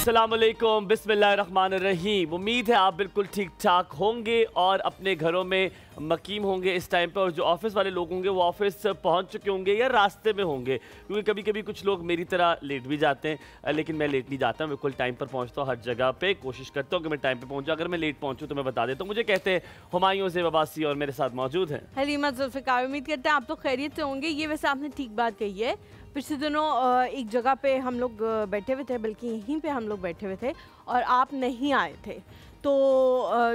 अस्सलामुअलैकुम, बिस्मिल्लाहिर्रहमानिर्रहीम। उम्मीद है आप बिल्कुल ठीक ठाक होंगे और अपने घरों में मकीम होंगे इस टाइम पर। और जो ऑफिस वाले लोग होंगे वो ऑफिस पहुंच चुके होंगे या रास्ते में होंगे, क्योंकि कभी कभी कुछ लोग मेरी तरह लेट भी जाते हैं, लेकिन मैं लेट नहीं जाता, मैं बिल्कुल टाइम पर पहुंचता हूँ। हर जगह पे कोशिश करता हूँ कि मैं टाइम पर पहुँचूँ। अगर मैं लेट पहुँचूँ तो मैं बता देता हूँ। मुझे कहते हैं हुमायूं ज़ेब अब्बासी और मेरे साथ मौजूद हैं हलीमा जुल्फ़िकार। उम्मीद करते हैं आप तो खैरियत से होंगे। ये वैसे आपने ठीक बात कही है। पिछले दिनों एक जगह पे हम लोग बैठे हुए थे, बल्कि यहीं पे हम लोग बैठे हुए थे और आप नहीं आए थे। तो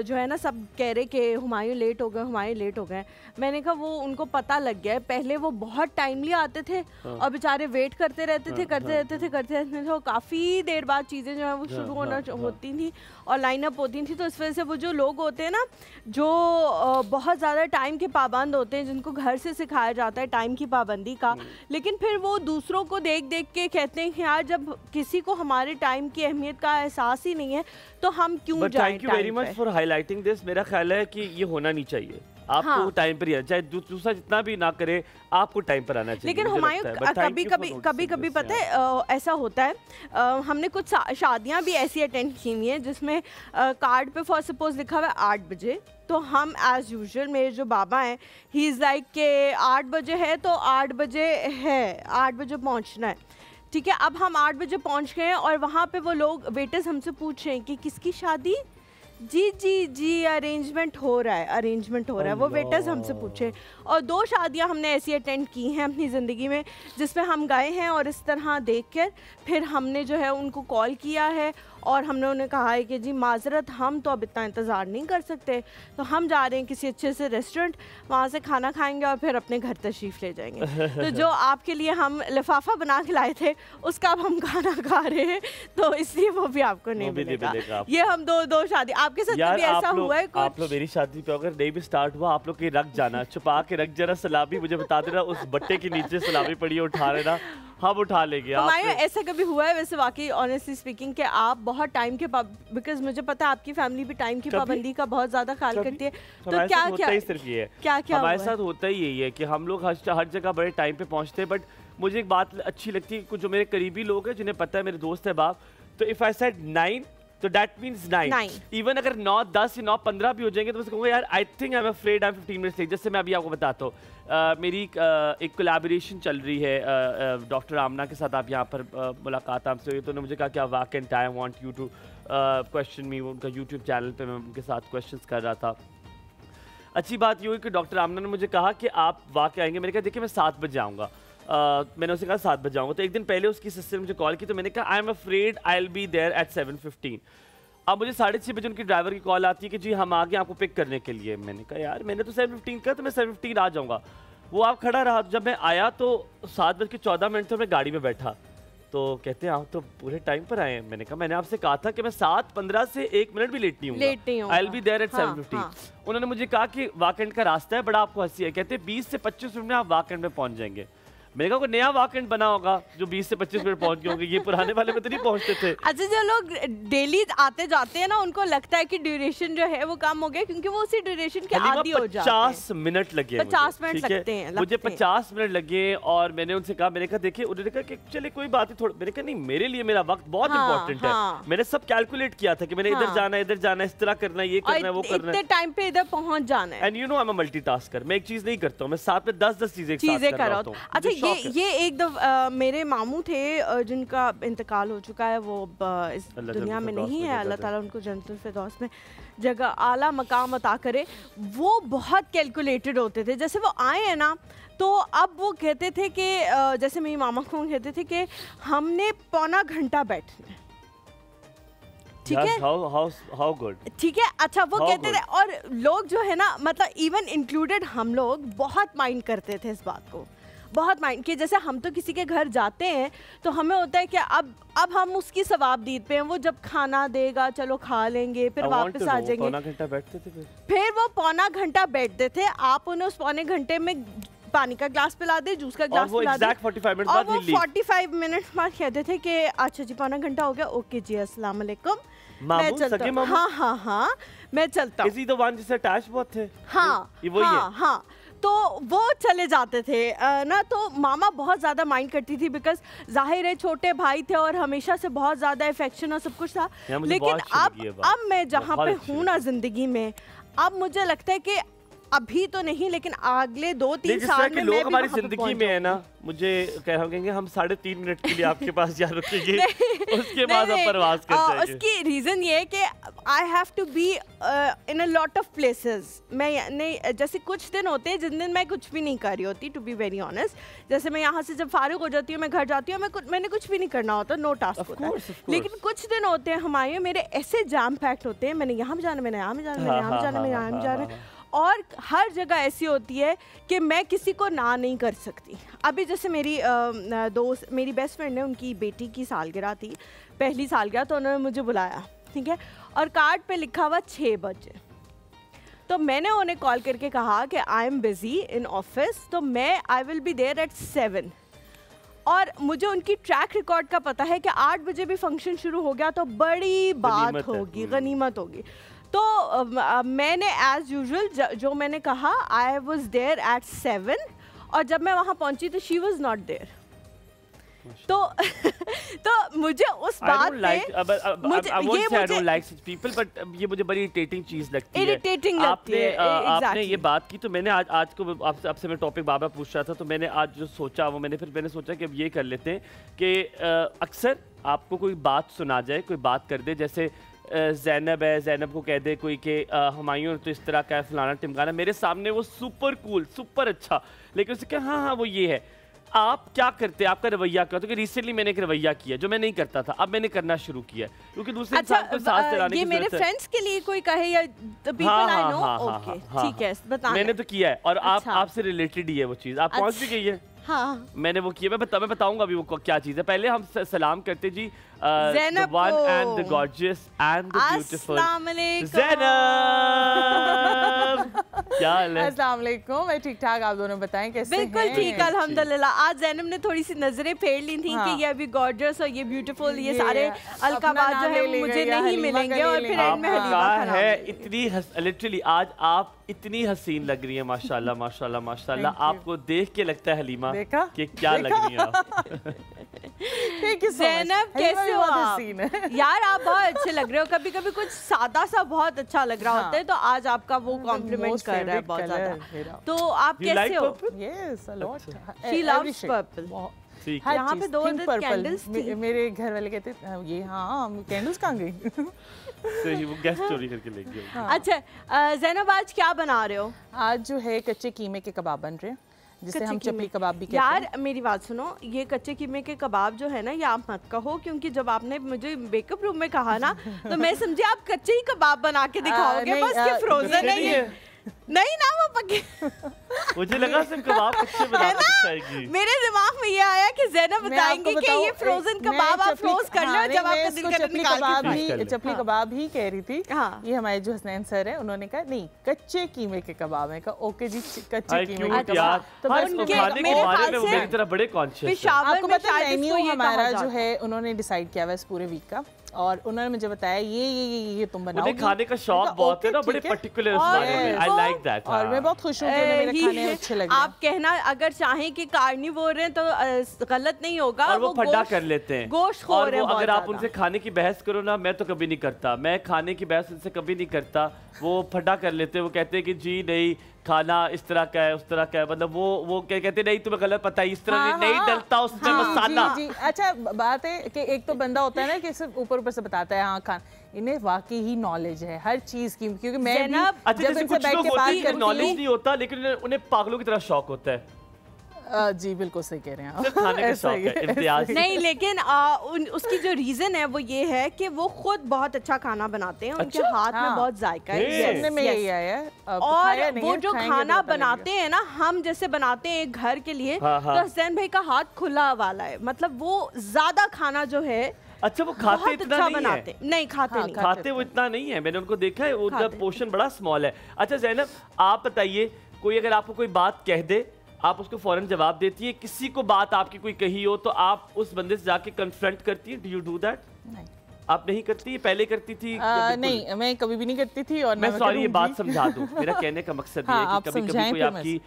जो है ना, सब कह रहे कि हुमायूं लेट हो गए, हुमायूं लेट हो गए। मैंने कहा वो उनको पता लग गया है। पहले वो बहुत टाइमली आते थे और बेचारे वेट करते रहते थे, करते रहते थे। तो काफ़ी देर बाद चीज़ें जो है वो शुरू होना होती थी और लाइनअप होती थी। तो इस वजह से वो जो लोग होते हैं ना, जो बहुत ज़्यादा टाइम के पाबंद होते हैं, जिनको घर से सिखाया जाता है टाइम की पाबंदी का, लेकिन फिर वो दूसरों को देख देख के कहते हैं कि यार जब किसी को हमारे टाइम की अहमियत का एहसास ही नहीं है तो हम क्यों जाएं। Thank you very much for highlighting this. मेरा ख्याल है कि ये होना नहीं चाहिए। आपको टाइम पर ही आना, चाहे दूसरा जितना भी ना करे, आपको टाइम पर आना चाहिए। लेकिन हुमायूं कभी कभी पता है ऐसा होता है। हमने कुछ शादियां भी ऐसी अटेंड की हुई हैं जिसमें कार्ड पे फॉर सपोज लिखा हुआ है 8 बजे, तो हम एज यूजुअल, मेरे जो बाबा हैं, ही इज़ लाइक के 8 बजे है तो 8 बजे है, 8 बजे पहुंचना है। ठीक है, अब हम 8 बजे पहुंच गए और वहाँ पे वो लोग वेटर्स हमसे पूछ रहे हैं कि किसकी शादी। जी जी जी, अरेंजमेंट हो रहा है, वो वेटर्स हमसे पूछे। और 2 शादियां हमने ऐसी अटेंड की हैं अपनी ज़िंदगी में जिसमें हम गए हैं और इस तरह देखकर फिर हमने जो है उनको कॉल किया है और हमने उन्हें कहा है कि जी माजरत, हम तो अब इतना इंतज़ार नहीं कर सकते, तो हम जा रहे हैं किसी अच्छे से रेस्टोरेंट, वहाँ से खाना खाएंगे और फिर अपने घर तशरीफ़ ले जाएंगे। तो जो आपके लिए हम लिफाफा बना के लाए थे उसका अब हम खाना खा रहे हैं, तो इसलिए वो भी आपको नहीं मिलेगा। ये हम दो शादी आपके साथ भी ऐसा हुआ है? आप लोग मेरी शादी पे अगर नहीं भी स्टार्ट हुआ, आप लोग के रख जाना, छुपा के रख जरा सलामी, मुझे बता देना उस बट्टे के नीचे सलामी पड़ी है, उठा लेना, हम उठा लेंगे। ऐसा कभी हुआ है वैसे वाकई ऑनेस्टली स्पीकिंग कि आप बहुत टाइम के बिकॉज मुझे पता है आपकी फैमिली भी टाइम की पाबंदी का बहुत ज्यादा ख्याल करती है, तो क्या हमारे साथ होता ही यही है कि हम लोग हर जगह बड़े टाइम पे पहुंचते हैं। बट मुझे एक बात अच्छी लगती है, कुछ जो मेरे करीबी लोग हैं जिन्हें पता है, मेरे दोस्त है बाप, तो इफ आई सेड 9 तो दैट मीन्स 9। इवन अगर 9, 10 या 9, 15 भी हो जाएंगे तो मैं कहूँगा यार I think I am afraid I am 15 minutes late. जैसे मैं अभी आपको बताता हूँ, मेरी एक कोलैबोरेशन चल रही है डॉक्टर आमना के साथ। आप यहाँ पर मुलाकात हमसे हुई तो उन्होंने मुझे कहा कि आप vacant, I want you to question me. उनका यूट्यूब चैनल पे मैं उनके साथ क्वेश्चंस कर रहा था। अच्छी बात ये हुई कि डॉक्टर आमना ने मुझे कहा कि आप वाकई आएंगे। मैंने कहा देखिए मैं 7 बजे आऊँगा। मैंने उसे कहा 7 बजे आऊँगा। तो एक दिन पहले उसकी सिस्टर ने मुझे कॉल की, तो मैंने कहा I am afraid I will be there at 7:15। अब मुझे 6:30 बजे उनकी ड्राइवर की कॉल आती है कि जी हम आ गए आपको पिक करने के लिए। मैंने कहा यार मैंने तो 7:15 कहा, तो मैं 7:15 आ जाऊँगा। वो आप खड़ा रहा, जब मैं आया तो 7:14 तो मैं गाड़ी में बैठा। तो कहते हैं आप तो पूरे टाइम पर आए हैं। मैंने कहा मैंने आपसे कहा था कि मैं 7:15 से 1 मिनट भी लेट नहीं हूँ, I will be there at 7:15। उन्होंने मुझे कहा कि वाकंड का रास्ता है, बड़ा आपको हंसी है, कहते 20 से 25 मिनट में आप वाकंड में पहुंच जाएंगे। मैंने कहा कोई नया वाकंड बना होगा जो 20 से 25 मिनट पहुंच गए होंगे, ये पुराने वाले में तो नहीं पहुंचते थे। अच्छा, जो लोग डेली आते जाते हैं ना, उनको लगता है कि ड्यूरेशन जो है वो कम हो गया, क्योंकि वो उसी ड्यूरेशन के आदी हो जाते हैं। 50 मिनट लगे, 50 मिनट लगते हैं मुझे 50 मिनट लगे। और मैंने उनसे कहा, मैंने कहा देखिए, उन्होंने कहा कि चले कोई बात नहीं, थोड़ा। मैंने कहा नहीं, मेरे लिए मेरा वक्त बहुत इंपॉर्टेंट है। मैंने सब कैलकुलेट किया था कि मैंने इधर जाना है, इधर जाना है, इस तरह करना है, ये करना है, वो करना है, इतने टाइम पे इधर पहुंच जाना है। And you know I am a multitasker. मैं एक चीज नहीं करता हूँ, मैं साथ में 10 चीजें कर रहा हूँ। अच्छा, ये एक मेरे मामू थे जिनका इंतकाल हो चुका है, वो इस दुनिया में नहीं है, अल्लाह ताला उनको जन्नतुल फिरदौस में जगह आला मकाम अता करे। वो बहुत कैलकुलेटेड होते थे। जैसे वो आए हैं ना, तो अब वो कहते थे कि जैसे मेरी मामा को कहते थे कि हमने पौना घंटा बैठना है। ठीक है, how good? ठीक है। अच्छा, वो कहते थे, और लोग जो है ना, मतलब इवन इंक्लूडेड हम लोग बहुत माइंड करते थे इस बात को, बहुत माइंड कि जैसे हम तो किसी के घर जाते हैं तो हमें होता है कि अब हम उसकी सवाबदीद पे हैं। वो जब खाना देगा चलो खा लेंगे, फिर वापस आ जाएंगे। पौना घंटा बैठते थे, फिर वो पौना घंटा बैठते थे। आप उन्हें उस पौने घंटे में पानी का ग्लास पिला दे, जूस का ग्लास पिला दे, 45 मिनट बाद वो 45 मिनट बाद कहते थे कि अच्छा जी पौना घंटा हो गया, ओके जी अस्सलाम वालेकुम, मैं चलता हूँ। हाँ हाँ हाँ मैं चलता हूँ। इसी द वन जिससे अटैच बहुत थे। हाँ ये वही है। हाँ तो वो चले जाते थे ना, तो मामा बहुत ज़्यादा माइंड करती थी बिकॉज जाहिर है छोटे भाई थे और हमेशा से बहुत ज़्यादा अफेक्शन और सब कुछ था। लेकिन अब मैं जहाँ पे हूँ ना जिंदगी में, अब मुझे लगता है कि अभी तो नहीं लेकिन अगले 2-3 साल में लोग हमारी जिंदगी में है ना, मुझे कहेंगे हम 3.5 मिनट के लिए आपके पास यहाँ रुकेंगे, उसके बाद हम परवाज कर जाएंगे। उसकी रीजन ये है कि I have to be in a lot of places. मैं नहीं, जैसे कुछ दिन होते हैं जिन दिन मैं कुछ भी नहीं कर रही होती, टू बी वेरी ऑनेस्ट। जैसे मैं यहाँ से जब फारिग हो जाती हूँ, मैं घर जाती हूँ, मैंने कुछ भी नहीं करना होता, नो टास्क होता है। लेकिन कुछ दिन होते हैं हमारे, मेरे ऐसे जैम पैक्ड होते हैं, मैंने यहाँ भी जाना, मैंने यहाँ भी जाना, मैंने यहाँ भी जाना, मैंने यहाँ भी जाना, और हर जगह ऐसी होती है कि मैं किसी को ना नहीं कर सकती। अभी जैसे मेरी दोस्त, मेरी बेस्ट फ्रेंड है, उनकी बेटी की सालगिरह थी, पहली सालगिरह, तो उन्होंने मुझे बुलाया, ठीक है, और कार्ड पे लिखा हुआ 6 बजे। तो मैंने उन्हें कॉल करके कहा कि I am busy in office, तो मैं I will be there at 7। और मुझे उनकी ट्रैक रिकॉर्ड का पता है कि 8 बजे भी फंक्शन शुरू हो गया तो बड़ी बात होगी, गनीमत होगी। तो मैंने एज यूजुअल जो मैंने कहा, आई वॉज देयर एट 7, और जब मैं वहाँ पहुँची तो शी वॉज नॉट देयर। तो मुझे उस बात ये मुझे बड़ी इरिटेटिंग चीज लगती है। इरिटेटिंग लगती है। आपने ये बात की तो मैंने आज को आपसे मैं टॉपिक बार-बार पूछ रहा था, तो मैंने आज जो सोचा वो मैंने सोचा कि अब ये कर लेते हैं कि अक्सर आपको कोई बात सुना जाए, कोई बात कर दे, जैसे ज़ैनब है, ज़ैनब को कह दे कोई कि हुमायूं तो इस तरह का है, फलाना टिमकाना, मेरे सामने वो सुपर कूल, सुपर अच्छा, लेकिन उससे क्या, हाँ वो ये है। आप क्या करते हैं, आपका रवैया क्या होता है? रिसेंटली मैंने एक रवैया किया जो मैं नहीं करता था, अब मैंने करना शुरू किया क्योंकि दूसरे इंसान को साथ चलाने की जरूरत है। ये मेरे फ्रेंड्स के लिए कोई कहे या पीपल आई नो, ओके ठीक है बताना। मैंने तो किया है और आपसे रिलेटेड ही है वो चीज, आप पहुंच भी गई है। हाँ मैंने वो किया, मैं बताऊंगा अभी वो क्या चीज है। पहले हम सलाम करते जी, the one and the gorgeous and the beautiful Zainab. क्या हाल है? अस्सलाम वालेकुम, मैं ठीक ठाक, आप दोनों बताएं कैसे हैं? बिल्कुल ठीक अल्हम्दुलिल्लाह। आज ज़ैनब ने थोड़ी सी नजरें फेर ली थी कि ये अभी गॉर्जियस और ये ब्यूटीफुल, ये सारे अलकाबात जो है मुझे नहीं मिलेंगे, और फिर एंड में हलीमा है। इतनी लिटरली आज आप इतनी हसीन लग रही है, माशाल्लाह माशाल्लाह माशाल्लाह। आपको देख के लगता है हलीमा कि क्या लग रही है आप। ज़ैनब कैसे हो आप? यार आप बहुत अच्छे लग रहे हो। कभी कभी कुछ सादा सा बहुत अच्छा लग रहा होता है, तो आज आपका वो कॉम्प्लीमेंट कर रहा है बहुत ज्यादा। तो आप कैसे हो? Yes, a lot. She loves purple. यहाँ पे 2 कैंडल्स थी। मेरे घर वाले कहते ये हाँ कैंडल्स कहाँ गई? सही, वो गैस चोरी करके ले गए। अच्छा ज़ैनब आज क्या बना रहे हो? आज जो है कच्चे कीमे के कबाब बन रहे हैं, जिसे हम चपली कबाब भी कहते हैं। यार मेरी बात सुनो, ये कच्चे कीमे के कबाब जो है ना, ये आप मत कहो, क्योंकि जब आपने मुझे मेकअप रूम में कहा ना तो मैं समझी आप कच्चे ही कबाब बना के दिखाओगे, बस के फ्रोजन है ये। नहीं ना, वो पके। मुझे लगा सिर्फ कबाब कच्चे बना के दिखाएगी। मेरे दिमाग में ये आया कि ज़ैनब बताएंगे कि ये फ्रोजन कबाब आप फ्रोज कर लो, जब आपका दिल करे निकाल के। चपली कबाब ही कह रही थी। ये हमारे जो हसनैन सर है, उन्होंने कहा नहीं कच्चे कीमे के कबाब है। कहा ओके जी कच्चे कीमे के कबाब। तो मेरे बारे में वो मेरी तरह बड़े कॉन्शियस हैं। आपको पता है मेन्यू हमारा जो है उन्होंने डिसाइड किया हुआ है इस पूरे वीक का, और उन्होंने मुझे बताया ये तुम बनाओ। उन्हें खाने का शौक बहुत है ना, बड़े पर्टिकुलर उस बारे में। I like that. और मैं बहुत खुश हूं कि मेरे खाने अच्छे लगे। आप कहना अगर चाहें कि कार्निवोर हैं तो गलत नहीं होगा, और वो फड्डा कर लेते हैं गोश्तखोर हैं। अगर आप उनसे खाने की बहस करो ना, मैं तो कभी नहीं करता, मैं खाने की बहस उनसे कभी नहीं करता। वो फड्डा कर लेते हैं, वो कहते हैं कि जी नहीं खाना इस तरह का है उस तरह का है, मतलब वो क्या कहते नहीं तुम्हें गलत पता है, इस तरह नहीं डलता उसमें मसाला। जी। अच्छा बात है कि एक तो बंदा होता है ना कि सिर्फ ऊपर से बताता है हाँ खान, इन्हें वाकई ही नॉलेज है हर चीज की, क्योंकि मैं भी जब इनसे बैठ के बात करती हूं नॉलेज नहीं होता, लेकिन उन्हें पागलों की तरह शौक होता है। जी बिल्कुल सही कह रहे हैं आप। खाने का शौक है, इम्तियाज नहीं, लेकिन उसकी जो रीजन है वो ये है कि वो खुद बहुत अच्छा खाना बनाते हैं, उनके हाथ में बहुत जायका है। सुनने में यही आया है। और वो जो खाना बनाते हैं ना, हम जैसे बनाते हैं एक घर के लिए, तो हसनैन भाई का हाथ खुला वाला है, मतलब वो ज्यादा खाना जो है। अच्छा वो खाते इतना अच्छा नहीं बनाते है? नहीं खाते नहीं खाते वो इतना नहीं है, मैंने उनको देखा है, उनका पोर्शन बड़ा स्मॉल है। अच्छा ज़ैनब आप बताइए, कोई अगर आपको कोई बात कह दे आप उसको फौरन जवाब देती है? किसी को बात आपकी कोई कही हो तो आप उस बंदे से जाके कन्फ्रंट करती है? Do you do that? नहीं। आप नहीं करती? पहले करती थी? नहीं, मैं कभी भी नहीं करती थी। और मैं सॉरी ये बात समझा दूं, मेरा कहने का मकसद ये है कि कभी कभी कोई आपकी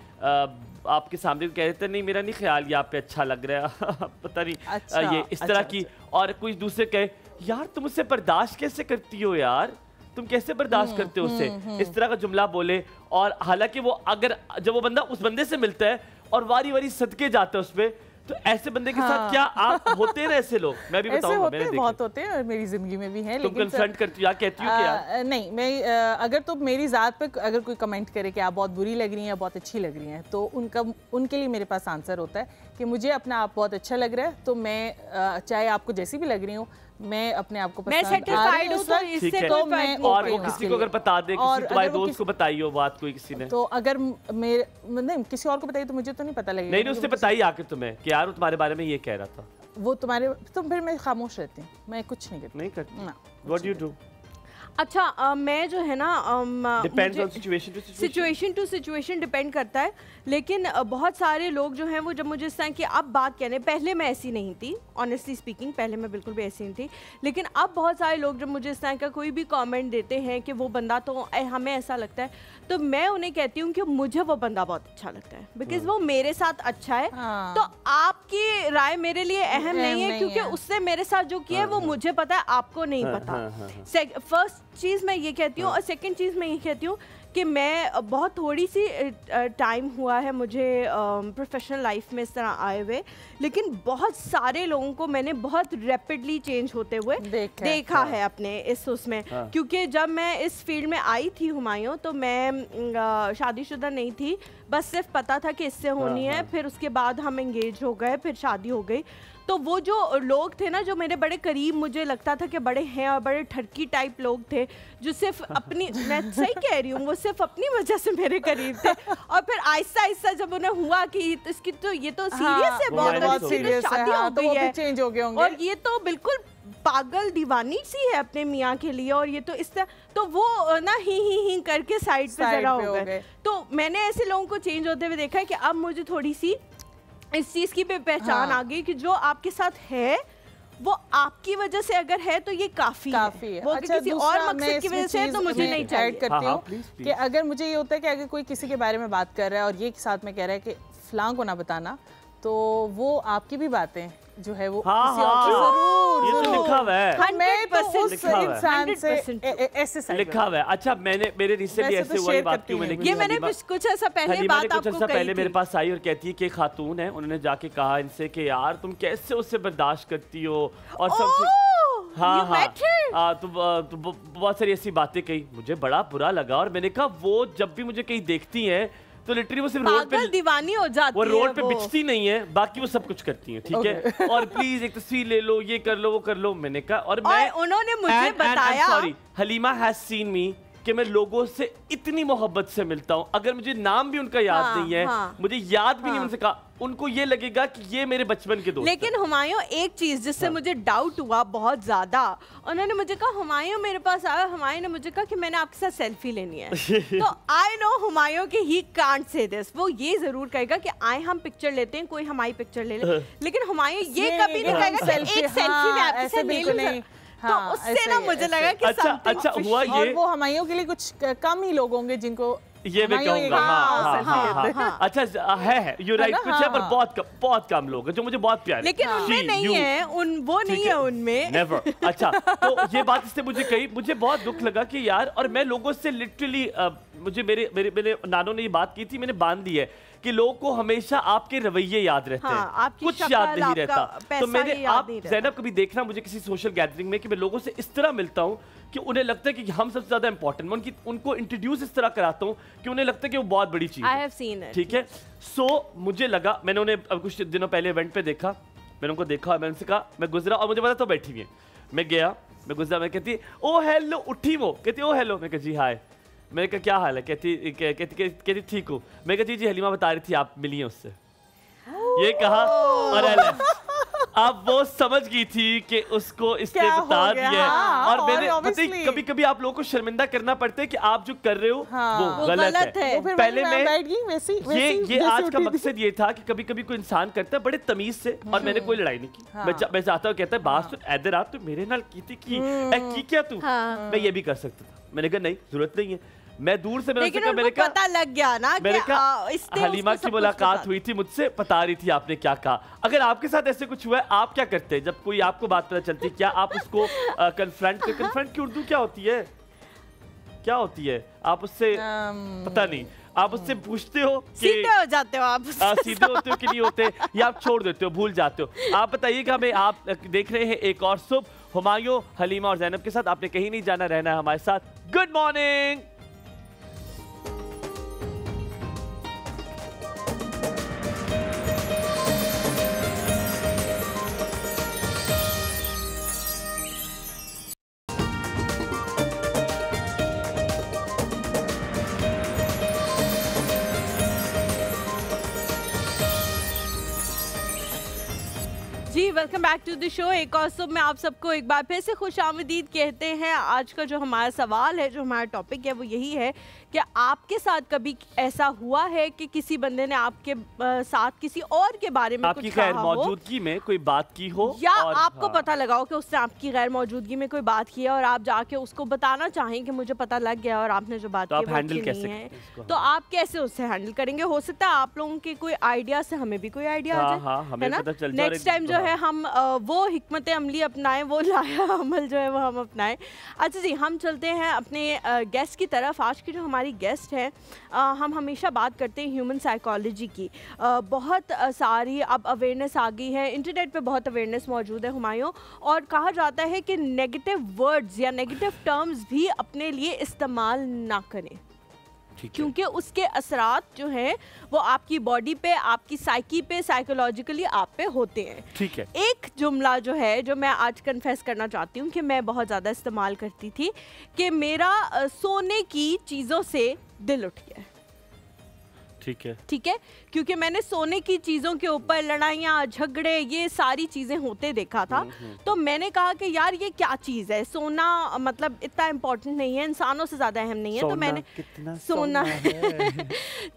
आपके सामने कह देता नहीं मेरा नहीं ख्याल ये आप पे अच्छा लग रहा है पता नहीं अच्छा, ये इस तरह की और कोई दूसरे कहे यार तुम उससे बर्दाश्त कैसे करती हो यार, तुम कैसे बर्दाश्त करते हो उससे, इस तरह का जुमला बोले। और हालांकि वो अगर जब वो बंदा उस बंदे से मिलता है और वारी वारी सदके जाता है उसपे, तो ऐसे बंदे के साथ क्या आप होते हैं ऐसे लोग? मैं भी बताऊंगा, मैंने बहुत होते हैं और मेरी जिंदगी में भी हैं। तुम कंसल्ट करती हो या कहती हो क्या? नहीं, मैं अगर तो मेरी ज़ात पे अगर कोई कमेंट करे कि आप बहुत बुरी लग रही हैं या बहुत अच्छी लग रही हैं, तो उनके लिए मेरे पास आंसर होता है कि मुझे अपना आप बहुत अच्छा लग रहा है, तो मैं चाहे आपको जैसी भी लग रही हूँ, मैं अपने आप को मैं सेटिस्फाइड हूं, तो इससे तो मैं और वो किसी को अगर बता दे, किसी तुम्हारे दोस्त को बताई हो बात कोई किसी ने, तो अगर मेरे नहीं किसी और को बताई तो मुझे तो नहीं पता लगेगा। नहीं उससे बताई आके तुम्हें कि यार वो तुम्हारे बारे में ये कह रहा था, वो तुम्हारे, तो फिर मैं खामोश रहती हूँ, मैं कुछ नहीं करती। नहीं करती ना। What do you do? अच्छा मैं जो है ना सिचुएशन टू सिचुएशन डिपेंड करता है, लेकिन बहुत सारे लोग जो हैं वो जब मुझे इस तरह की अब बात कहने, पहले मैं ऐसी नहीं थी ऑनेस्टली स्पीकिंग, पहले मैं बिल्कुल भी ऐसी नहीं थी, लेकिन अब बहुत सारे लोग जब मुझे इस तरह का कोई भी कमेंट देते हैं कि वो बंदा तो हमें ऐसा लगता है, तो मैं उन्हें कहती हूँ कि मुझे वो बंदा बहुत अच्छा लगता है बिकॉज वो मेरे साथ अच्छा है। तो आपकी राय मेरे लिए अहम नहीं है क्योंकि उसने मेरे साथ जो किया है वो मुझे पता है, आपको नहीं पता। फर्स्ट चीज़ मैं ये कहती हूँ। और सेकंड चीज़ मैं ये कहती हूँ कि मैं बहुत थोड़ी सी टाइम हुआ है मुझे प्रोफेशनल लाइफ में इस तरह आए हुए, लेकिन बहुत सारे लोगों को मैंने बहुत रैपिडली चेंज होते हुए देखा है अपने इस उसमें। क्योंकि जब मैं इस फील्ड में आई थी हुमायूं, तो मैं शादीशुदा नहीं थी, बस सिर्फ पता था कि इससे होनी है। फिर उसके बाद हम एंगेज हो गए, फिर शादी हो गई। तो वो जो लोग थे ना, जो मेरे बड़े करीब मुझे लगता था कि बड़े हैं और बड़े ठरकी टाइप लोग थे, जो सिर्फ अपनी मैं सही कह रही हूँ, वो सिर्फ अपनी वजह से मेरे करीब थे। और फिर आहिस्ता आहिस्ता जब उन्हें हुआ कि इसकी तो ये तो सीरियस है, बहुत सीरियस शादी हो गई है, चेंज हो गए होंगे, और ये तो बिल्कुल पागल दीवानी सी है अपने मियाँ के लिए, और ये तो इस तरह, तो वो ना ही करके साइड पे जरा हो गए। तो मैंने ऐसे लोगों को चेंज होते हुए देखा है कि अब मुझे थोड़ी सी इस चीज की पहचान आ गई कि जो आपके साथ है वो आपकी वजह से अगर है तो ये काफी है। वो अच्छा, किसी और मकसद की वजह से है तो मुझे नहीं चाहिए। ऐड करती हूँ कि अगर मुझे ये होता है कि अगर कोई किसी के बारे में बात कर रहा है और ये साथ में कह रहा है कि फलां को ना बताना, तो वो आपकी भी बातें जो है वो किसी और की जरूर ये तो लिखा हुआ है, मैं तो उस इंसान से ऐसे लिखा हुआ है। अच्छा मेरे रिसेंटली ऐसे हुआ बात क्यों मैंने ये मैंने कुछ ऐसा पहले बात आपको कही पहले मेरे पास आई और कहती है कि खातून है, उन्होंने जाके कहा इनसे कि यार तुम कैसे उससे बर्दाश्त करती हो और सब। हाँ तो बहुत सारी ऐसी बातें कही, मुझे बड़ा बुरा लगा। और मैंने कहा वो जब भी मुझे कहीं देखती हैं तो लिटरली वो सिर्फ रोड पे दीवानी हो जाती है, वो रोड पे बिछती नहीं है, बाकी वो सब कुछ करती हैं, ठीक है। और प्लीज एक तस्वीर ले लो, ये कर लो, वो कर लो। मैंने कहा और मैं उन्होंने मुझे बताया, सॉरी हलीमा हैज सीन मी कि मैं लोगों से इतनी मोहब्बत से मिलता हूँ, अगर मुझे नाम भी उनका याद नहीं है, मुझे याद भी नहीं उनसे कहा, उनको ये लगेगा कि ये मेरे बचपन के दोस्त। लेकिन हुमायूं एक चीज जिससे मुझे डाउट हुआ बहुत ज्यादा, उन्होंने मुझे कहा हुमायूं मेरे पास आया, हुमायूं ने मुझे कहा कि मैंने आपके साथ सेल्फी लेनी है। तो आई नो हुमायूं कि ही कांट से दिस, वो ये जरूर कहेगा कि आए हम पिक्चर लेते हैं, कोई हमारी पिक्चर ले ले, लेकिन हुमायूं ये कभी नहीं कहेगा कि एक सेल्फी में आपके साथ ले लूं। तो उससे ना मुझे लगा कि अच्छा हुआ ये, और वो हुमायूं के लिए कुछ कम ही लोग होंगे जिनको ये मैं कहूँगा। हाँ। अच्छा है यू राइट, कुछ है पर बहुत कम लोग हैं जो मुझे बहुत प्यारे, लेकिन उनमें नहीं है, वो नहीं है उनमें। नेवर। अच्छा तो ये बात इससे मुझे कही, मुझे बहुत दुख लगा कि यार, और मैं लोगों से लिटरली मुझे मेरे नानों ने ये बात की थी, मैंने बांध दी है कि लोगों को हमेशा आपके रवैये याद रहते हैं, कुछ याद नहीं रहता। तो मैंने आप ज़ैनब कभी देखना मुझे किसी सोशल गैदरिंग में कि मैं लोगों से इस तरह मिलता हूँ कि उन्हें लगता है कि हम सबसे ज्यादा इंपॉर्टेंट, मैं उनको इंट्रोड्यूस इस तरह कराता हूँ कि उन्हें लगता है कि वो बहुत बड़ी चीज है, ठीक है। सो मुझे लगा, मैंने उन्हें कुछ दिनों पहले इवेंट पे देखा, मैंने उनको देखा, मैंने उनसे कहा, मैं गुजरा और मुझे पता तो बैठी हुई है, मैं गया, मैं गुजरा, मैं कहती ओ हेलो, उठी वो कहती ओ हेलो, मैं कहा जी हाय, मैंने कहा क्या हाल है, कहती ठीक हूँ, मैं कहा जी हलीमा बता रही थी आप मिली हैं उससे, ये कहा और अब वो समझ गई थी कि उसको इसने बता दिया है। और मैंने पता है कभी कभी आप लोगों को शर्मिंदा करना पड़ता है कि आप जो कर रहे हो वो गलत है। पहले मैं ये आज का मकसद ये था कि कभी कभी कोई इंसान करता है बड़े तमीज से, और मैंने कोई लड़ाई नहीं की। मैं चाहता हूँ कहता है बात सुन इधर आ, तू मेरे नाल की क्या तू, मैं ये भी कर सकता था। मैंने कहा नहीं जरूरत नहीं है। मैं दूर से मैंने कहा पता लग गया ना कि हलीमा की मुलाकात हुई थी मुझसे, बता रही थी आपने क्या कहा। अगर आपके साथ ऐसे कुछ हुआ है आप क्या करते हैं जब कोई आपको बात पता चलती है? क्या आप उसको कन्फ्रंट की उर्दू क्या होती है, क्या होती है? आप उससे पता नहीं, आप उससे पूछते हो कि सीधे हो जाते हो आप सीधे होते हो कि नहीं होते, या आप छोड़ देते हो, भूल जाते हो? आप बताइएगा हमें। आप देख रहे हैं एक और सुबह हुमायूं, हलीमा और ज़ैनब के साथ। आपने कहीं नहीं जाना, रहना है हमारे साथ। Good morning. जी welcome back to the show. एक और सुबह में आप सबको एक बार फिर से खुशामदीद कहते हैं। आज का जो हमारा सवाल है, जो हमारा टॉपिक है, वो यही है कि आपके साथ कभी ऐसा हुआ है कि किसी बंदे ने आपके साथ किसी और के बारे में आपकी गैर मौजूदगी में कोई बात की हो, या आपको पता लगा हो कि उसने आपकी गैर मौजूदगी में कोई बात की है और आप जाके उसको बताना चाहें कि मुझे पता लग गया और आपने जो बात की वो अच्छी नहीं है, तो आप कैसे उससे हैंडल करेंगे? हो सकता है आप लोगों के कोई आइडिया से हमें भी कोई आइडिया आ जाए, है ना? नेक्स्ट टाइम जो है हम वो हिकमत अमली अपनाएं, वो लाया अमल जो है वो हम अपनाएं। अच्छा जी, हम चलते हैं अपने गेस्ट की तरफ। आज की जो हमारी गेस्ट है, हम हमेशा बात करते हैं ह्यूमन साइकोलॉजी की। बहुत सारी अब अवेयरनेस आ गई है, इंटरनेट पे बहुत अवेयरनेस मौजूद है हुमायूं, और कहा जाता है कि नेगेटिव वर्ड्स या नेगेटिव टर्म्स भी अपने लिए इस्तेमाल ना करें, क्योंकि उसके असरात जो हैं वो आपकी बॉडी पे, आपकी साइकी पे, साइकोलॉजिकली आप पे होते हैं। ठीक है। एक जुमला जो है, जो मैं आज कन्फेस करना चाहती हूँ कि मैं बहुत ज़्यादा इस्तेमाल करती थी, कि मेरा सोने की चीज़ों से दिल उठ गया। ठीक है, ठीक है, क्योंकि मैंने सोने की चीज़ों के ऊपर लड़ाइयाँ, झगड़े, ये सारी चीज़ें होते देखा था। तो मैंने कहा कि यार ये क्या चीज़ है, सोना मतलब इतना इम्पोर्टेंट नहीं है, इंसानों से ज़्यादा अहम नहीं है। तो मैंने सोना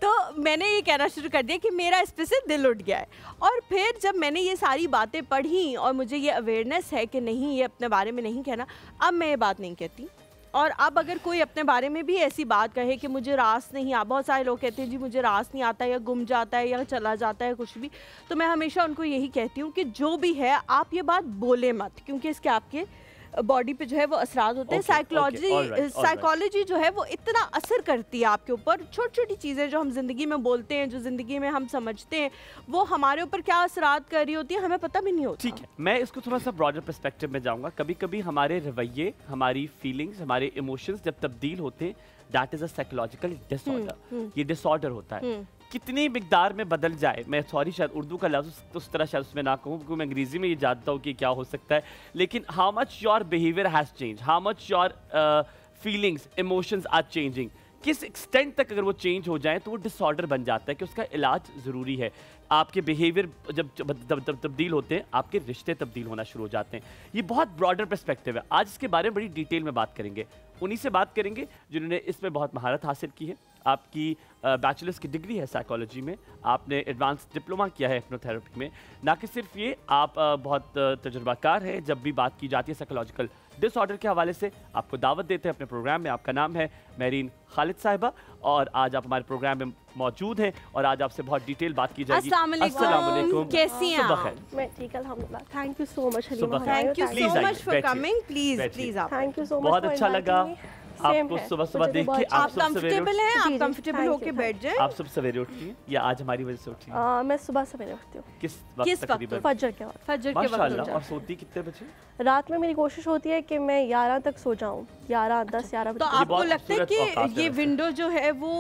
तो मैंने ये कहना शुरू कर दिया कि मेरा इस पे से दिल उठ गया है। और फिर जब मैंने ये सारी बातें पढ़ी और मुझे ये अवेयरनेस है कि नहीं, ये अपने बारे में नहीं कहना, अब मैं ये बात नहीं कहती। और अब अगर कोई अपने बारे में भी ऐसी बात कहे कि मुझे रास नहीं आ, बहुत सारे लोग कहते हैं जी मुझे रास नहीं आता, या गुम जाता है, या चला जाता है, कुछ भी, तो मैं हमेशा उनको यही कहती हूँ कि जो भी है आप ये बात बोले मत, क्योंकि इसके आपके बॉडी पे जो है वो असरात होते हैं। साइकोलॉजी जो है वो इतना असर करती है आपके ऊपर। छोटी छोटी चीज़ें जो हम जिंदगी में बोलते हैं, जो जिंदगी में हम समझते हैं, वो हमारे ऊपर क्या असरात कर रही होती है हमें पता भी नहीं होता। ठीक है, मैं इसको थोड़ा सा ब्रॉडर पर्सपेक्टिव में जाऊंगा। कभी कभी हमारे रवैये, हमारी फीलिंग्स, हमारे इमोशंस जब तब्दील होते हैं, that is a psychological disorder. ये डिसऑर्डर होता है, कितनी मिकदार में बदल जाए। मैं सॉरी शायद उर्दू का लफ्ज़ तो उस तरह शायद उसमें ना कहूँ, क्योंकि मैं अंग्रेज़ी में ये जानता हूँ कि क्या हो सकता है, लेकिन how much your behaviour has change, how much your feelings, emotions are changing, किस एक्सटेंट तक अगर वो चेंज हो जाए तो वो डिसऑर्डर बन जाता है कि उसका इलाज ज़रूरी है। आपके बिहेवियर जब तब्दील होते हैं, आपके रिश्ते तब्दील होना शुरू हो जाते हैं। ये बहुत ब्रॉडर पर्सपेक्टिव है। आज इसके बारे में बड़ी डिटेल में बात करेंगे। उन्हीं से बात करेंगे जिन्होंने इसमें बहुत महारत हासिल की है। आपकी बैचलर्स की डिग्री है साइकोलॉजी में, आपने एडवांस डिप्लोमा किया है हिप्नोथेरेपी में। ना कि सिर्फ ये, आप बहुत तजुर्बाकार हैं। जब भी बात की जाती है साइकोलॉजिकल डिसऑर्डर के हवाले से, आपको दावत देते हैं अपने प्रोग्राम में। आपका नाम है महरीन खालिद साहिबा, और आज आप हमारे प्रोग्राम में मौजूद हैं और आज आपसे बहुत डिटेल बात की जाएगी। अस्सलाम वालेकुम, कैसी हैं आप? मैं ठीक, अल्हम्दुलिल्लाह। Thank you so much Halima, thank you so much for coming. Please आप, थैंक यू सो मच, बहुत अच्छा लगा आपको सुबह सुबह देख के। आप कंफर्टेबल हैं? आप कंफर्टेबल होके बैठ जाएं। आप सब सवेरे उठती हैं या आज हमारी वजह से उठी हैं? मैं सुबह सवेरे उठती हूँ। किस वक्त तकरीबन? फजर के वक्त। फजर के वक्त। और सोती कितने बजे? रात में मेरी कोशिश होती है कि मैं 11 तक सो जाऊँ, 11, 10, 11 बजे। तो आपको लगता है कि ये विंडो जो है वो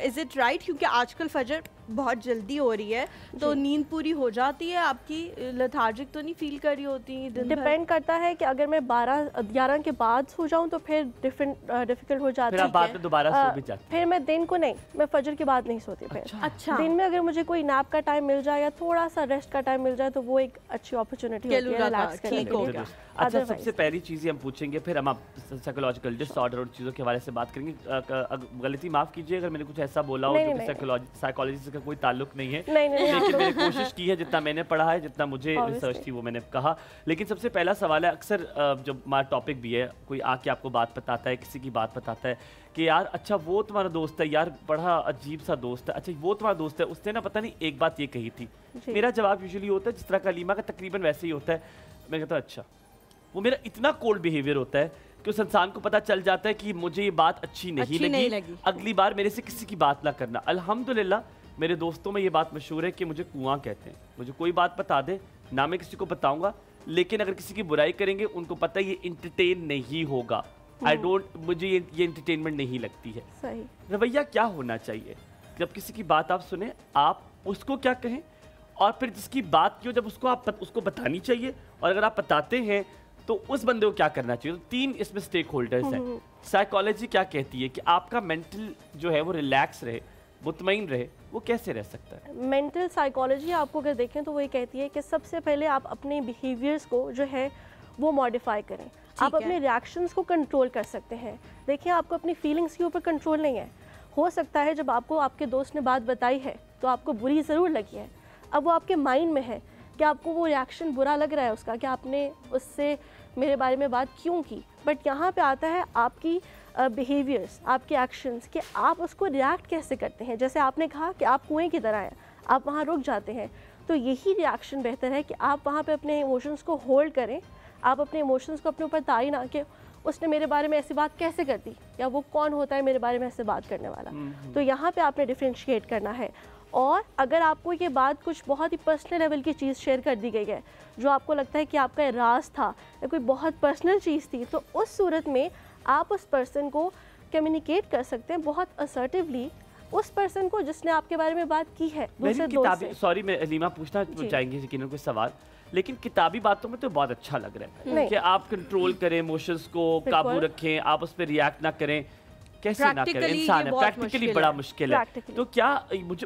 इज इट राइट? क्योंकि आजकल फजर बहुत जल्दी हो रही है तो नींद पूरी हो जाती है आपकी, लेथार्जिक तो नहीं फील कर रही होती? डिपेंड करता है कि अगर मैं 12-11 के बाद सो जाऊं तो फिर डिफिकल्ट हो जाता है। फिर आप बाद में दोबारा सो भी जाते? फिर मैं दिन को नहीं, मैं फजर के बाद नहीं सोती फिर। अच्छा। दिन में अगर मुझे कोई नैप का टाइम मिल जाए या थोड़ा सा रेस्ट का टाइम मिल जाए तो वो एक अच्छी अपॉर्चुनिटी होती है रिलैक्स करने की। अच्छा, सबसे पहली चीज़ हम पूछेंगे, फिर हम आप साइकोलॉजिकल डिसऑर्डर और चीज़ों के हवाले से बात करेंगे। गलती माफ़ कीजिए अगर मैंने कुछ ऐसा बोला हो जो साइकोलॉजी से कोई ताल्लुक नहीं है, लेकिन मैंने कोशिश की है, जितना मैंने पढ़ा है, जितना मुझे रिसर्च थी वो मैंने कहा। लेकिन सबसे पहला सवाल है, अक्सर जब हमारा टॉपिक भी है, कोई आके आपको बात बताता है, किसी की बात बताता है कि यार अच्छा वो तुम्हारा दोस्त है, यार बड़ा अजीब सा दोस्त है, अच्छा वो तुम्हारा दोस्त है, उसने ना पता नहीं एक बात ये कही थी। मेरा जवाब यूजुअली होता है जिस तरह का अलीमा का तकरीबन वैसे ही होता है। मैं कहता हूँ अच्छा, वो मेरा इतना कोल्ड बिहेवियर होता है कि उस इंसान को पता चल जाता है कि मुझे ये बात अच्छी नहीं लगी, अगली बार मेरे से किसी की बात ना करना। अल्हम्दुलिल्लाह मेरे दोस्तों में ये बात मशहूर है कि मुझे कुआं कहते हैं। मुझे कोई बात बता दे ना, मैं किसी को बताऊंगा, लेकिन अगर किसी की बुराई करेंगे उनको पता है ये इंटरटेन नहीं होगा। मुझे ये इंटरटेनमेंट नहीं लगती है। सही रवैया क्या होना चाहिए जब किसी की बात आप सुने, आप उसको क्या कहें, और फिर जिसकी बात की हो जब उसको बतानी चाहिए, और अगर आप बताते हैं तो उस बंदे को क्या करना चाहिए? तो 3 इसमें स्टेक होल्डर्स हैं। साइकोलॉजी क्या कहती है कि आपका मेंटल जो है वो रिलैक्स रहे, मुतमईन रहे, वो कैसे रह सकता है? मेंटल साइकोलॉजी आपको अगर देखें तो वो ये कहती है कि सबसे पहले आप अपने बिहेवियर्स को जो है वो मॉडिफाई करें। आप अपने रिएक्शंस को कंट्रोल कर सकते हैं। देखिए, आपको अपनी फीलिंग्स के ऊपर कंट्रोल नहीं है। हो सकता है जब आपको आपके दोस्त ने बात बताई है तो आपको बुरी ज़रूर लगी है, अब वो आपके माइंड में है कि आपको वो रिएक्शन बुरा लग रहा है उसका, कि आपने उससे मेरे बारे में बात क्यों की। बट यहाँ पे आता है आपकी बिहेवियर्स, आपके एक्शंस, कि आप उसको रिएक्ट कैसे करते हैं। जैसे आपने कहा कि आप कुएं की तरह हैं, आप वहाँ रुक जाते हैं, तो यही रिएक्शन बेहतर है कि आप वहाँ पे अपने इमोशंस को होल्ड करें। आप अपने इमोशंस को अपने ऊपर तारी ना कि उसने मेरे बारे में ऐसी बात कैसे कर दी, या वो कौन होता है मेरे बारे में ऐसे बात करने वाला। तो यहाँ पे आपने डिफ्रेंशिएट करना है। और अगर आपको ये बात कुछ बहुत ही पर्सनल लेवल की चीज़ शेयर कर दी गई है, जो आपको लगता है कि आपका राज था या कोई बहुत पर्सनल चीज़ थी, तो उस सूरत में आप उस पर्सन को कम्युनिकेट कर सकते हैं बहुत असर्टिवली, उस पर्सन को जिसने आपके बारे में बात की है। सॉरी, मैं अलीमा पूछना चाहेंगे यकीनन कोई सवाल, लेकिन किताबी बातों में तो बहुत अच्छा लग रहा है कि आप कंट्रोल करें, इमोशंस को काबू रखें, आप उस पर रिएक्ट ना करें। कैसे ना करें, इंसान है, प्रैक्टिकली बड़ा मुश्किल है। तो क्या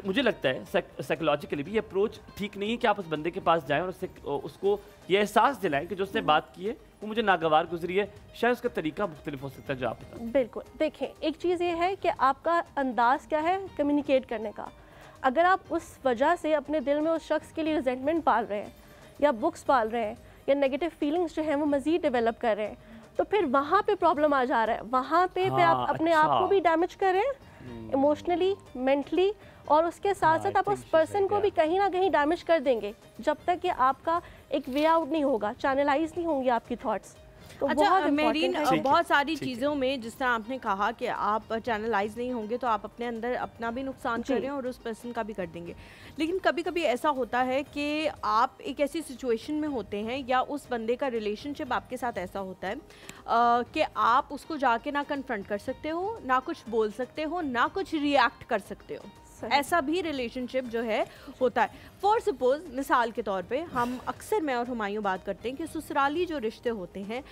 मुझे लगता है साइकोलॉजिकली भी ये अप्रोच ठीक नहीं है कि आप उस बंदे के पास जाएं और उसको ये एहसास दिलाएं कि जो उसने बात की है वो मुझे नागवार गुजरी है, शायद उसका तरीका मुख्तलिफ हो सकता है जो आप बताएं। बिल्कुल, देखें, एक चीज़ ये है कि आपका अंदाज़ क्या है कम्युनिकेट करने का। अगर आप उस वजह से अपने दिल में उस शख्स के लिए रिजेंटमेंट पाल रहे हैं, या बुक्स पाल रहे हैं, या नेगेटिव फीलिंग्स जो हैं वो मज़ीद डेवलप कर रहे हैं, तो फिर वहाँ पे प्रॉब्लम आ जा रहा है। वहाँ पे फिर आप अपने आप को भी डैमेज कर रहे हैं इमोशनली, मेंटली, और उसके साथ साथ आप उस पर्सन को भी कहीं ना कहीं डैमेज कर देंगे जब तक कि आपका एक वे आउट नहीं होगा, चैनलाइज नहीं होंगे आपकी थॉट्स। तो अच्छा मेरीन, बहुत सारी चीज़ों में जिस तरह आपने कहा कि आप चैनलाइज नहीं होंगे तो आप अपने अंदर अपना भी नुकसान कर रहे हैं और उस पर्सन का भी कर देंगे। लेकिन कभी कभी ऐसा होता है कि आप एक ऐसी सिचुएशन में होते हैं या उस बंदे का रिलेशनशिप आपके साथ ऐसा होता है कि आप उसको जाके ना कन्फ्रंट कर सकते हो, ना कुछ बोल सकते हो, ना कुछ रिएक्ट कर सकते हो। ऐसा भी रिलेशनशिप जो है होता है। फॉर सपोज मिसाल के तौर पे हम अक्सर, मैं और हुमायूं बात करते हैं कि ससुराली जो रिश्ते होते हैं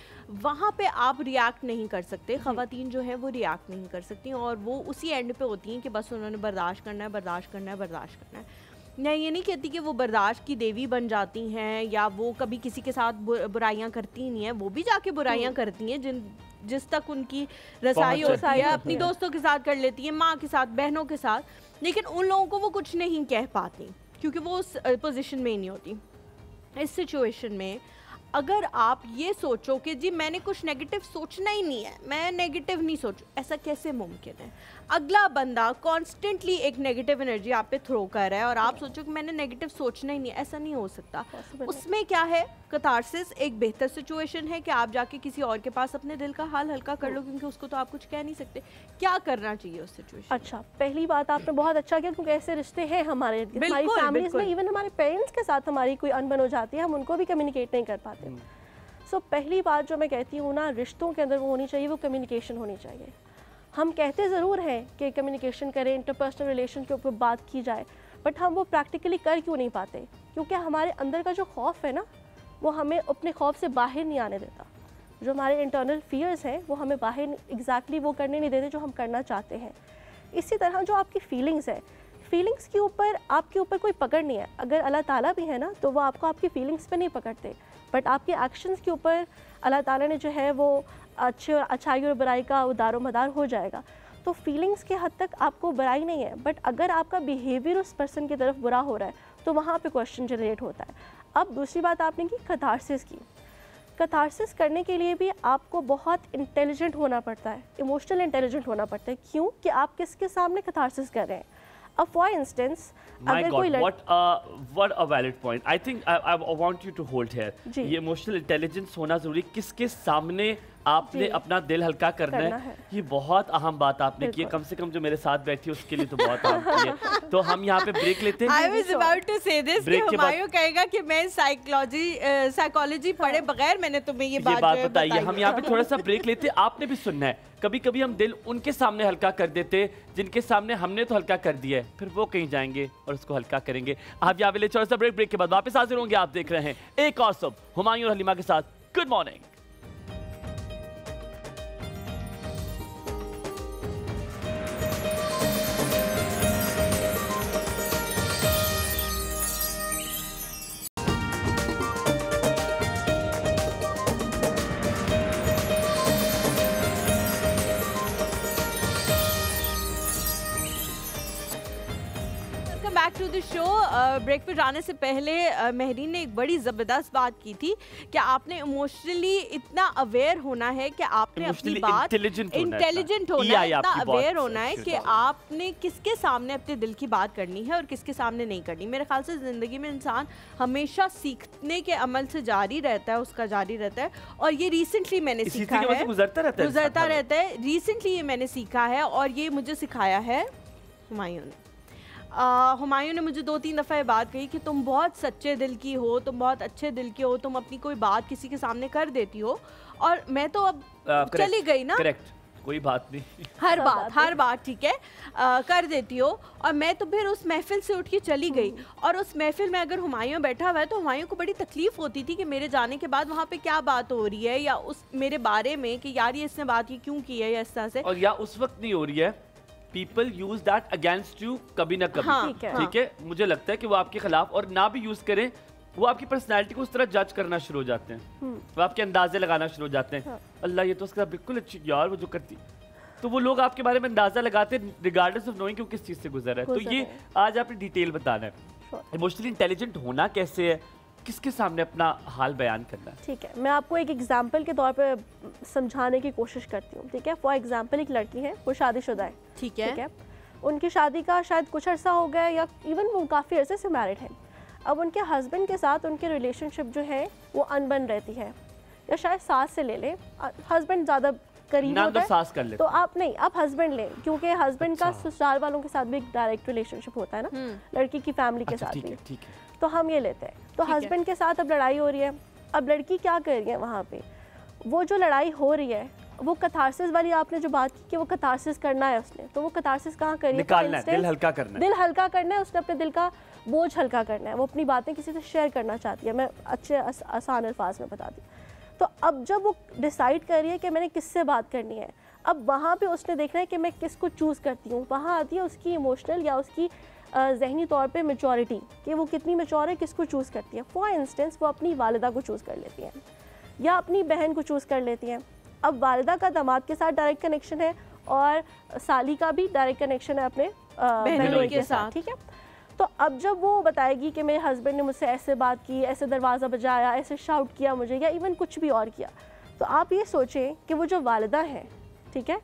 वहाँ पे आप रिएक्ट नहीं कर सकते, ख़वातीन जो है वो रिएक्ट नहीं कर सकती और वो उसी एंड पे होती हैं कि बस उन्होंने बर्दाश्त करना है, बर्दाश्त करना है, बर्दाश्त करना है। मैं ये नहीं कहती कि वो बर्दाश्त की देवी बन जाती हैं या वो कभी किसी के साथ बुराइयां करती नहीं है, वो भी जाके बुराइयां करती हैं जिस तक उनकी रसाई होती है, अपनी दोस्तों के साथ कर लेती है, माँ के साथ, बहनों के साथ, लेकिन उन लोगों को वो कुछ नहीं कह पाती क्योंकि वो उस पोजीशन में ही नहीं होती। इस सिचुएशन में अगर आप ये सोचो कि जी मैंने कुछ नेगेटिव सोचना ही नहीं है, मैं नेगेटिव नहीं सोचूं, ऐसा कैसे मुमकिन है? अगला बंदा कॉन्स्टेंटली एक नेगेटिव एनर्जी आप पे थ्रो कर रहा है और आप सोचो कि मैंने नेगेटिव सोचना ही नहीं है, ऐसा नहीं हो सकता। उसमें क्या है, कैथारसिस एक बेहतर सिचुएशन है कि आप जाके किसी और के पास अपने दिल का हाल हल्का कर लो क्योंकि उसको तो आप कुछ कह नहीं सकते। क्या करना चाहिए उस सिचुएशन? अच्छा, पहली बात आपने बहुत अच्छा किया क्योंकि ऐसे रिश्ते हैं हमारी फैमिलीज में, इवन हमारे पेरेंट्स के साथ हमारी कोई अनबन हो जाती है, हम उनको भी कम्युनिकेट नहीं कर पाते। सो पहली बात जो मैं कहती हूँ ना, रिश्तों के अंदर वो होनी चाहिए, वो कम्युनिकेशन होनी चाहिए। हम कहते ज़रूर हैं कि कम्युनिकेशन करें, इंटरपर्सनल रिलेशन के ऊपर बात की जाए, बट हम वो प्रैक्टिकली कर क्यों नहीं पाते? क्योंकि हमारे अंदर का जो खौफ है ना, वो हमें अपने खौफ से बाहर नहीं आने देता। जो हमारे इंटरनल फियर्स हैं वो हमें बाहर एग्जैक्टली वो करने नहीं देते जो हम करना चाहते हैं। इसी तरह जो आपकी फीलिंग्स है, फीलिंग्स के ऊपर आपके ऊपर कोई पकड़ नहीं है। अगर अल्लाह ताला भी है ना, तो वो आपको आपकी फीलिंग्स पे नहीं पकड़ते, बट आपके एक्शंस के ऊपर अल्लाह ताला ने जो है वो अच्छाई और बुराई का दारो मदार हो जाएगा। तो फीलिंग्स के हद तक आपको बुराई नहीं है, बट अगर आपका बिहेवियर उस पर्सन की तरफ बुरा हो रहा है तो वहाँ पे क्वेश्चन जनरेट होता है। अब दूसरी बात आपने की कैथारसिस की। कैथारसिस करने के लिए भी आपको बहुत इंटेलिजेंट होना पड़ता है, इमोशनल इंटेलिजेंट होना पड़ता है। क्यों? कि आप किसके सामने कैथारसिस कर रहे हैं। अब फॉर इंस्टेंस अगर कोई what a valid point. I think I want you to hold here. ये इमोशनल इंटेलिजेंस होना जरूरी, किसके सामने आपने अपना दिल हल्का करना है। ये बहुत अहम बात आपने की है, कम से कम जो मेरे साथ बैठी है उसके लिए तो बहुत अहम की है। तो हम यहाँ पे ब्रेक लेते हैं। I was about to say this कि हुमायूं कहेगा कि मैं साइकोलॉजी पढ़े बगैर मैंने तुम्हें ये बात बताई है। हम यहाँ पे थोड़ा सा ब्रेक लेते हैं, आपने भी सुनना है। कभी कभी हम दिल उनके सामने हल्का कर देते जिनके सामने हमने तो हल्का कर दिया है, फिर वो कहीं जाएंगे और उसको हल्का करेंगे। आप यहाँ पे थोड़ा सा ब्रेक के बाद वापस हाजिर होंगे। आप देख रहे हैं एक और सब हुमायूं और हलीमा के साथ। Good morning. Back to the show. Break पे जाने से पहले महरीन ने एक बड़ी ज़बरदस्त बात की थी कि आपने इमोशनली इतना अवेयर होना है कि आपने अपनी बात इंटेलिजेंट होना है, इतना अवेयर होना है कि आपने किसके सामने अपने दिल की बात करनी है और किसके सामने नहीं करनी। मेरे ख्याल से ज़िंदगी में इंसान हमेशा सीखने के अमल से जारी रहता है, उसका जारी रहता है। और ये रिसेंटली मैंने सीखा है, गुजरता रहता है। रिसेंटली ये मैंने सीखा है और ये मुझे सिखाया है हुमायूं ने। हुमायूं ने मुझे 2-3 दफ़ा ये बात कही कि तुम बहुत सच्चे दिल की हो, तुम बहुत अच्छे दिल की हो, तुम अपनी कोई बात किसी के सामने कर देती हो। और मैं तो अब चली गई ना, करेक्ट, कोई बात नहीं, हर बात ठीक है कर देती हो। और मैं तो फिर उस महफिल से उठ के चली गई। और उस महफिल में अगर हुमायूं बैठा हुआ है तो हुमायूं को बड़ी तकलीफ होती थी कि मेरे जाने के बाद वहाँ पे क्या बात हो रही है, या उस मेरे बारे में कि यार ये इसने बात क्यों की है, या इस तरह से। और या उस वक्त नहीं हो रही है, people use that against you कभी ना कभी। हाँ, ठीक है, मुझे लगता है कि वो आपके खिलाफ, और ना भी यूज करें, वो आपकी पर्सनैलिटी को उस तरह जज करना शुरू हो जाते हैं, वो आपके अंदाजे लगाना शुरू हो जाते हैं। अल्लाह ये तो उसका बिल्कुल अच्छी यार वो जो करती, तो वो लोग आपके बारे में अंदाजा लगाते हैं रिगार्डलेस ऑफ नोइंग कि वो किस चीज से गुजर है। तो ये आज आपने डिटेल बताना है, इमोशनली इंटेलिजेंट होना कैसे है, किसके सामने अपना हाल बयान करना है। ठीक है, मैं आपको एक एग्जांपल के तौर पे समझाने की कोशिश करती हूँ। ठीक है, फॉर एग्जांपल एक लड़की है, वो शादीशुदा है। ठीक है, उनकी शादी का शायद कुछ अर्सा हो गया, या इवन वो काफ़ी अरसे से मैरिड है। अब उनके हस्बैंड के साथ उनके रिलेशनशिप जो है वो अनबन रहती है, या शायद सास से ले लें, हस्बैंड ज़्यादा करीब होता है सास कर ले, तो आप नहीं, आप हस्बैंड लें, क्योंकि हस्बैंड का ससुराल वालों के साथ भी एक डायरेक्ट रिलेशनशिप होता है ना, लड़की की फैमिली के साथ भी। ठीक है, तो हम ये लेते हैं। तो हस्बैंड के साथ अब लड़ाई हो रही है। अब लड़की क्या कर रही है वहाँ पे, वो जो लड़ाई हो रही है वो कैथारसिस वाली आपने जो बात की कि वो कैथारसिस करना है उसने, तो वो कैथारसिस कहाँ कर रही है, निकालना है, दिल हल्का करना है, दिल हल्का करना है, उसने अपने दिल का बोझ हल्का करना है, वो अपनी बातें किसी से शेयर करना चाहती है। मैं अच्छे आसान अल्फाज में बता दी। तो अब जब वो डिसाइड कर रही है कि मैंने किससे बात करनी है, अब वहाँ पे उसने देखना है कि मैं किसको चूज़ करती हूँ। वहाँ आती है उसकी इमोशनल या उसकी जहनी तौर पे मैच्योरिटी, कि वो कितनी मैच्योर है, किसको चूज़ करती है। फॉर इंस्टेंस वो अपनी वालिदा को चूज़ कर लेती हैं, या अपनी बहन को चूज़ कर लेती हैं। अब वालिदा का दामाद के साथ डायरेक्ट कनेक्शन है, और साली का भी डायरेक्ट कनेक्शन है अपने बहनों के साथ। ठीक है, तो अब जब वो बताएगी कि मेरे हस्बैंड ने मुझसे ऐसे बात की, ऐसे दरवाज़ा बजाया, ऐसे शाउट किया मुझे, या इवन कुछ भी और किया, तो आप ये सोचें कि वो जो वालिदा है, ठीक है,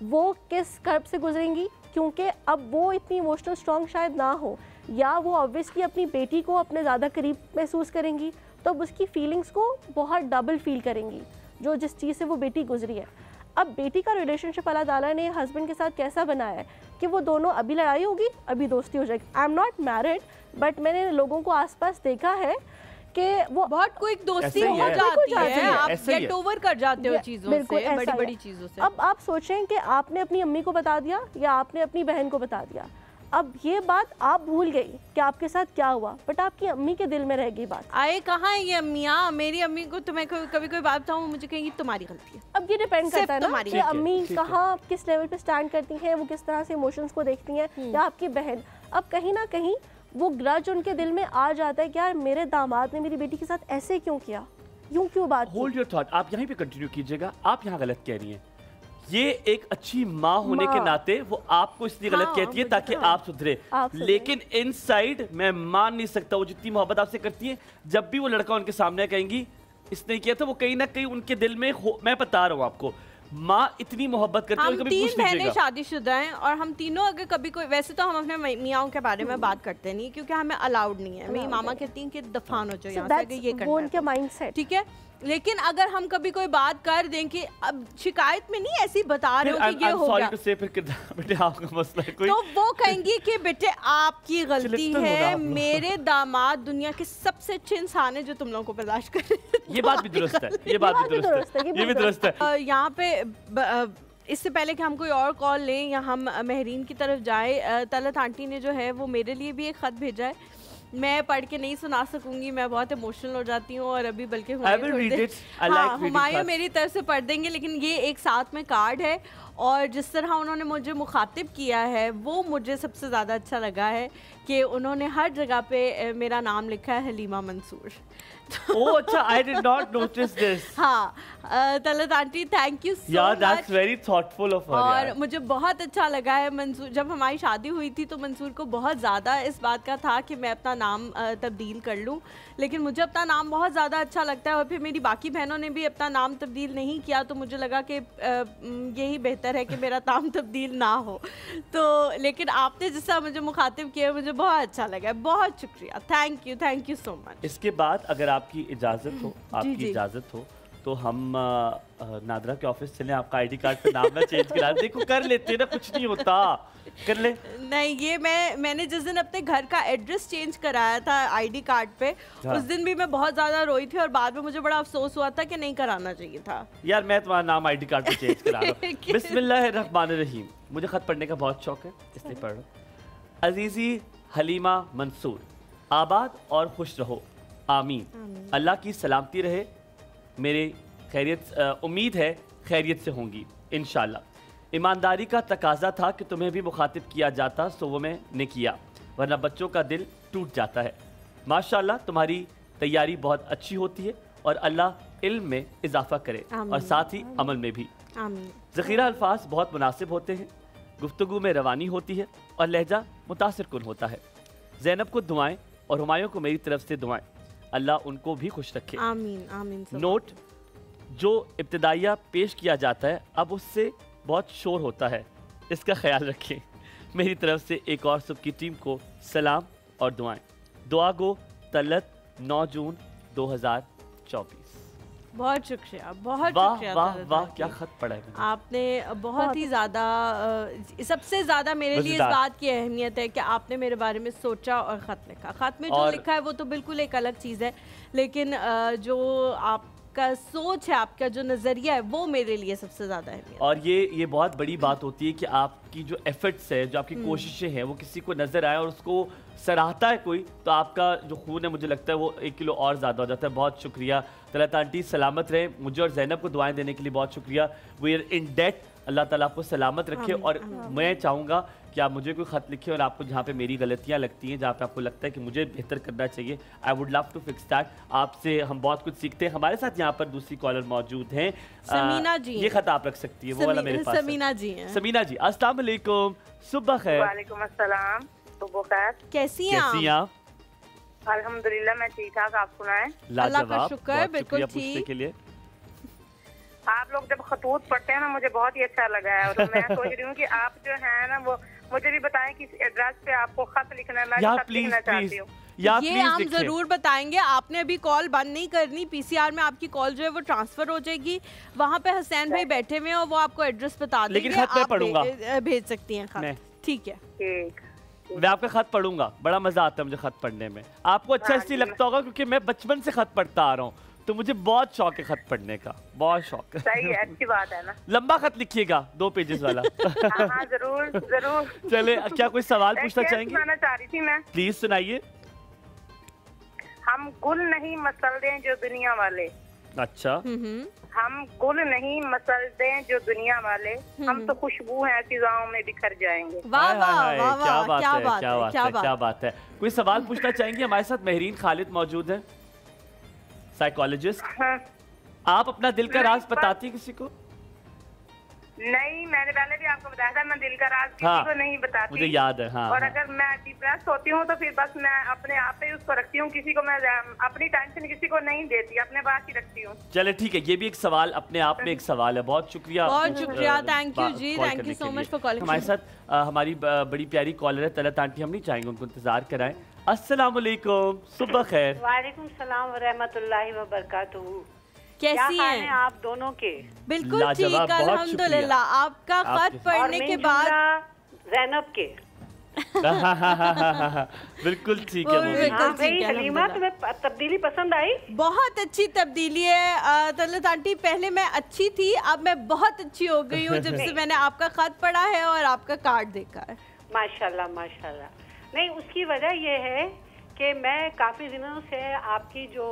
वो किस कर्ब से गुजरेंगी, क्योंकि अब वो इतनी इमोशनल स्ट्रॉन्ग शायद ना हो, या वो ऑब्वियसली अपनी बेटी को अपने ज़्यादा करीब महसूस करेंगी, तो अब उसकी फीलिंग्स को बहुत डबल फील करेंगी जो जिस चीज़ से वो बेटी गुजरी है। अब बेटी का रिलेशनशिप अल्लाह ताला ने हस्बैंड के साथ कैसा बनाया है कि वो दोनों, अभी लड़ाई होगी, अभी दोस्ती हो जाएगी। I am not married, but मैंने लोगों को आसपास देखा है कि वो बहुत क्विक दोस्ती हो जाती है, आप गेट ओवर कर जाते हो चीज़ों से, बड़ी-बड़ी चीज़ों से। अब आप सोचें कि आपने अपनी अम्मी को बता दिया या आपने अपनी बहन को बता दिया, अब ये बात आप भूल गई कि आपके साथ क्या हुआ, बट आपकी अम्मी के दिल में रह गई बात। आए कहाँ है ये अम्मियाँ? मेरी अम्मी को तुम्हें कभी कोई बात बताऊँ, मुझे कहेंगी तुम्हारी गलती है। अब ये डिपेंड करता है ना कि अम्मी कहाँ किस लेवल पे स्टैंड करती हैं, वो किस तरह से इमोशंस को देखती हैं, या आपकी बहन। अब कहीं ना कहीं वो ग्रज उनके दिल में आ जाता है कि यार मेरे दामाद ने मेरी बेटी के साथ ऐसे क्यों किया, यूं क्यों बात की। होल्ड योर थॉट, आप यहीं पे कंटिन्यू कीजिएगा। आप यहाँ गलत कह रही हैं। ये एक अच्छी माँ होने के नाते वो आपको इसलिए गलत कहती है ताकि आप सुधरे, लेकिन इनसाइड मैं मान नहीं सकता वो जितनी मोहब्बत आपसे करती है, जब भी वो लड़का उनके सामने कहेंगी इसने किया था, वो कहीं ना कहीं उनके दिल में मैं बता रहा हूँ आपको, माँ इतनी मोहब्बत करती है। हम 3 बहनें शादीशुदा हैं और हम तीनों अगर कभी कोई, वैसे तो हम अपने मियाँओं के बारे में बात करते नहीं क्योंकि हमें अलाउड नहीं है। मेरी मामा कहती हैं कि दफान हो जाओ यहाँ से, ये करना है उनके माइंडसेट, ठीक है। लेकिन अगर हम कभी कोई बात कर दें कि अब शिकायत में नहीं ऐसी बता रहे हो कि ये हो गया, बेटे आपका मसला है कोई, तो वो कहेंगी कि बेटे आपकी गलती है, मेरे दामाद दुनिया के सबसे अच्छे इंसान है जो तुम लोगों को बर्दाश्त कर रहे हैं। ये बात भी दुरुस्त है, ये बात भी दुरुस्त है, ये भी दुरुस्त है। यहाँ पे इससे पहले कि हम कोई और कॉल लें या हम महरीन की तरफ जाए, तलत आंटी ने जो है वो मेरे लिए भी एक ख़त भेजा है। मैं पढ़ के नहीं सुना सकूंगी, मैं बहुत इमोशनल हो जाती हूँ और अभी बल्कि हुमायूं मेरी तरफ से पढ़ देंगे, लेकिन ये एक साथ में कार्ड है और जिस तरह उन्होंने मुझे मुखातिब किया है वो मुझे सबसे ज़्यादा अच्छा लगा है कि उन्होंने हर जगह पे मेरा नाम लिखा है हलीमा मंसूर। ओह अच्छा, I did not notice this. हाँ Talat aunty thank you so much, that's very thoughtful of her. और मुझे बहुत अच्छा लगा है मंसूर, जब हमारी शादी हुई थी तो मंसूर को बहुत ज़्यादा इस बात का था कि मैं अपना नाम तब्दील कर लूँ, लेकिन मुझे अपना नाम बहुत ज़्यादा अच्छा लगता है और फिर मेरी बाकी बहनों ने भी अपना नाम तब्दील नहीं किया, तो मुझे लगा कि यही बेहतर है कि मेरा नाम तब्दील ना हो। तो लेकिन आपने जिस तरह मुझे मुखातिब किया मुझे बहुत अच्छा लगा, बहुत शुक्रिया, थैंक यू सो मच। इसके बाद अगर आपकी इजाज़त हो, आपकी इजाज़त हो तो हम नादरा के ऑफिस चलें, आपका आईडी कार्ड पे नाम ना चेंज करा, देखो कर लेते ना, कुछ नहीं होता, कर ले। नहीं ये मैंने जिस दिन अपने घर का एड्रेस चेंज कराया था आईडी कार्ड पे, उस दिन भी मैं बहुत ज्यादा रोई थी और बाद में मुझे बड़ा अफसोस हुआ था कि नहीं कराना चाहिए था। यार मैं तुम्हारा नाम आईडी कार्ड पे चेंज करा रहा हूँ। बिस्मिल्लाहिर्रहमानिर्रहीम, मुझे खत पढ़ने का बहुत शौक है इसलिए पढ़ रहा हूँ। अजीजी हलीमा मंसूर, आबाद और खुश रहो, आमीन। अल्लाह की सलामती रहे, मेरे खैरियत उम्मीद है खैरियत से होंगी इंशाल्लाह। ईमानदारी का तकाजा था कि तुम्हें भी मुखातिब किया जाता, सो वो मैंने किया, वरना बच्चों का दिल टूट जाता है। माशाल्लाह तुम्हारी तैयारी बहुत अच्छी होती है और अल्लाह इल्म में इजाफा करे और साथ ही अमल में भी। ज़ख़ीरा अल्फाज बहुत मुनासिब होते हैं, गुफ्तगू में रवानी होती है और लहजा मुतासिर कुन होता है। ज़ैनब को दुआएं और हुमायूं को मेरी तरफ से दुआएं, अल्लाह उनको भी खुश रखे। आमीन आमीन। नोट, जो इब्तिदाइया पेश किया जाता है अब उससे बहुत शोर होता है, इसका ख्याल रखें। मेरी तरफ से एक और सबकी टीम को सलाम और दुआएं। दुआ गो तलत 9 जून 2024। बहुत शुक्रिया, बहुत शुक्रिया। वाह वाह, क्या खत पढ़ा है आपने, बहुत ही ज़्यादा। सबसे ज़्यादा मेरे लिए इस बात की अहमियत है कि आपने मेरे बारे में सोचा और ख़त लिखा। ख़त में जो लिखा है वो तो बिल्कुल एक अलग चीज़ है, लेकिन जो आपका सोच है, आपका जो नज़रिया है, वो मेरे लिए सबसे ज़्यादा अहमियत। और ये बहुत बड़ी बात होती है कि आपकी जो एफर्ट्स है, जो आपकी कोशिशें हैं, वो किसी को नज़र आए और उसको सराहता है कोई, तो आपका जो खून है मुझे लगता है वो 1 किलो और ज़्यादा हो जाता है। बहुत शुक्रिया तलत आंटी, सलामत रहे। मुझे और ज़ैनब को दुआएं देने के लिए बहुत शुक्रिया। वी आर इन डेट, अल्लाह ताला आपको सलामत रखे। और मैं चाहूँगा कि आप मुझे कोई ख़त लिखें और आपको जहाँ पे मेरी गलतियाँ लगती हैं, जहाँ पे आपको लगता है कि मुझे बेहतर करना चाहिए, I would love to fix that. आपसे हम बहुत कुछ सीखते हैं। हमारे साथ यहाँ पर दूसरी कॉलर मौजूद हैं, समीना जी। ये खत आप रख सकती है, वो वाला मेरे पास समीना जी हैं। समीना जी, अस्सलाम वालेकुम, सुबह खैर। वालेकुम अस्सलाम, सुबह खैर। कैसी हैं आप? अल्हम्दुलिल्लाह मैं ठीक ठाक, आप सुनाएं? अल्लाह का शुक्र, बिल्कुल ठीक। के लिए आप लोग जब खतूत पढ़ते हैं ना, मुझे बहुत ही अच्छा लगा है और मैं सोच रही हूँ कि आप जो है ना वो मुझे भी बताएं किस एड्रेस पे आपको खत लिखना है। मैं खत लिखना चाहती हूँ। ये हम जरूर बताएंगे। आपने अभी कॉल बंद नहीं करनी, पीसीआर में आपकी कॉल जो है वो ट्रांसफर हो जाएगी, वहाँ पे हुसैन भाई बैठे हुए हैं और वो आपको एड्रेस बता देंगे, आप भेज सकती हैं खत। ठीक है, ठीक। मैं आपका खत पढ़ूंगा, बड़ा मजा आता है मुझे खत पढ़ने में। आपको अच्छा इसलिए लगता होगा क्योंकि मैं बचपन से खत पढ़ता आ रहा हूँ, तो मुझे बहुत शौक है खत पढ़ने का, बहुत शौक है। सही है, अच्छी बात है ना। लंबा खत लिखिएगा, 2 पेजेस वाला। हाँ जरूर जरूर। चले, क्या कोई सवाल पूछना चाहेंगे? सुनाना चाह रही थी मैं। प्लीज सुनाइए। हम गुल नहीं मसलते जो दुनिया वाले। अच्छा। हम गुल नहीं मसलते जो दुनिया वाले, हम तो खुशबू हैं फिजाओं में बिखर जाएंगे। वाह वाह वाह वाह, क्या बात है, क्या बात है। कोई सवाल पूछना चाहेंगे? हमारे साथ महरीन खालिद मौजूद है, साइकोलॉजिस्ट। हाँ। आप अपना दिल का राज बताती किसी को? नहीं, मैंने पहले भी आपको बताया था, मैं दिल का राज किसी को नहीं बताती। मुझे याद है। हाँ, और अगर मैं डिप्रेस होती हूँ तो फिर बस मैं अपने आप पे उसको रखती हूँ, किसी को मैं अपनी टेंशन किसी को नहीं देती, अपने पास ही रखती हूँ। चले ठीक है, ये भी एक सवाल अपने आप में एक सवाल है। बहुत शुक्रिया, बहुत शुक्रिया, थैंक यू जी, thank you so much for calling. हमारे साथ हमारी बड़ी प्यारी कॉलर है तलत आंटी, हम नहीं चाहेंगे उनको इंतजार कराएं। अस्सलाम वालेकुम, सुबह खैर। वालेकुम सलाम व रहमतुल्लाहि व बरकातहू। कैसी हैं आप दोनों के? बिल्कुल ठीक, अल्हम्दुलिल्लाह। आपका खत पढ़ने के बाद ज़ैनब के। बिल्कुल ठीक है। भाई हलीमा, तुम्हें तब्दीली पसंद आई? बहुत अच्छी तब्दीली है तलत आंटी। पहले मैं अच्छी थी, अब मैं बहुत अच्छी हो गई हूँ जब से मैंने आपका खत पढ़ा है और आपका कार्ड देखा है। माशाल्लाह माशाल्लाह। नहीं, उसकी वजह ये है कि मैं काफ़ी दिनों से आपकी जो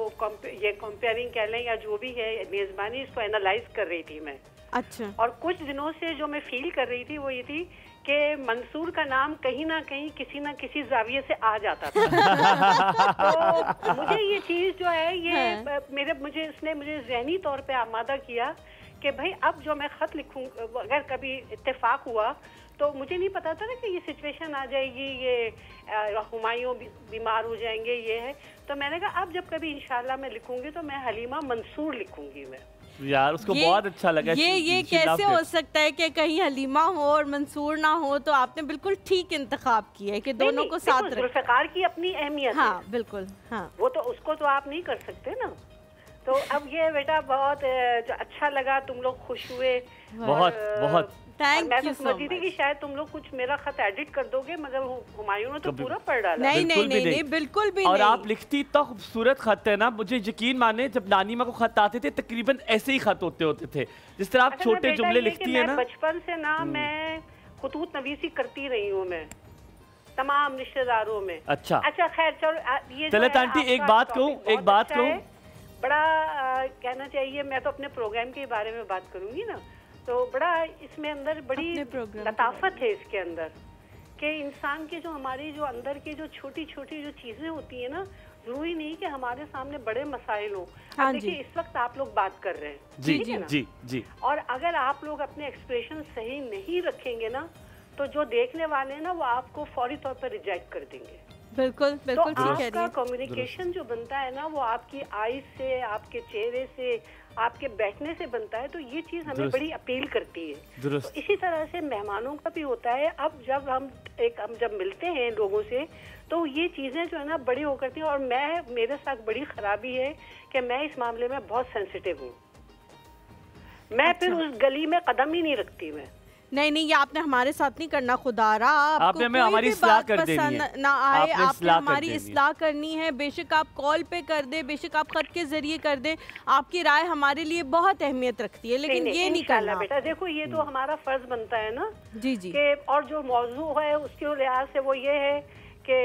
ये कंपेयरिंग कह लें या जो भी है मेज़बानी, इसको एनालाइज कर रही थी मैं। अच्छा। और कुछ दिनों से जो मैं फील कर रही थी वो ये थी कि मंसूर का नाम कहीं ना कहीं किसी ना किसी जाविये से आ जाता था। तो मुझे ये चीज़ जो है ये इसने मुझे ज़हनी तौर पे आमादा किया कि भाई अब जो मैं ख़त लिखूँ, अगर कभी इत्तेफाक हुआ तो मुझे नहीं पता था ना कि ये सिचुएशन आ जाएगी, ये हुमायूं बीमार हो जाएंगे, ये है। तो मैंने कहा अब जब कभी इंशाल्लाह मैं लिखूंगी तो मैं हलीमा मंसूर लिखूंगी मैं। यार उसको बहुत अच्छा लगा। ये कैसे हो सकता है कि कहीं हलीमा हो और मंसूर ना हो? तो आपने बिल्कुल ठीक इंतखाब किया है कि दोनों को साथ रखें। जुल्फ़िकार की अपनी अहमियत हाँ, है। बिल्कुल। हाँ, वो तो उसको तो आप नहीं कर सकते ना। तो अब ये बेटा बहुत अच्छा लगा, तुम लोग खुश हुए। बहुत थैंक यू। मैं समझी थी कि शायद तुम लोग कुछ मेरा खत एडिट कर दोगे, मगर हुमायूं ने तो पूरा पढ़ डाला। नहीं, बिल्कुल भी नहीं। और आप लिखती इतना खूबसूरत खत है ना, मुझे यकीन माने जब नानी माँ को खत आते थे तकरीबन ऐसे ही खत होते थे जिस तरह आप छोटे जुमले लिखती है ना। बचपन से ना मैं खुतूत नवीसी करती रही हूँ मैं तमाम रिश्तेदारों में। अच्छा, खैर चलो, ये चलो आंटी एक बात कहूँ, बड़ा कहना चाहिए। मैं तो अपने प्रोग्राम के बारे में बात करूंगी ना, तो बड़ा इसमें अंदर बड़ी लताफत है इसके अंदर कि इंसान के जो हमारी जो अंदर की जो छोटी छोटी जो चीजें होती है ना, जरूरी नहीं कि हमारे सामने बड़े मसाइल हो। हाँ, देखिए इस वक्त आप लोग बात कर रहे हैं, जी जी जी जी, और अगर आप लोग अपने एक्सप्रेशन सही नहीं रखेंगे ना, तो जो देखने वाले हैं ना वो आपको फौरी तौर पर रिजेक्ट कर देंगे। बिल्कुल तो आपका कम्युनिकेशन जो बनता है ना वो आपकी आईज से, आपके चेहरे से, आपके बैठने से बनता है। तो ये चीज हमें बड़ी अपील करती है। तो इसी तरह से मेहमानों का भी होता है। अब जब हम जब मिलते हैं लोगों से तो ये चीजें जो है ना बड़ी हो करती हैं। और मेरे साथ बड़ी खराबी है कि मैं इस मामले में बहुत सेंसिटिव हूँ। मैं फिर उस गली में कदम ही नहीं रखती। मैं नहीं, ये आपने हमारे साथ नहीं करना। खुदारा आपने हमें हमारी इस्लाह कर देनी है, ना आए आपने हमारी इस्लाह करनी है। बेशक आप कॉल पे कर दे, बेशक आप खत के जरिए कर दे, आपकी राय हमारे लिए बहुत अहमियत रखती है, लेकिन ये नहीं करना बेटा। देखो ये तो हमारा फर्ज बनता है ना। जी कि और जो मौजू है उसके लिहाज से वो ये है कि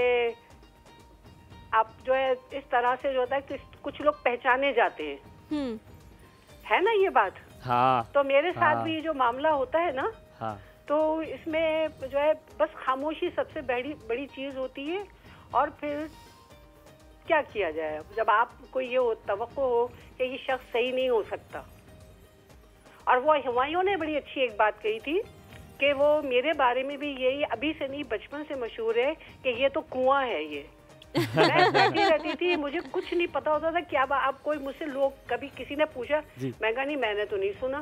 आप जो है इस तरह से जो होता है कि कुछ लोग पहचाने जाते हैं, है ना ये बात। हाँ, तो मेरे साथ भी जो मामला होता है ना, हाँ, तो इसमें जो है बस खामोशी सबसे बड़ी चीज होती है। और फिर क्या किया जाए जब आपको ये तवक्को हो कि ये शख्स सही नहीं हो सकता। और वो हुमायूं ने बड़ी अच्छी एक बात कही थी कि वो मेरे बारे में भी यही अभी से नहीं बचपन से मशहूर है कि ये तो कुआं है। ये मैं बैठी रहती थी, मुझे कुछ नहीं पता होता था क्या आप कोई मुझसे लोग कभी किसी ने पूछा, मैं कहा नहीं मैंने तो नहीं सुना,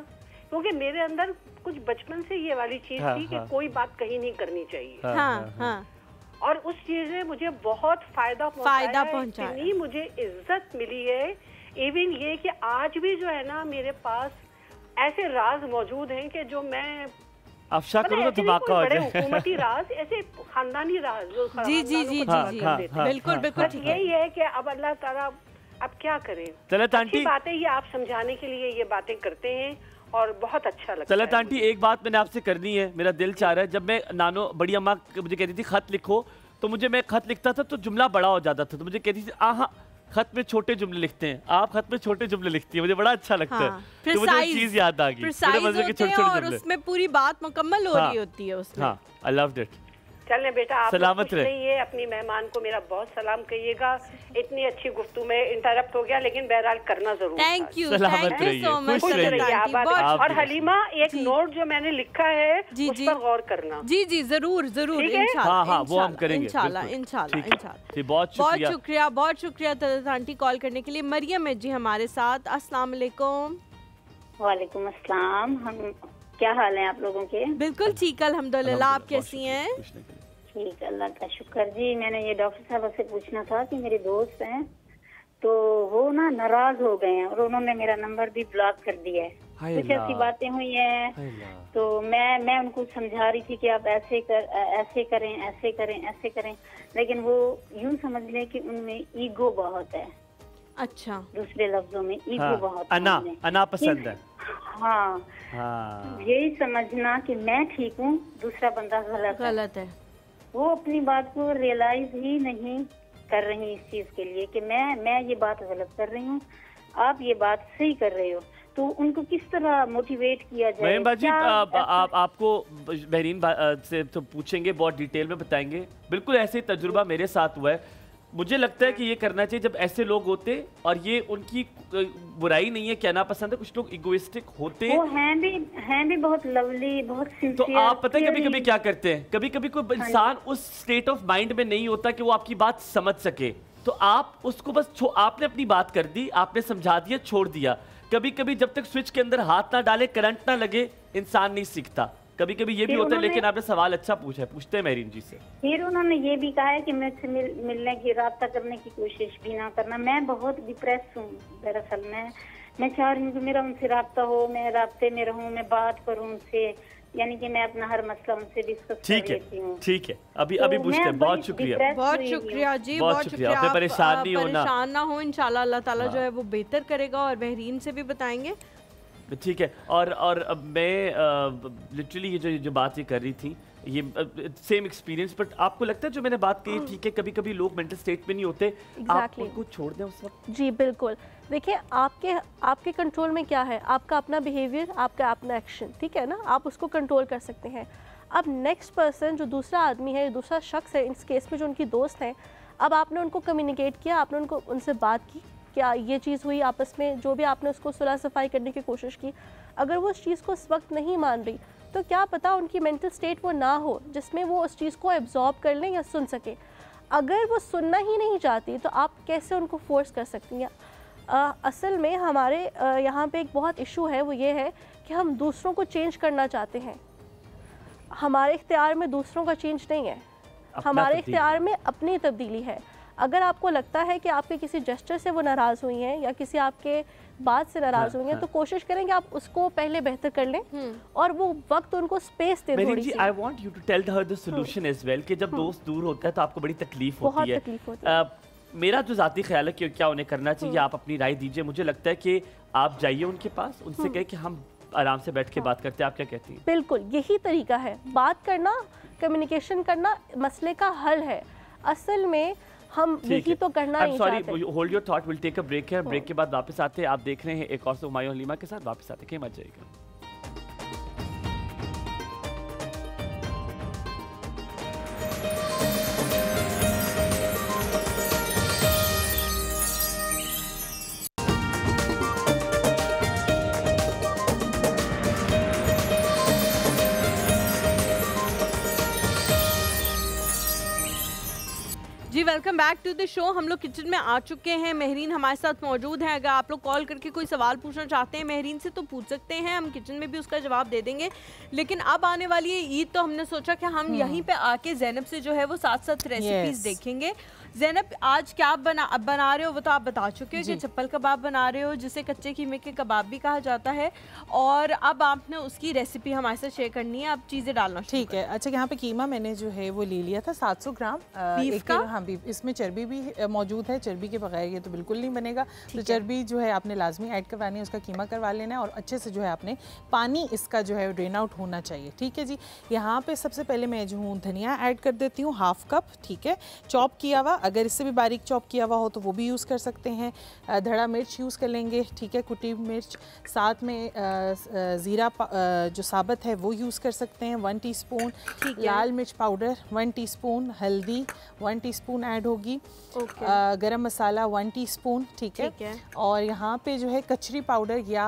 क्योंकि मेरे अंदर कुछ बचपन से ये वाली चीज थी कि कोई बात कहीं नहीं करनी चाहिए। और उस चीज ने मुझे बहुत फायदा पहुंचाया। इतनी मुझे इज्जत मिली है। इवन ये कि आज भी जो है ना मेरे पास ऐसे राज मौजूद हैं कि जो मैं अफशा करूं तो धमाका हो जाए। हुकूमती राज, ऐसे खानदानी राज जो जी बिल्कुल। यही है कि अब अल्लाह ताला अब क्या करें। तलत आंटी, बातें ये आप समझाने के लिए ये बातें करते हैं और बहुत अच्छा लगता है। तलत आंटी, एक बात मैंने आपसे करनी है, मेरा दिल चाह रहा है। जब मैं नानो बड़ी अम्मा मुझे कहती थी खत लिखो, तो मैं खत लिखता था तो जुमला बड़ा हो जाता था, तो मुझे कहती थी हाँ खत में छोटे जुमले लिखते हैं, आप खत में छोटे जुमले लिखती है, मुझे बड़ा अच्छा लगता है। तो मुझे चीज याद आ गई, और उसमें पूरी बात मुकम्मल हो रही होती है उसमें। हाँ, आई लव्ड इट। चलें बेटा, आप सलामत रहिए। अपनी मेहमान को मेरा बहुत सलाम कहिएगा। इतनी अच्छी गुफ्तगू में इंटरप्ट हो गया, लेकिन बहरहाल करना जरूर। थैंक यू, सलामत रहिए, खुश रहिए। और हलीमा, एक नोट जो मैंने लिखा है उस पर गौर करना। जी जी, जरूर जरूर, हाँ हाँ, वो हम करेंगे इंशाल्लाह इंशाल्लाह इंशाल्लाह। बहुत शुक्रिया, बहुत शुक्रिया तलत आंटी कॉल करने के लिए। मरियम है जी हमारे साथ। अस्सलाम वालेकुम। वालेकुम अस्सलाम। हम क्या हाल है आप लोगों के? बिल्कुल ठीक अल्हम्दुलिल्लाह, आप कैसी हैं? ठीक, अल्लाह का शुक्र जी। मैंने ये डॉक्टर साहब से पूछना था कि मेरे दोस्त हैं तो वो ना नाराज हो गए हैं और उन्होंने मेरा नंबर भी ब्लॉक कर दिया है। कुछ ऐसी बातें हुई हैं, तो मैं उनको समझा रही थी कि आप ऐसे करें, लेकिन वो यूं समझ लें कि उनमें ईगो बहुत है। अच्छा, दूसरे लफ्जों में ईगो बहुत, अना पसंद है। हाँ, यही समझना कि मैं ठीक हूँ, दूसरा बंदा गलत है। वो अपनी बात को रियलाइज ही नहीं कर रही इस चीज के लिए कि मैं ये बात गलत कर रही हूँ, आप ये बात सही कर रहे हो। तो उनको किस तरह मोटिवेट किया जाए? आपको बहरीन से तो पूछेंगे, बहुत डिटेल में बताएंगे। बिल्कुल ऐसे तजुर्बा मेरे साथ हुआ है। मुझे लगता है कि ये करना चाहिए जब ऐसे लोग होते, और ये उनकी बुराई नहीं है, क्या ना पसंद है, कुछ लोग इगोइस्टिक होते वो हैं भी बहुत लवली, बहुत सिंसियर। तो आप पता है कभी कभी क्या करते हैं, कभी कभी कोई इंसान उस स्टेट ऑफ माइंड में नहीं होता कि वो आपकी बात समझ सके, तो आप उसको बस आपने अपनी बात कर दी, आपने समझा दिया, छोड़ दिया। कभी कभी जब तक स्विच के अंदर हाथ ना डाले, करंट ना लगे, इंसान नहीं सीखता। कभी कभी ये भी होता है, लेकिन आपने सवाल अच्छा पूछा है, पूछते हैं मेरीन जी से। फिर उन्होंने ये भी कहा है कि मुझसे मिलने की, राब्ता करने की कोशिश भी ना करना। मैं बहुत डिप्रेस हूँ दरअसल। मैं चाह रही हूँ कि मेरा उनसे राब्ता हो, मैं राब्ते में रहूँ, मैं बात करूँ उनसे, यानी कि मैं अपना हर मसला उनसे डिस्कस कर लेती हूँ। ठीक है, अभी पूछते हैं। बहुत शुक्रिया, बहुत शुक्रिया जी, बहुत शुक्रिया। आप परेशान ना हो, इंशाल्लाह अल्लाह ताला जो है वो बेहतर करेगा, और बहरीन से भी बताएंगे। ठीक है। और मैं लिटरली ये जो बात ये कर रही थी, ये सेम एक्सपीरियंस, बट आपको लगता है जो मैंने बात कही ठीक है, कभी कभी लोग मेंटल स्टेट में नहीं होते, आप उनको छोड़ दें उस वक्त? जी बिल्कुल। देखिए, आपके कंट्रोल में क्या है, आपका अपना बिहेवियर, आपका अपना एक्शन, ठीक है ना, आप उसको कंट्रोल कर सकते हैं। अब नेक्स्ट पर्सन, जो दूसरा आदमी है, दूसरा शख्स है, इस केस में जो उनकी दोस्त हैं, अब आपने उनको कम्युनिकेट किया, आपने उनसे बात की, क्या ये चीज़ हुई आपस में, जो भी आपने उसको सुलह सफाई करने की कोशिश की, अगर वो उस चीज़ को इस वक्त नहीं मान रही, तो क्या पता उनकी मेंटल स्टेट वो ना हो जिसमें वो उस चीज़ को एब्जॉर्ब कर लें या सुन सके। अगर वो सुनना ही नहीं चाहती तो आप कैसे उनको फोर्स कर सकती हैं? असल में हमारे यहाँ पे एक बहुत इशू है, वो ये है कि हम दूसरों को चेंज करना चाहते हैं। हमारे इख्तियार में दूसरों का चेंज नहीं है, हमारे इख्तियार में अपनी तब्दीली है। अगर आपको लगता है कि आपके किसी जेस्चर से वो नाराज़ हुई हैं या किसी आपके बात से नाराज़ हुई हैं, तो कोशिश करें कि आप उसको पहले बेहतर कर लें और वो वक्त उनको स्पेस दें थोड़ी सी। I want you to tell her the solution as well कि जब दोस्त दूर होता है तो आपको बड़ी तकलीफ होती है। मेरा जो ज़ाती ख्याल है कि क्या उन्हें करना चाहिए, आप अपनी राय दीजिए। मुझे लगता है कि आप जाइए उनके पास, उनसे कहें कि हम आराम से बैठ के बात करते हैं। आप क्या कहती हैं? बिल्कुल यही तरीका है, बात करना, कम्युनिकेशन करना मसले का हल है। असल में हम यही तो करना नहीं चाहते। Sorry, hold your thought, will take a break है। ब्रेक के बाद वापस आते हैं। आप देख रहे हैं एक और से हुमायूं हलीमा के साथ, वापस आते हैं, मत जाइएगा। जी welcome back to the show. हम लोग किचन में आ चुके हैं, महरीन हमारे साथ मौजूद है। अगर आप लोग कॉल करके कोई सवाल पूछना चाहते हैं महरीन से तो पूछ सकते हैं, हम किचन में भी उसका जवाब दे देंगे। लेकिन अब आने वाली है ईद, तो हमने सोचा कि हम यहीं पे आके ज़ैनब से जो है वो साथ साथ रेसिपीज देखेंगे। ज़ैनब, आज क्या बना रहे हो? वो तो आप बता चुके हो कि चप्पल कबाब बना रहे हो, जिसे कच्चे कीमे के कबाब भी कहा जाता है, और अब आपने उसकी रेसिपी हमारे साथ शेयर करनी है। अब चीज़ें डालना ठीक है। अच्छा, यहाँ पे कीमा मैंने जो है वो ले लिया था 700 ग्राम बीफ का। हाँ, इसमें चर्बी भी मौजूद है, चर्बी के बगैर ये तो बिल्कुल नहीं बनेगा। तो चर्बी जो है आपने लाजमी ऐड करवानी है, उसका कीमा करवा लेना है और अच्छे से जो है आपने पानी इसका जो है ड्रेन आउट होना चाहिए। ठीक है जी। यहाँ पे सबसे पहले मैं जो हूँ धनिया ऐड कर देती हूँ, 1/2 कप। ठीक है, चॉप किया हुआ, अगर इससे भी बारीक चॉप किया हुआ हो तो वो भी यूज़ कर सकते हैं। धड़ा मिर्च यूज़ कर लेंगे। ठीक है, कुटी मिर्च, साथ में ज़ीरा जो साबुत है वो यूज़ कर सकते हैं 1 टीस्पून। लाल मिर्च पाउडर 1 टीस्पून, हल्दी 1 टीस्पून ऐड होगी, गरम मसाला 1 टीस्पून। ठीक है, और यहाँ पे जो है कचरी पाउडर या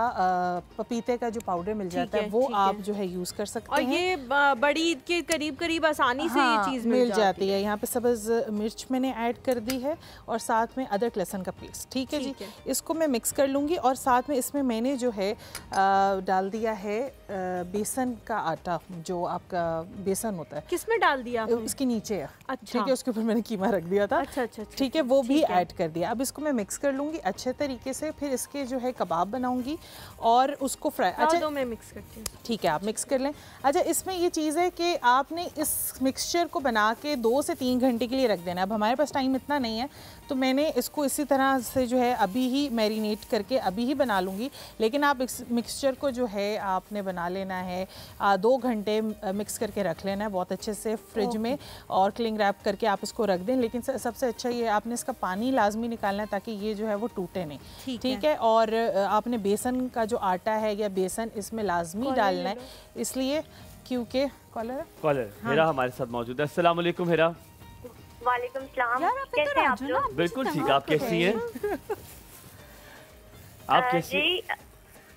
पपीते का जो पाउडर मिल जाता है वो आप जो है यूज़ कर सकते हैं। और ये बड़ी ईद के करीब करीब आसानी से ये चीज़ मिल जाती है। यहाँ पे सब्ज़ मिर्च मैंने ऐड कर दी है और साथ में अदरक लहसुन का पेस्ट। ठीक है जी, इसको मैं मिक्स कर लूँगी और साथ में इसमें मैंने जो है डाल दिया है बेसन का आटा, जो आपका बेसन होता है। किसमें डाल दिया? उसके नीचे है। अच्छा। ठीक है, उसके ऊपर मैंने कीमा रख दिया था। अच्छा। ठीक है, वो भी ऐड कर दिया। अब इसको मैं मिक्स कर लूँगी अच्छे तरीके से, फिर इसके जो है कबाब बनाऊँगी और उसको फ्राई। अच्छा, तो मैं मिक्स करती हूँ। ठीक है, आप मिक्स कर लें। अच्छा, इसमें ये चीज़ है कि आपने इस मिक्सचर को बना के 2 से 3 घंटे के लिए रख देना। अब हमारे पास टाइम इतना नहीं है तो मैंने इसको इसी तरह से जो है अभी ही मैरिनेट करके अभी ही बना लूँगी, लेकिन आप इस मिक्सचर को जो है आपने बना लेना है 2 घंटे मिक्स करके रख लेना है बहुत अच्छे से फ्रिज में, और क्लिंग रैप करके आप इसको रख दें। लेकिन सबसे अच्छा ये आपने इसका पानी लाजमी निकालना है ताकि ये जो है वो टूटे नहीं। ठीक है, और आपने बेसन का जो आटा है या बेसन इसमें लाजमी डालना है, इसलिए क्योंकि कॉलर हेरा हमारे साथ मौजूद है। अस्सलाम वालेकुम हेरा। वालेकुम सलाम, कैसे हैं आप लोग? बिल्कुल ठीक, आप कैसी हैं? आप कैसी?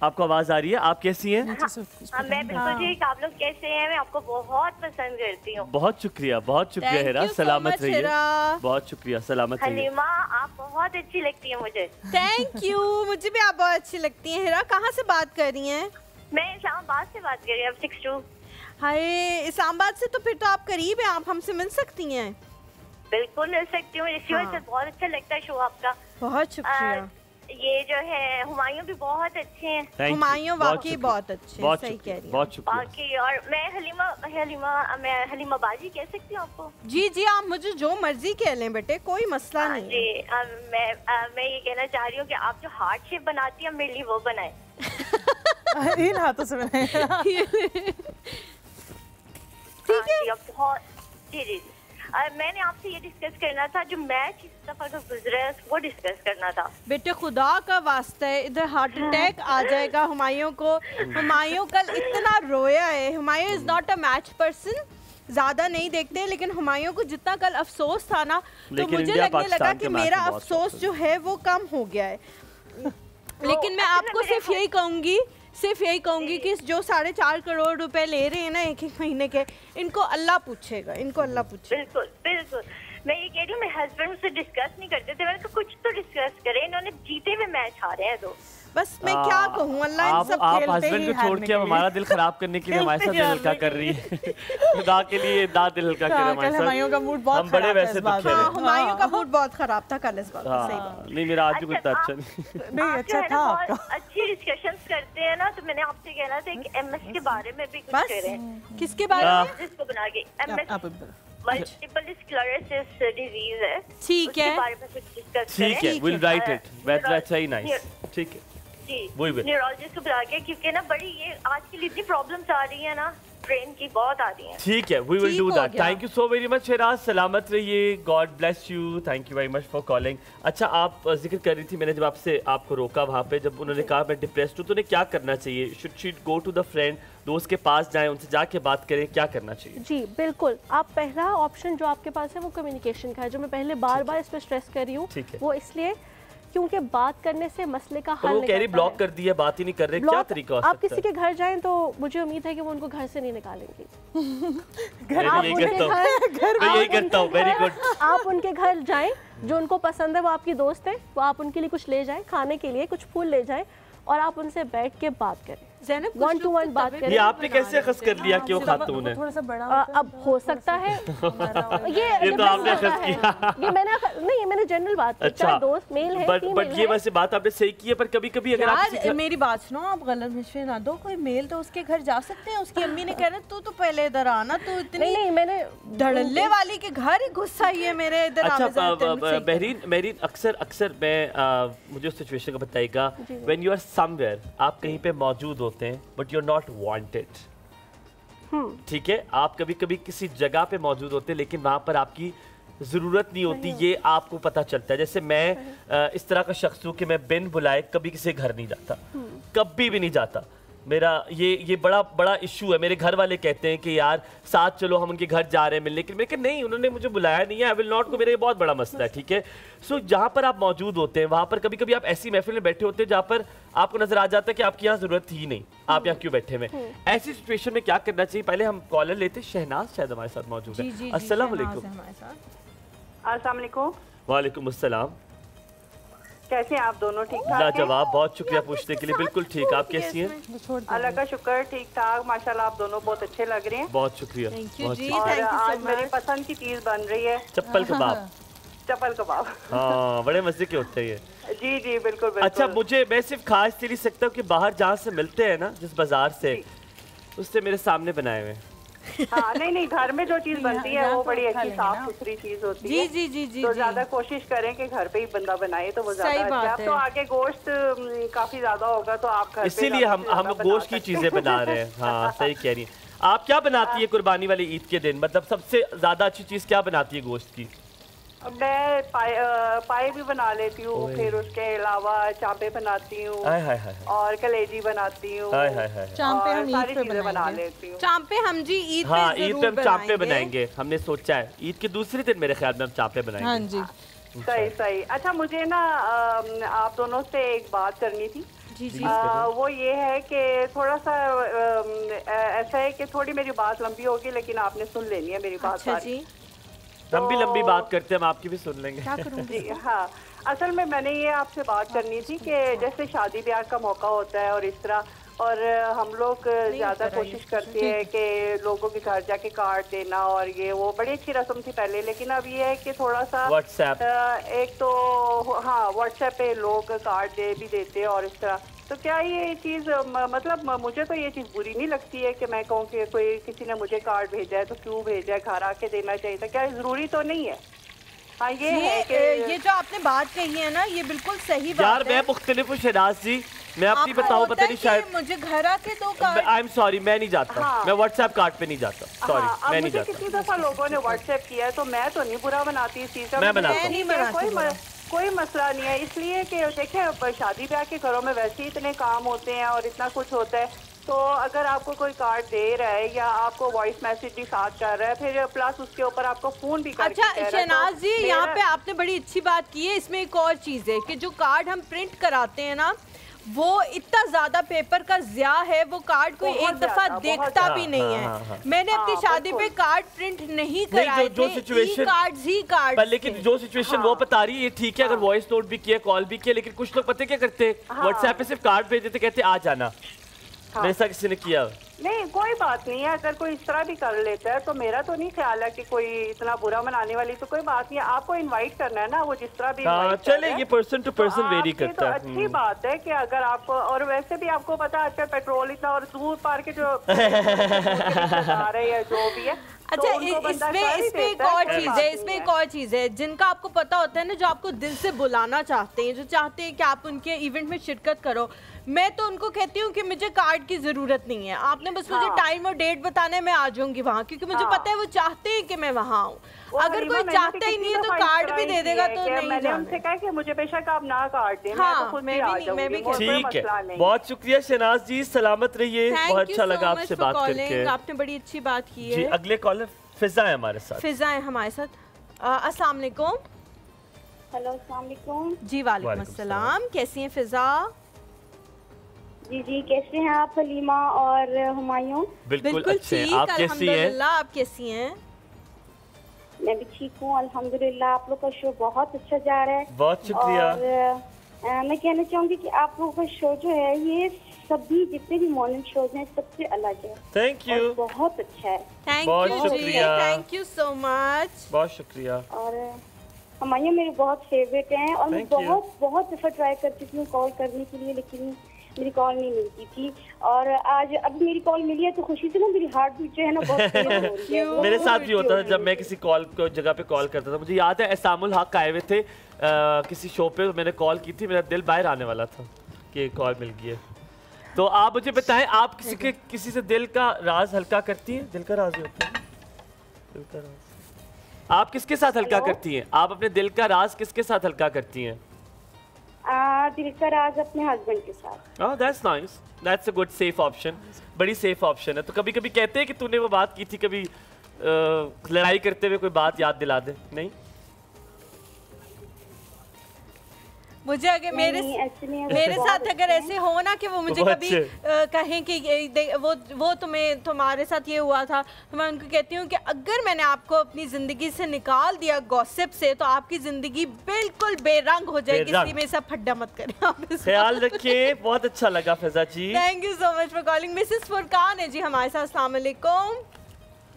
आपको आवाज आ रही है? आप कैसी हैं? मैं बिल्कुल ठीक, आप लोग कैसे हैं? मैं आपको बहुत पसंद करती हूँ। बहुत शुक्रिया हेरा, सलामत रहिए। बहुत शुक्रिया, सलामत रहिए। हलीमा, आप बहुत अच्छी लगती हैं मुझे। थैंक यू, मुझे भी आप बहुत अच्छी लगती हैं। हेरा, कहाँ से बात कर रही हैं? मैं इस्लामाबाद से बात कर रही हूँ। 62। हाय, इस्लामाबाद से? तो फिर तो आप करीब हैं, आप हमसे मिल सकती हैं। बिल्कुल मिल सकती हूँ, इसी वजह से बहुत अच्छा लगता है शो आपका। बहुत शुक्रिया। ये जो है हुमायूं भी बहुत अच्छे हैं। हुमायूं वाकई बहुत अच्छे हैं, सही कह रही हैं। बहुत शुक्रिया। बाकी और मैं हलीमा बाजी कह सकती हूँ आपको? जी, आप मुझे जो मर्जी कह लें बेटे, कोई मसला नहीं। जी, मैं ये कहना चाह रही हूँ कि आप जो हार्ट शेप बनाती हैं मेरे लिए वो बनाए। इन हाथों से बनाए। ठीक है, बहुत। जी, मैंने आपसे ये डिस्कस करना था, जो मैच इस दफा का गुजरा है वो डिस्कस करना था। बेटे खुदा का वास्ता है, इधर हार्ट अटैक आ जाएगा हुमायूं को। हुमायूं कल इतना रोया है। Humayun is not a match person, ज्यादा नहीं देखते, लेकिन हुमायूं को जितना कल अफसोस था ना, तो मुझे लगने लगा कि मेरा अफसोस जो है वो कम हो गया है। लेकिन मैं आपको सिर्फ यही कहूंगी कि जो 4.5 करोड़ रुपए ले रहे हैं ना एक महीने के, इनको अल्लाह पूछेगा, इनको अल्लाह पूछेगा। बिल्कुल। मैं ये कह रही हूँ, मेरे हस्बैंड से डिस्कस नहीं करते थे, मैंने कहा कुछ तो डिस्कस करें, इन्होंने जीते हुए मैच हारे हैं तो बस मैं क्या कहूँ, अल्लाह इन सब आप हस्बैंड को छोड़ के हमारा दिल खराब करने के लिए हमारे साथ दिल हल्का कर रही है। खुदा के लिए दिल हल्का कर हमारे साथ। हुमायूं का मूड बहुत हम बड़े वैसे दुखी हैं। हुमायूं का मूड बहुत खराब था कल इस बात। सही बात नहीं, मेरा आज भी कुछ अच्छा नहीं। अच्छा था आपका। अच्छी डिस्कशंस करते हैं ना, तो मैंने आपसे कहना था कि एमएस के बारे में भी कुछ करें। किसके बारे में? जिसको बना के एमएस मल्टीपल स्क्लेरोसिस डिजीज है। ठीक है, उसके बारे में कुछ डिस्कस करें। ठीक है, will write it. That's very nice. ठीक है जी, न्यूरोलॉजिस्ट को बुला के, क्योंकि ना बड़ी ये आजकल इतनी प्रॉब्लम्स आ रही है ना, ब्रेन की बहुत आ रही है। ठीक है, we will do that. Thank you so very much Sheraz, सलामत रहिए, God bless you, thank you very much for calling. अच्छा, आप जिक्र कर रही थी, मैंने जब आपको रोका वहाँ पे, जब उन्होंने कहा मैं डिप्रेस्ड हूँ, तो उन्हें क्या करना चाहिए? Should she go to the friend, दोस्त के पास जाएं, उनसे जाके बात करें, क्या करना चाहिए? जी बिल्कुल, आप पहला ऑप्शन जो आपके पास है वो कम्युनिकेशन का है, जो मैं पहले बार इस पर स्ट्रेस कर रही हूँ। वो इसलिए क्योंकि बात करने से मसले का हल निकलता है। ब्लॉक कर दिया, बात ही नहीं कर रहे, क्या तरीका हो सकता है? आप किसी के घर जाएं तो मुझे उम्मीद है कि वो उनको घर से नहीं निकालेंगे। यही करता हूँ। Very good. आप उनके घर जाएं, जो उनको पसंद है, वो आपकी दोस्त है, वो आप उनके लिए कुछ ले जाएं, खाने के लिए कुछ फूल ले जाएं, और आप उनसे बैठ के बात करें। वन टू वन बात करें। ये आपने कैसे अखज़ कर लिया कि वो खातून है? थोड़ा सा बड़ा अब हो सकता है ये तो आपने अखज़ किया। ये मैंने नहीं, ये मैंने जनरल बात की। अच्छा, दोस्त मेल है, बट ये वैसे बात आपने सही की है, पर कभी-कभी अगर आप मेरी बात सुनो, आप गलत मशवरे ना दो। कोई मेल तो उसके घर जा सकते हैं। उसकी अम्मी ने कह रहा तू तो पहले इधर आना, तो इतनी नहीं मैंने धड़ल्ले वाली के घर ही गुस्सा ही है मेरे इधर। अच्छा बहरीन, अक्सर मैं मुझे उस सिचुएशन का बताइएगा, व्हेन यू आर समवेयर, आप कहीं पे मौजूद होते हैं but you are not wanted, ठीक है, आप कभी कभी किसी जगह पे मौजूद होते हैं लेकिन वहां पर आपकी ज़रूरत नहीं होती, ये आपको पता चलता है। जैसे मैं इस तरह का शख्स हूँ कि मैं बिन बुलाए कभी किसी घर नहीं जाता, कभी भी नहीं जाता। मेरा ये बड़ा इशू है। मेरे घर वाले कहते हैं कि यार साथ चलो, हम उनके घर जा रहे हैं मिलने के लिए। मैं कहता नहीं, उन्होंने मुझे बुलाया नहीं है, आई विल नॉट को। मेरा ये बहुत बड़ा मसला है, ठीक है। सो जहाँ पर आप मौजूद होते हैं वहाँ पर कभी कभी आप ऐसी महफिल में बैठे होते हैं जहाँ पर आपको नजर आ जाता है कि आपकी यहाँ जरूरत ही नहीं, आप यहाँ क्यों बैठे हुए। ऐसी सिचुएशन में क्या करना चाहिए? पहले हम कॉलर लेते। शहनाज शायद हमारे साथ मौजूद है। अस्सलाम वालेकुम। अस्सलाम वालेकुम। वालेकुम अस्सलाम। कैसे हैं आप दोनों? ठीक ठाक? लाजवाब, बहुत शुक्रिया पूछने के लिए। बिल्कुल ठीक, आप कैसी हैं? अल्लाह का शुक्र, ठीक ठाक माशाल्लाह। आप दोनों बहुत अच्छे लग रहे हैं। बहुत शुक्रिया। और आज मेरी पसंद की चीज बन रही है चप्पल कबाब। चप्पल कबाब, हाँ, बड़े मजे के होते हैं ये। जी जी बिल्कुल बिल्कुल। अच्छा, मैं सिर्फ खा इसलिए नहीं सकता कि बाहर जहाँ से मिलते हैं ना, जिस बाजार से, उससे मेरे सामने बनाए हुए। हाँ नहीं, घर में जो चीज बनती है वो बड़ी अच्छी साफ सुथरी चीज होती है। जी जी जी। तो ज्यादा कोशिश करें कि घर पे ही बंदा बनाए तो वो ज्यादा अच्छा है। अब तो आगे गोश्त काफी ज्यादा होगा तो आप घर पे, इसीलिए हम गोश्त की चीजें बना रहे हैं। हाँ सही कह रही हैं। आप क्या बनाती है कुर्बानी वाली ईद के दिन? मतलब सबसे ज्यादा अच्छी चीज क्या बनाती है गोश्त की? मैं पाए भी बना लेती हूँ, फिर उसके अलावा चांपे बनाती हूँ और कलेजी बनाती हूँ। सारी चीजें बना लेती हूँ। चांपे हम जी ईद पे ईद पे हम चांपे बनाएंगे, हमने सोचा है। ईद के दूसरे दिन मेरे ख्याल में हम चांपे बनाएंगे। हाँ जी, सही। अच्छा, मुझे ना आप दोनों से एक बात करनी थी। जी। वो ये है कि थोड़ा सा ऐसा है कि थोड़ी मेरी बात लंबी होगी लेकिन आपने सुन लेनी है मेरी बात सारी। लंबी बात करते हैं, हम आपकी भी सुन लेंगे। क्या करूँगी? हाँ, असल में मैंने ये आपसे बात करनी थी कि जैसे शादी ब्याह का मौका होता है और इस तरह, और हम लोग ज्यादा कोशिश करते हैं कि लोगों के घर जाके कार्ड देना, और ये वो बड़ी अच्छी रस्म थी पहले, लेकिन अब ये है कि थोड़ा सा व्हाट्सएप, एक तो हाँ व्हाट्सएप पे लोग कार्ड दे भी देते हैं और इस तरह। तो क्या ये चीज़ मतलब मुझे तो ये चीज़ बुरी नहीं लगती है कि मैं कहूँ कि कोई किसी ने मुझे कार्ड भेजा है तो क्यों भेजा है, घर आके देना चाहिए था, क्या ज़रूरी तो नहीं है? हाँ ये है कि ये जो आपने बात कही है ना, ये बिल्कुल सही बात यार, मैं मुख्तलिफ हूँ शहनाज जी, मैं अपनी बताऊँ, पता नहीं शायद मुझे घर आके दो कार्ड। आई एम सॉरी, मैं नहीं जाता। हाँ। मैं व्हाट्सएप कार्ड पे नहीं जाता, सॉरी। मैं नहीं जाता। कितनी दफा लोगों ने व्हाट्सएप किया है तो मैं तो नहीं बुरा बनाती इस चीज़ का। मैं बनाता हूँ, कोई मसला नहीं है, इसलिए कि देखिए शादी ब्याह के घरों में वैसे ही इतने काम होते हैं और इतना कुछ होता है, तो अगर आपको कोई कार्ड दे रहा है या आपको वॉइस मैसेज भी साथ कर रहा है, फिर प्लस उसके ऊपर आपको फोन भी करके अच्छा शहनाज जी, यहाँ पे आपने बड़ी अच्छी बात की है। इसमें एक और चीज़ है कि जो कार्ड हम प्रिंट कराते हैं ना, वो इतना ज्यादा पेपर का ज़िया है, वो कार्ड कोई एक दफा देखता भी नहीं है। मैंने अपनी शादी पे कार्ड प्रिंट नहीं कराए थे, कार्ड्स ही कार्ड। लेकिन जो सिचुएशन वो बता रही है ये ठीक है, अगर वॉइस नोट भी किया, कॉल भी किया, लेकिन कुछ लोग पता क्या करते हैं, व्हाट्सएप पे सिर्फ कार्ड भेज देते, कहते आ जाना। ऐसा किसी ने किया नहीं, कोई बात नहीं है। अगर कोई इस तरह भी कर लेता है तो मेरा तो नहीं ख्याल है कि कोई इतना बुरा मनाने वाली तो कोई बात नहीं है। आपको इनवाइट करना है ना, वो जिस तरह भी चले, ये पर्सन टू पर्सन वेरी करता है। अच्छी बात है कि अगर आपको, और वैसे भी आपको पता है आजकल पेट्रोल इतना और दूर पार के जो आ रहे हैं जो भी है। अच्छा, इसमें एक और चीज़ है, जिनका आपको पता होता है ना, जो आपको दिल से बुलाना चाहते हैं, जो चाहते हैं कि आप उनके इवेंट में शिरकत करो, मैं तो उनको कहती हूँ कि मुझे कार्ड की जरूरत नहीं है, आपने बस मुझे टाइम और डेट बताना है, मैं आ जाऊंगी वहाँ, क्योंकि मुझे पता है वो चाहते हैं कि मैं वहाँ आऊँ। अगर कोई चाहता ही नहीं है तो कार्ड भी दे देगा तो नहीं। मैंने उनसे कहा कि मुझे बेशक आप ना कार्ड दें, मैं भी ठीक है। बहुत शुक्रिया शहनाज जी, सलामत रहिए, बहुत अच्छा लगा आपसे बात करके, आपने बड़ी अच्छी बात की है। अगले कॉलर फिजा है हमारे साथ। फिजा है हमारे साथ। अस्सलाम वालेकुम। हेलो, अस्सलाम वालेकुम। जी वालेकुम अस्सलाम, कैसी हैं फिजा? जी कैसे हैं आप हलीमा और हुमायूं? बिल्कुल अच्छे हैं, आप कैसी हैं? आप कैसी हैं? मैं भी ठीक हूँ अल्हम्दुलिल्लाह। आप लोग का शो बहुत अच्छा जा रहा है, बहुत शुक्रिया। और मैं कहना चाहूँगी कि आप लोगों का शो जो है ये सभी जितने भी मॉर्निंग शोज हैं सबसे अलग है। थैंक यू, बहुत अच्छा है। थैंक यू सो मच, बहुत शुक्रिया। और हमारे मेरे बहुत फेवरेट हैं और मैं बहुत दफा ट्राई कर चुकी हूँ कॉल करने के लिए, लेकिन मेरी कॉल नहीं मिलती थी। और आज अभी मेरी कॉल मिली है तो खुशी से ना मेरी हार्ट बीट जो है ना बहुत तेज हो रही है। मेरे साथ भी होता था जब मैं किसी कॉल को जगह पे कॉल करता था। मुझे याद है एहसामुल हक आए हुए थे किसी शो पे, मैंने कॉल की थी, मेरा दिल बाहर आने वाला था कि कॉल मिल गई है। तो आप मुझे बताएं, आप किसी से दिल का राज हल्का करती हैं? दिल का राज होता है, दिल का राज आप किसके साथ हल्का करती हैं? आप अपने दिल का राज किसके साथ हल्का करती हैं? दिल का राज अपने हस्बैंड के साथ। Oh, that's nice. That's a good safe option. बड़ी safe option है। तो कभी कभी कहते हैं कि तूने वो बात की थी, कभी लड़ाई करते हुए कोई बात याद दिला दे? नहीं, मुझे अगर मेरे साथ अगर ऐसे हो ना कि वो मुझे कभी कहें कि वो तुम्हारे साथ ये हुआ था, तो मैं उनको कहती हूँ कि अगर मैंने आपको अपनी जिंदगी से निकाल दिया गॉसिप से तो आपकी जिंदगी बिल्कुल बेरंग हो जाएगी, इसलिए मेरे साथ फड्डा मत करें आप। ख्याल रखिए। बहुत अच्छा लगा Fiza ji, thank you so much for calling. Mrs Furqan है जी हमारे साथ। अस्सलाम वालेकुम।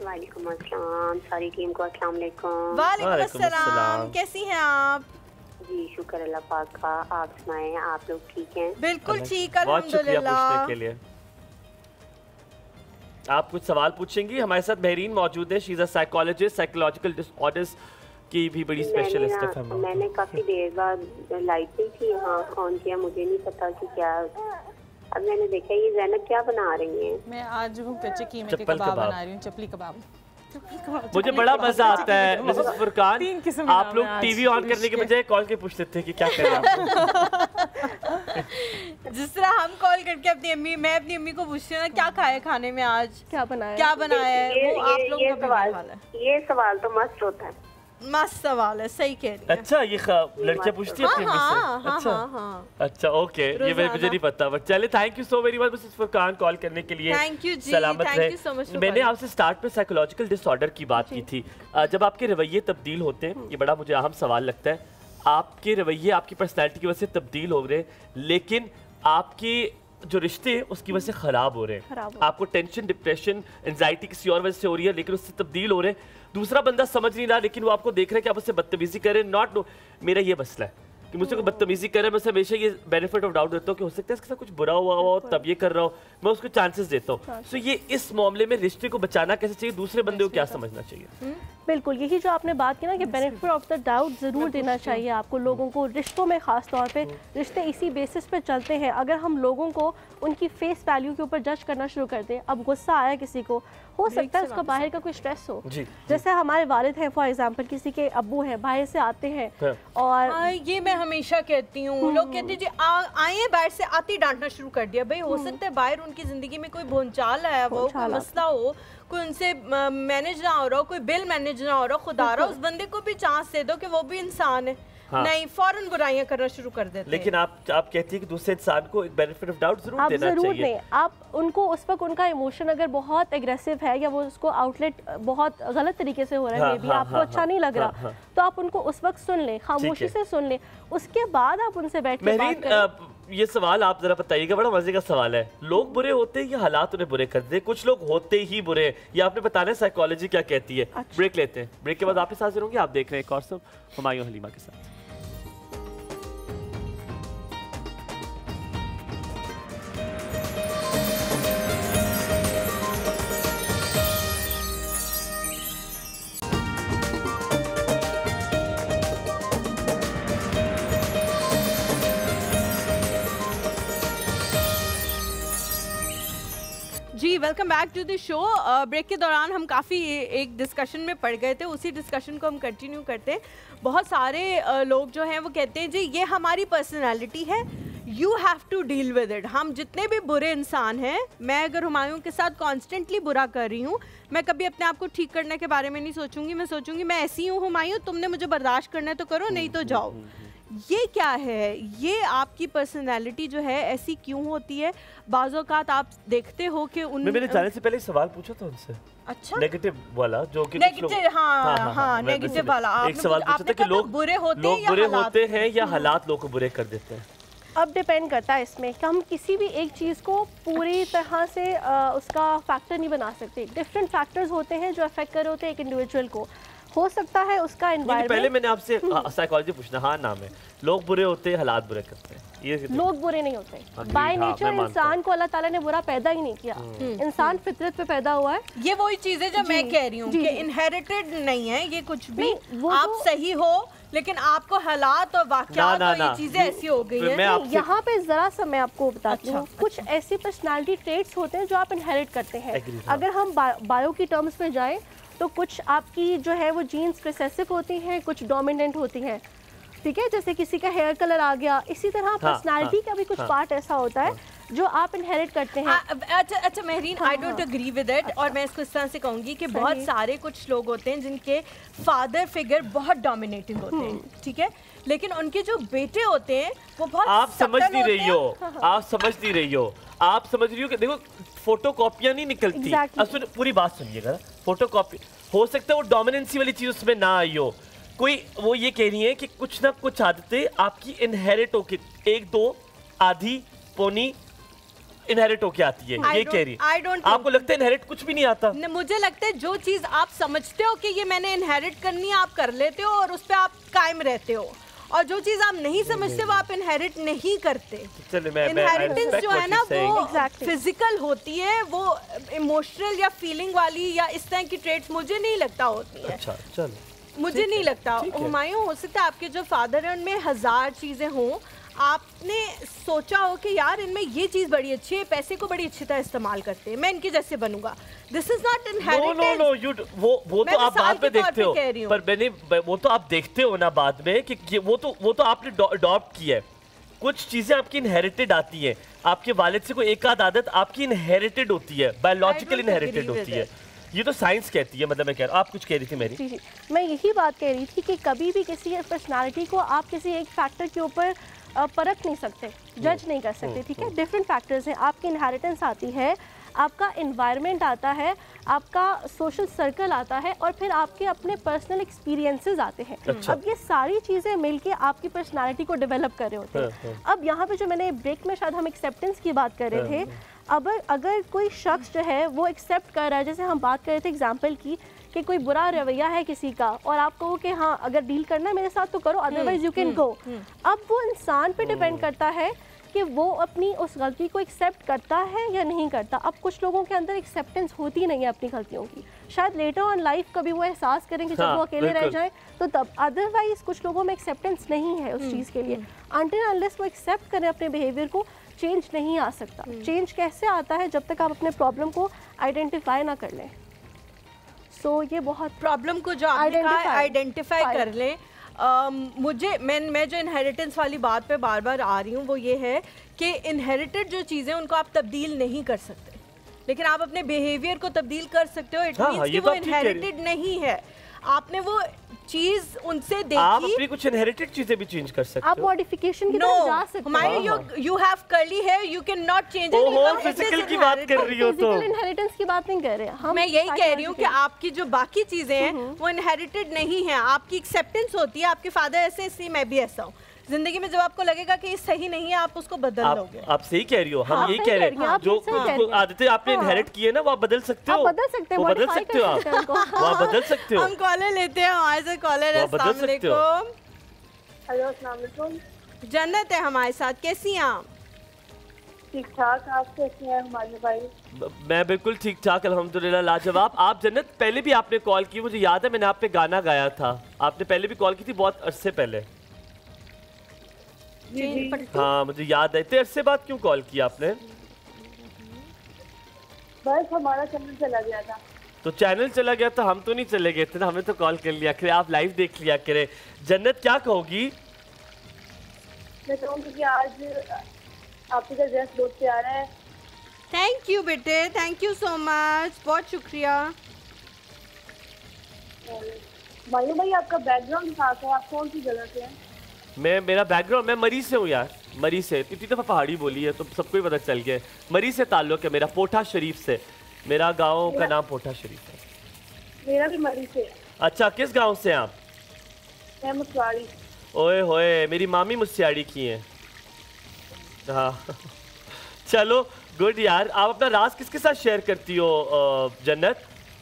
वालेकुम अस्सलाम, सारी टीम को अस्सलाम वालेकुम। वालेकुम अस्सलाम, कैसी हैं आप? जी शुक्र अल्लाह पाक का, आप सुनाएं, आप लोग ठीक हैं? बिल्कुल ठीक, बहुत शुक्रिया पूछने के लिए। आप कुछ सवाल पूछेंगी? हमारे साथ बहरीन मौजूद है, she is a psychologist, psychological disorders की भी बड़ी स्पेशलिस्ट है। मैंने काफी देर बाद लाइट नहीं थी यहाँ ऑन किया, मुझे नहीं पता कि क्या। अब मैंने देखा ये ज़ैनब क्या बना रही है। मैं आज हूँ कच्चे कीमे के कबाब बना रही हूँ, चपली कबाब। मुझे बड़ा मजा आता है मिसेस फुरकान, आप लोग टीवी ऑन करने के बजाय कॉल के पूछ लेते हैं कि क्या कर रहे हैं। जिस तरह हम कॉल करके अपनी अम्मी, मैं अपनी अम्मी को पूछती हूँ ना क्या खाया खाने में आज, क्या बनाया है, वो आप लोग ये सवाल तो मस्त होता है। मस्त सवाल है, सही कह रही है। अच्छा, ये लड़कियां पूछती हैं अपनी अम्मी से? अच्छा अच्छा, ओके, ये मुझे नहीं पता, बट चलिए thank you so very much Mrs Furqan call करने के लिए। थैंक यू जी, सलामत रहे। मैंने आपसे स्टार्ट पे साइकोलॉजिकल डिसऑर्डर की बात की थी। जब आपके रवैये तब्दील होते हैं, ये बड़ा मुझे अहम सवाल लगता है, आपके रवैये आपकी पर्सनैलिटी की वजह से तब्दील हो रहे हैं, लेकिन आपके जो रिश्ते हैं उसकी वजह से खराब हो रहे हैं। आपको टेंशन, डिप्रेशन, एंजाइटी किसी और वजह से हो रही है, लेकिन उससे तब्दील हो रहे हैं। दूसरा बंदा समझ नहीं रहा, लेकिन वो आपको देख रहा है कि आप उससे बदतमीजी कर रहे हैं। नॉट नो, मेरा ये मसला है कि मुझसे कोई बदतमीजी कर रहा है, मैं हमेशा ये बेनिफिट ऑफ डाउट देता हूँ कि हो सकता है इसके साथ कुछ बुरा हुआ हो, तब ये कर रहा हो, मैं उसको चांसेस देता हूँ। सो ये इस मामले में रिश्ते को बचाना कैसे चाहिए, दूसरे बंदे को क्या समझना चाहिए? बिल्कुल, यही जो आपने बात की ना कि बेनिफिट ऑफ द डाउट ज़रूर देना चाहिए आपको लोगों को, रिश्तों में ख़ास तौर पे। रिश्ते इसी बेसिस पे चलते हैं। अगर हम लोगों को उनकी फेस वैल्यू के ऊपर जज करना शुरू कर दें, अब गुस्सा आया किसी को, हो सकता है उसका बाहर का कोई स्ट्रेस हो। जैसे हमारे वालिद हैं फॉर एग्जांपल, किसी के अब्बू हैं, बाहर से आते हैं और ये मैं हमेशा कहती हूँ, लोग कहते हैं जी आए बाहर से आती डांटना शुरू कर दिया। भाई हो सकता है बाहर उनकी जिंदगी में कोई भूचाल आया हो, कोई मसला हो, कोई उनसे मैनेज ना हो रहा हो, कोई बिल मैनेज ना हो रहा हो, खुदा रहा, उस बंदे को भी चांस दे दो कि वो भी इंसान है। हाँ। नहीं, फौरन बुराइयां करना शुरू कर देते हैं। लेकिन आप कहती हैं कि दूसरे इंसान को एक बेनिफिट ऑफ डाउट जरूर देना चाहिए। नहीं, आप उनको उस वक्त उनका इमोशन अगर बहुत एग्रेसिव है या वो उसको आउटलेट बहुत गलत तरीके से हो रहा है, मे बी आपको अच्छा नहीं लग रहा, तो आप उनको उस वक्त सुन लें, खामोशी से सुन लें, उसके बाद आप उनसे बैठ के बात करें। ये सवाल आप जरा बताइएगा, बड़ा मजे का सवाल है। लोग बुरे होते हैं या हालात उन्हें बुरे करते हैं? कुछ लोग होते ही बुरे हैं, ये आपने बताना है साइकोलॉजी क्या कहती है। अच्छा। ब्रेक लेते हैं, ब्रेक के बाद वापस हाजिर होंगे। आप देख रहे हैं एक और सब हुमायूं हलीमा के साथ। जी, welcome back to the show. Break के दौरान हम काफ़ी एक डिस्कशन में पड़ गए थे, उसी डिस्कशन को हम कंटिन्यू करते हैं। बहुत सारे लोग जो हैं वो कहते हैं जी ये हमारी पर्सनालिटी है, you have to deal with it. हम जितने भी बुरे इंसान हैं, मैं अगर हुमायूं के साथ कॉन्स्टेंटली बुरा कर रही हूँ, मैं कभी अपने आप को ठीक करने के बारे में नहीं सोचूंगी। मैं सोचूंगी मैं ऐसी हूँ हुमायूं, तुमने मुझे बर्दाश्त करना है तो करो, नहीं तो जाओ। ये क्या है? ये आपकी पर्सनालिटी जो है ऐसी क्यों होती है? बाज़ औक़ात आप देखते हो कि मैंने जाने से पहले सवाल पूछा था उनसे। अच्छा, नेगेटिव वाला, जो कि नेगेटिव, हाँ, नेगेटिव वाला एक सवाल पूछा था कि लोग बुरे होते हैं या हालात लोगों को बुरे कर देते हैं। अब डिपेंड करता है इसमें कि हम किसी भी एक चीज़ को पूरी तरह से उसका फैक्टर नहीं बना सकते। डिफरेंट फैक्टर्स होते हैं जो अफेक्ट कर रहे होते हैं एक इंडिविजुअल को। हो सकता है उसका एनवायरनमेंट। पहले मैंने आपसे साइकोलॉजी पूछना, हाँ नाम है, लोग बुरे होते हैं, हालात बुरे करते हैं। ये लोग बुरे नहीं होते, बाय नेचर इंसान को अल्लाह ताला ने बुरा पैदा ही नहीं किया। इंसान फितरत पे पैदा हुआ है। ये वही चीज है जो मैं कह रही हूँ कि इनहेरिटेड नहीं है ये कुछ भी। आप सही हो लेकिन आपको हालात और वाक़यात और ये चीजें ऐसी हो गई है। यहाँ पे जरा सा मैं आपको बताती हूँ, कुछ ऐसी पर्सनालिटी ट्रेट्स होते हैं जो आप इनहेरिट करते हैं। अगर हम बायो की टर्म्स में जाएं तो कुछ आपकी जो है वो जीन्स रिसेसिव होती हैं, कुछ डोमिनेंट होती हैं, ठीक है। जैसे किसी का हेयर कलर आ गया, इसी तरह पर्सनालिटी का भी कुछ पार्ट ऐसा होता है जो आप इनहेरिट करते हैं। अच्छा Mehreen, I don't agree with it. और मैं इसको इस तरह से कहूँगी कि बहुत सारे कुछ लोग होते हैं जिनके फादर फिगर बहुत डोमिनेटिंग होते हैं, ठीक है, लेकिन उनके जो बेटे होते हैं वो बहुत आप समझ नहीं रही हो, आप समझ नहीं रही हो, आप समझ रही हो कि देखो फोटो कॉपियां नहीं निकलती। अब पूरी बात सुनिएगा, फोटो कॉपी हो सकता है वो डोमिनेंसी वाली चीज उसमें ना आई हो, कोई वो ये कह रही है कि कुछ ना कुछ आदतें आपकी इनहेरिट होके, एक दो आधी पौनी इनहेरिट होके आती है, ये कह रही है। आपको लगता है इनहेरिट कुछ भी नहीं आता? मुझे लगता है जो चीज आप समझते हो कि ये मैंने इनहेरिट करनी है आप कर लेते हो और उस पर आप कायम रहते हो, और जो चीज आप नहीं समझते वो आप इनहेरिट नहीं करते। इनहेरिटेंस जो है ना वो फिजिकल होती है, वो इमोशनल या फीलिंग वाली या इस तरह की ट्रेट्स मुझे नहीं लगता होती है। अच्छा चलो, मुझे नहीं लगता। हुमायूं, हो सकता है आपके जो फादर हैं उनमें 1000 चीजें हों, आपने सोचा हो कि यार इनमें ये चीज बड़ी अच्छी है, पैसे को बड़ी अच्छी तरह इस्तेमाल करते हैं, मैं इनके जैसे बनूंगा। This is not inheritance. No, वो तो आप बाद में देखते हो, पर मैंने वो तो आप देखते हो ना बाद में कि वो तो आपने अडॉप्ट किया है। कुछ चीजें आपकी इनहेरिटेड आती हैं, आपके वालिद से कोई एक आध आदत आपकी इनहेरिटेड होती है, बायोलॉजिकल इनहेरिटेड होती है, ये तो साइंस कहती है। मतलब मैं कह रहा हूँ, आप कुछ कह रही थी मेरी। जी, मैं यही बात कह रही थी कि कभी भी किसी पर्सनालिटी को आप किसी एक फैक्टर के ऊपर परख नहीं सकते, जज नहीं कर सकते, ठीक है। डिफरेंट फैक्टर्स हैं, आपकी इनहेरिटेंस आती है, आपका एनवायरनमेंट आता है, आपका सोशल सर्कल आता है, और फिर आपके अपने पर्सनल एक्सपीरियंसेस आते हैं। अच्छा। अब ये सारी चीज़ें मिलके आपकी पर्सनालिटी को डेवलप कर रहे होते हैं। अब यहाँ पे जो मैंने ब्रेक में शायद हम एक्सेप्टेंस की बात कर रहे थे, अब अगर कोई शख्स जो है वो एक्सेप्ट कर रहा है, जैसे हम बात कर रहे थे एग्जाम्पल की कि कोई बुरा रवैया है किसी का और आप कहो कि हाँ अगर डील करना है मेरे साथ तो करो, अदरवाइज यू कैन गो। अब वो इंसान पे डिपेंड करता है कि वो अपनी उस गलती को एक्सेप्ट करता है या नहीं करता। अब कुछ लोगों के अंदर एक्सेप्टेंस होती नहीं है अपनी गलतियों की, शायद लेटर ऑन लाइफ कभी वो एहसास करेंगे जब वो अकेले रह जाए तो तब, अदरवाइज कुछ लोगों में एक्सेप्टेंस नहीं है उस चीज़ के लिए। अनटिल अनलेस वो एक्सेप्ट करें अपने बिहेवियर को, चेंज नहीं आ सकता। चेंज कैसे आता है? जब तक आप अपने प्रॉब्लम को आइडेंटिफाई ना कर लें। सो ये बहुत प्रॉब्लम को जो आइडेंटिफाई कर लें। मैं जो इनहेरिटेंस वाली बात पे बार बार आ रही हूँ वो ये है कि इनहेरिटेड जो चीज़ें उनको आप तब्दील नहीं कर सकते, लेकिन आप अपने बिहेवियर को तब्दील कर सकते हो। इट मींस कि वो इनहेरिटेड नहीं है, आपने वो चीज उनसे देखी। आप अपनी कुछ इनहेरिटेड चीजें भी चेंज कर सकते हो, आप मॉडिफिकेशन की तरफ जा सकते हो। You have curly hair, you can not change it. Oh, physical की बात कर रही हो तो फिजिकल इनहेरिटेंस की बात नहीं कर रहे हैं हम। मैं यही कह रही हूँ कि आपकी जो बाकी चीजें हैं वो इनहेरिटेड नहीं है, आपकी एक्सेप्टेंस होती है। आपके फादर ऐसे, इसलिए मैं भी ऐसा हूँ। जिंदगी में जब आपको लगेगा कि ये सही नहीं है आप उसको बदल लोगे। आप सही कह रही हो, हम यही कह रहे हैं। जो आदतें आपने इनहेरिट की है ना वो आप बदल सकते हो, बदल सकते हो, बदल सकते हो, आप बदल सकते हो। हम कॉलर लेते हैं, हमारे से कॉलर है। अस्सलाम वालेकुम। हेलो, अस्सलाम वालेकुम। जन्नत है हमारे साथ, कैसी हैं आप? ठीक ठाक, आप कैसी हैं हमारे भाई? मैं बिल्कुल ठीक ठाक, अल्हम्दुलिल्लाह, लाजवाब। आप जन्नत, पहले भी आपने कॉल की, मुझे याद है, मैंने आप पे गाना गाया था। आपने पहले भी कॉल की थी बहुत अरसे पहले। हाँ मुझे याद है। इतने अरसे बाद क्यों कॉल किया आपने? बस हमारा चैनल चला गया था। तो चैनल चला गया था, हम तो नहीं चले गए थे ना, हमें तो कॉल कर लिया करे, आप लाइव देख लिया करे। जन्नत क्या कहोगी? मैं कहूँगी कि आज आपका ड्रेस बहुत प्यारा है। थैंक यू बेटे, थैंक यू सो मच, बहुत शुक्रिया। भाई आपका बैकग्राउंड कहाँ है? आप कौन सी जगह से हैं? मेरा बैकग्राउंड, मैं मरी से हूँ यार, मरी से। इतनी दफ़ा पहाड़ी बोली है तो सबको ही पता चल गया। मरी से ताल्लुक़ है मेरा, पोठा शरीफ से। मेरा गांव का नाम पोठा शरीफ है। मेरा भी मरी से। अच्छा, किस गांव से आप? मैं मुसियाड़ी। ओए होए, मेरी मामी मुसियाड़ी की हैं। हाँ चलो गुड यार। आप अपना राज किसके साथ शेयर करती हो जन्नत?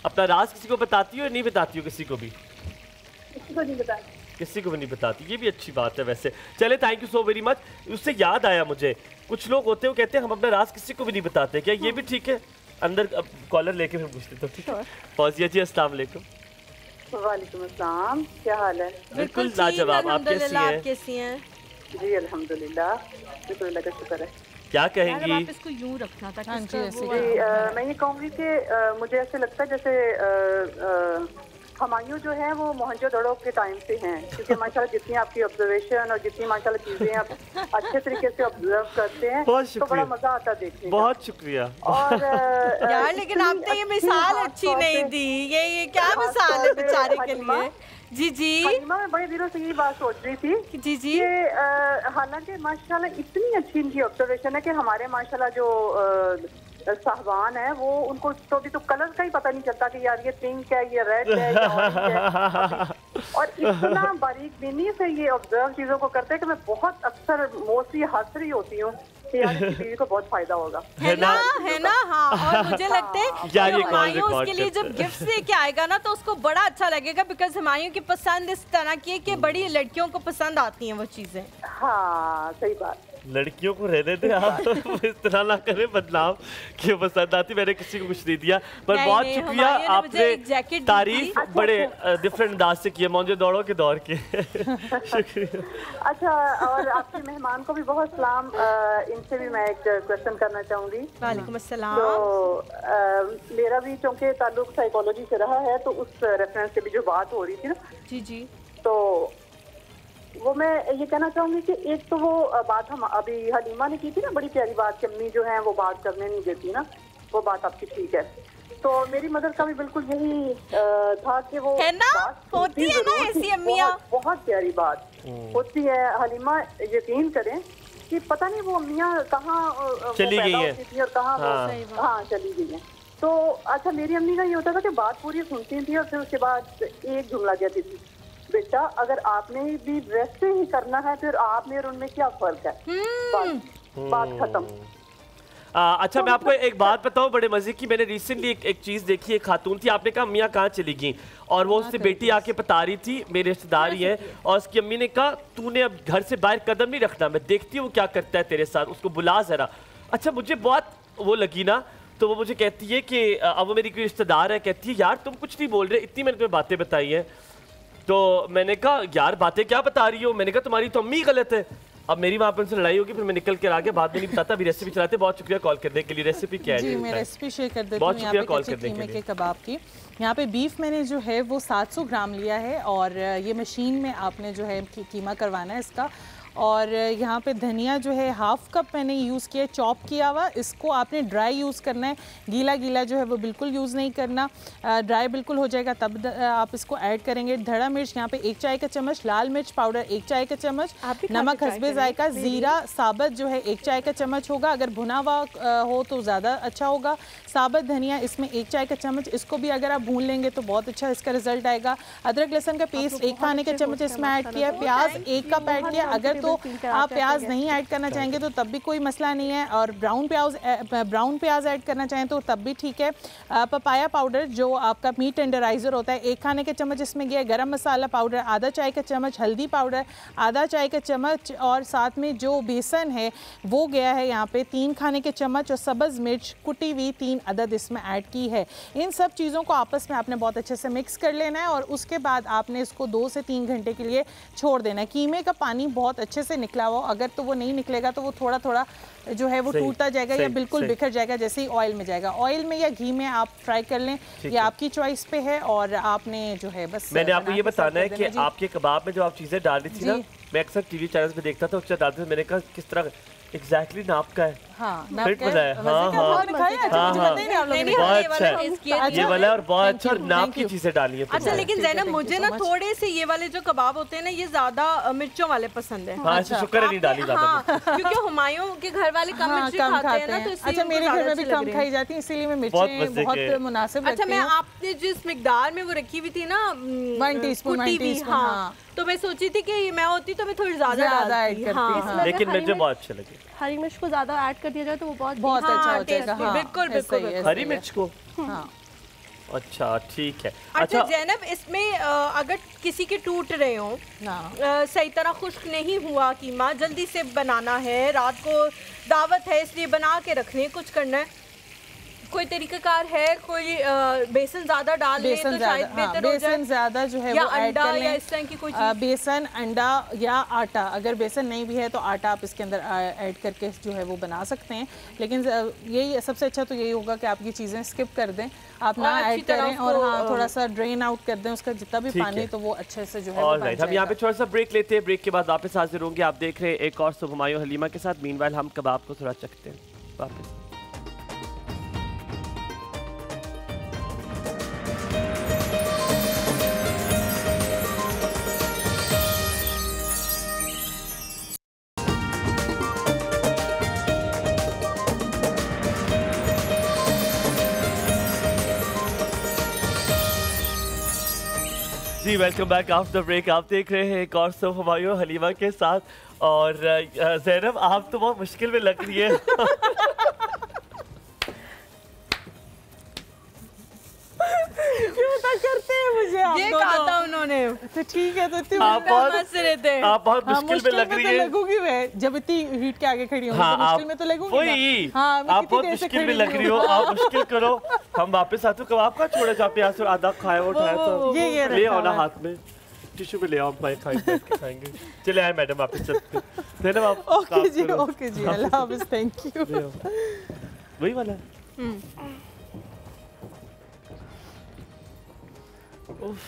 अपना राज किसी को बताती हो या नहीं बताती हो? किसी को भी? किसी को नहीं बताती। किसी को भी नहीं बताती, ये भी अच्छी बात है वैसे। चले thank you so very much. उससे याद आया मुझे, कुछ लोग होते हैं कहते हैं हम अपना राज किसी को भी नहीं बताते, क्या ये भी ठीक है? अंदर अब कॉलर लेके फिर पूछ लेता हूँ, ठीक है? फौजिया जी अस्सलाम वालेकुम। वालेकुम अस्सलाम, क्या हाल है? बिल्कुल लाजवाब, आप कैसी हैं? जी अल्हम्दुलिल्लाह, शुक्र का शुक्र है। क्या कहेंगी? आप इसको यूं रखना था। मैं ये कहूँगी कि मुझे ऐसे लगता है जैसे हुमायूं जो है वो मोहनजोदड़ो के टाइम से हैं, क्योंकि माशाल्लाह जितनी आपकी ऑब्जर्वेशन और जितनी माशाल्लाह चीजें आप अच्छे तरीके से ऑब्जर्व करते हैं तो बड़ा मजा आता है देखने। बहुत शुक्रिया। और यार लेकिन आपने ये मिसाल अच्छी नहीं दी, ये क्या मिसाल है बेचारे के लिए? जी जी मैं बड़े दिनों से यही बात सोच रही थी जी जी। हालांकि माशाल्लाह इतनी अच्छी इनकी ऑब्जर्वेशन है कि हमारे माशाल्लाह जो साहबान है वो उनको तो भी तो कलर का ही पता नहीं चलता कि यार ये पिंक है, ये रेड है, ये ऑरेंज है। और इतना बारीक बीनी से ये ऑब्जर्व चीजों को करते हैं कि मैं बहुत अक्सर मोस्टली हंस रही होती हूँ कि यार इसकी बीवी को बहुत फायदा होगा, है ना? हाँ। और मुझे लगता है कि हुमायूं उसके लिए जब गिफ्ट लेके आएगा ना तो उसको बड़ा अच्छा लगेगा, बिकॉज हुमायूं की पसंद इस तरह की है कि बड़ी लड़कियों को पसंद आती हैं वो चीजें। हाँ सही बात। लड़कियों को रहने दे आप, इस तरह ना करें बदनाम कि पसंद आती। मैंने किसी को कुछ नहीं दिया, पर बहुत शुक्रिया, आपने तारीफ बड़े डिफरेंट अंदाज से की है मोहनजोदड़ो के दौर के। शुक्रिया। अच्छा, और आपके मेहमान को भी बहुत सलाम। इनसे भी मैं एक क्वेश्चन करना चाहूंगी। वालेकुम अस्सलाम। तो मेरा भी चूंकि ताल्लुक साइकोलॉजी से रहा है तो उस रेफरेंस से भी जो बात हो रही थी ना, जी जी, तो वो मैं ये कहना चाहूंगी कि एक तो वो बात हम अभी हलीमा ने की थी ना, बड़ी प्यारी बात कि अम्मी जो है वो बात करने नहीं देती ना, वो बात आपकी ठीक है। तो मेरी मदर का भी बिल्कुल यही था कि वो है ना, होती है ना ऐसी अम्मियां, बहुत प्यारी बात होती है। हलीमा यकीन करें कि पता नहीं वो अम्मियां कहाँ चली गई है और कहाँ हाँ चली गई है। तो अच्छा, मेरी अम्मी का ये होता था कि बात पूरी सुनती थी और फिर उसके बाद एक जुमला कहती थी, बेटा अगर आपने भी वैसे ही करना है फिर आप में और उनमें क्या फर्क है, बात खत्म। अच्छा, मैं आपको एक बात बताऊं बड़े मजे की। मैंने रिसेंटली एक चीज देखी, एक खातून थी, आपने कहा मियाँ कहाँ चली गई, और वो उससे बेटी आके बता रही थी, मेरे रिश्तेदार ही है, और उसकी अम्मी ने कहा तूने अब घर से बाहर कदम नहीं रखना, मैं देखती हूँ क्या करता है तेरे साथ, उसको बुला जरा। अच्छा, मुझे बहुत वो लगी ना, तो वो मुझे कहती है कि अब वो मेरी कोई रिश्तेदार है, कहती है यार तुम कुछ नहीं बोल रहे, इतनी मैंने तुम्हें बातें बताई हैं। तो मैंने कहा यार बातें क्या बता रही हो, मैंने कहा तुम्हारी तो अम्मी गलत है। अब मेरी वहाँ पर उनसे लड़ाई होगी, फिर मैं निकल कर आ गया, बाद में नहीं बताता। अभी रेसिपी चलाते। बहुत शुक्रिया कॉल करने के लिए। रेसिपी क्या है? जी मैं रेसिपी शेयर कर देती हूँ। बहुत शुक्रिया कॉल करने के लिए। कबाब की यहाँ पे बीफ मैंने जो है वो 700 ग्राम लिया है, और ये मशीन में आपने जो है कीमा करवाना है इसका। और यहाँ पे धनिया जो है हाफ कप मैंने यूज़ किया, चॉप किया हुआ। इसको आपने ड्राई यूज़ करना है, गीला गीला जो है वो बिल्कुल यूज़ नहीं करना। ड्राई बिल्कुल हो जाएगा तब आप इसको ऐड करेंगे। धड़ा मिर्च यहाँ पे 1 चाय का चम्मच, लाल मिर्च पाउडर 1 चाय का चम्मच, नमक हस्बे जायका, ज़ीरा साबत जो है 1 चाय का चम्मच होगा, अगर भुना हुआ हो तो ज़्यादा अच्छा होगा। साबत धनिया इसमें 1 चाय का चम्मच, इसको भी अगर आप भून लेंगे तो बहुत अच्छा इसका रिजल्ट आएगा। अदरक लहसुन का पेस्ट 1 खाने का चम्मच इसमें ऐड किया। प्याज 1 कप ऐड किया। अगर तो आप प्याज नहीं ऐड करना चाहेंगे तो तब भी कोई मसला नहीं है, और ब्राउन प्याज ऐड करना चाहें तो तब भी ठीक है। पपाया पाउडर जो आपका मीट टेंडराइजर होता है 1 खाने का चम्मच इसमें गया। गरम मसाला पाउडर आधा चाय का चम्मच, हल्दी पाउडर आधा चाय का चम्मच, और साथ में जो बेसन है वो गया है यहाँ पे 3 खाने के चम्मच, और सब्ज़ मिर्च कुटी हुई 3 अदद इसमें ऐड की है। इन सब चीज़ों को आपस में आपने बहुत अच्छे से मिक्स कर लेना है, और उसके बाद आपने इसको 2 से 3 घंटे के लिए छोड़ देना है। कीमे का पानी बहुत अच्छे से निकला हो, अगर तो वो नहीं निकलेगा तो वो थोड़ा थोड़ा जो है वो टूटता जाएगा या बिल्कुल बिखर जाएगा जैसे ही ऑयल में जाएगा। ऑयल में या घी में आप फ्राई कर लें, ये आपकी चॉइस पे है। और आपने जो है बस मैंने आपको ये बताना है कि आपके कबाब में जो आप चीज़ें डाल रही थी ना, मैं अक्सर टीवी चैनल्स में देखता था, उससे डालते थे, मैंने कहा किस तरह एग्जैक्टली नाप का है फिट बनाया। बहुत अच्छा ये वाला और बहुत अच्छा और नाप की चीजें डाली है। अच्छा लेकिन ज़ैनब मुझे ना थोड़े से ये वाले जो कबाब होते हैं ना ये ज्यादा मिर्चों वाले पसंद है। हाँ शुक्र है नहीं डाली ज्यादा, क्योंकि हुमायूं के घर वाले कम मिर्ची खाते हैं ना, तो इसलिए अच्छा मेरे घर में भी कम खाई जाती है, इसीलिए मैं मिर्चें बहुत मुनासिब। अच्छा मैं आपने जिस मिकदार में वो रखी हुई थी ना 1 टीस्पून, हाँ तो मैं सोची थी कि मैं होती तो मैं थोड़ी ज्यादा ऐड करती, लेकिन मुझे बहुत अच्छे लगे। हरी मिर्च को ज्यादा ऐड कर दिया जाए तो वो बहुत अच्छा हो जाएगा। बिल्कुल बिल्कुल हरी मिर्च को। अच्छा ठीक है। अच्छा ज़ैनब इसमें अगर किसी के टूट रहे हो, सही तरह खुश्क नहीं हुआ कीमा, जल्दी से बनाना है, रात को दावत है इसलिए बना के रखने, कुछ करना है, कोई तरीकाकार है? कोई बेसन ज्यादा डाल ले तो शायद बेहतर हो जाए। बेसन ज्यादा जो है वो ऐड कर लें, या इस तरह की कोई चीज़। बेसन, अंडा या आटा, अगर बेसन नहीं भी है तो आटा आप इसके अंदर ऐड करके जो है वो बना सकते हैं। लेकिन यही सबसे अच्छा तो यही होगा कि आप ये चीज़ें स्किप कर दें, आप ना ऐड करें और हाँ थोड़ा सा ड्रेन आउट कर दें उसका जितना भी पानी, तो वो अच्छे से जो है वो बन जाएगा। हम यहाँ पे थोड़ा सा ब्रेक लेते हैं, ब्रेक के बाद वापस हाजिर होंगे। आप देख रहे हैं एक और हुमायूं हलीमा के साथ। मीनवाइल हम कबाब को थोड़ा चखते हैं वापस। जी वेलकम बैक आफ्टर ब्रेक। आप देख रहे हैं एक और सब हुमायूं हलीमा के साथ। और ज़ैनब आप तो बहुत मुश्किल में लग रही है। क्यों करते हैं मुझे आप ये कहा था उन्होंने, तो ठीक है तो आप बहुत मुश्किल में लग रही है। लगूंगी मैं जब इतनी हीट के आगे खड़ी हूँ, तो मुश्किल में तो लगूंगी। हाँ आप बहुत मुश्किल में लग रही हो, आप मुश्किल करो। हम वापस आते कबाब का छोड़े जहाँ पे यहाँ से आधा खाए वो उठाया तो ये ले आओ ना हाथ में, टिश्यू पे ले आओ, भाई खाएंगे। चले आए मैडम वापस चलते हैं। आप ओके जी अल्लाह हाफिज़, थैंक यू। वही वाला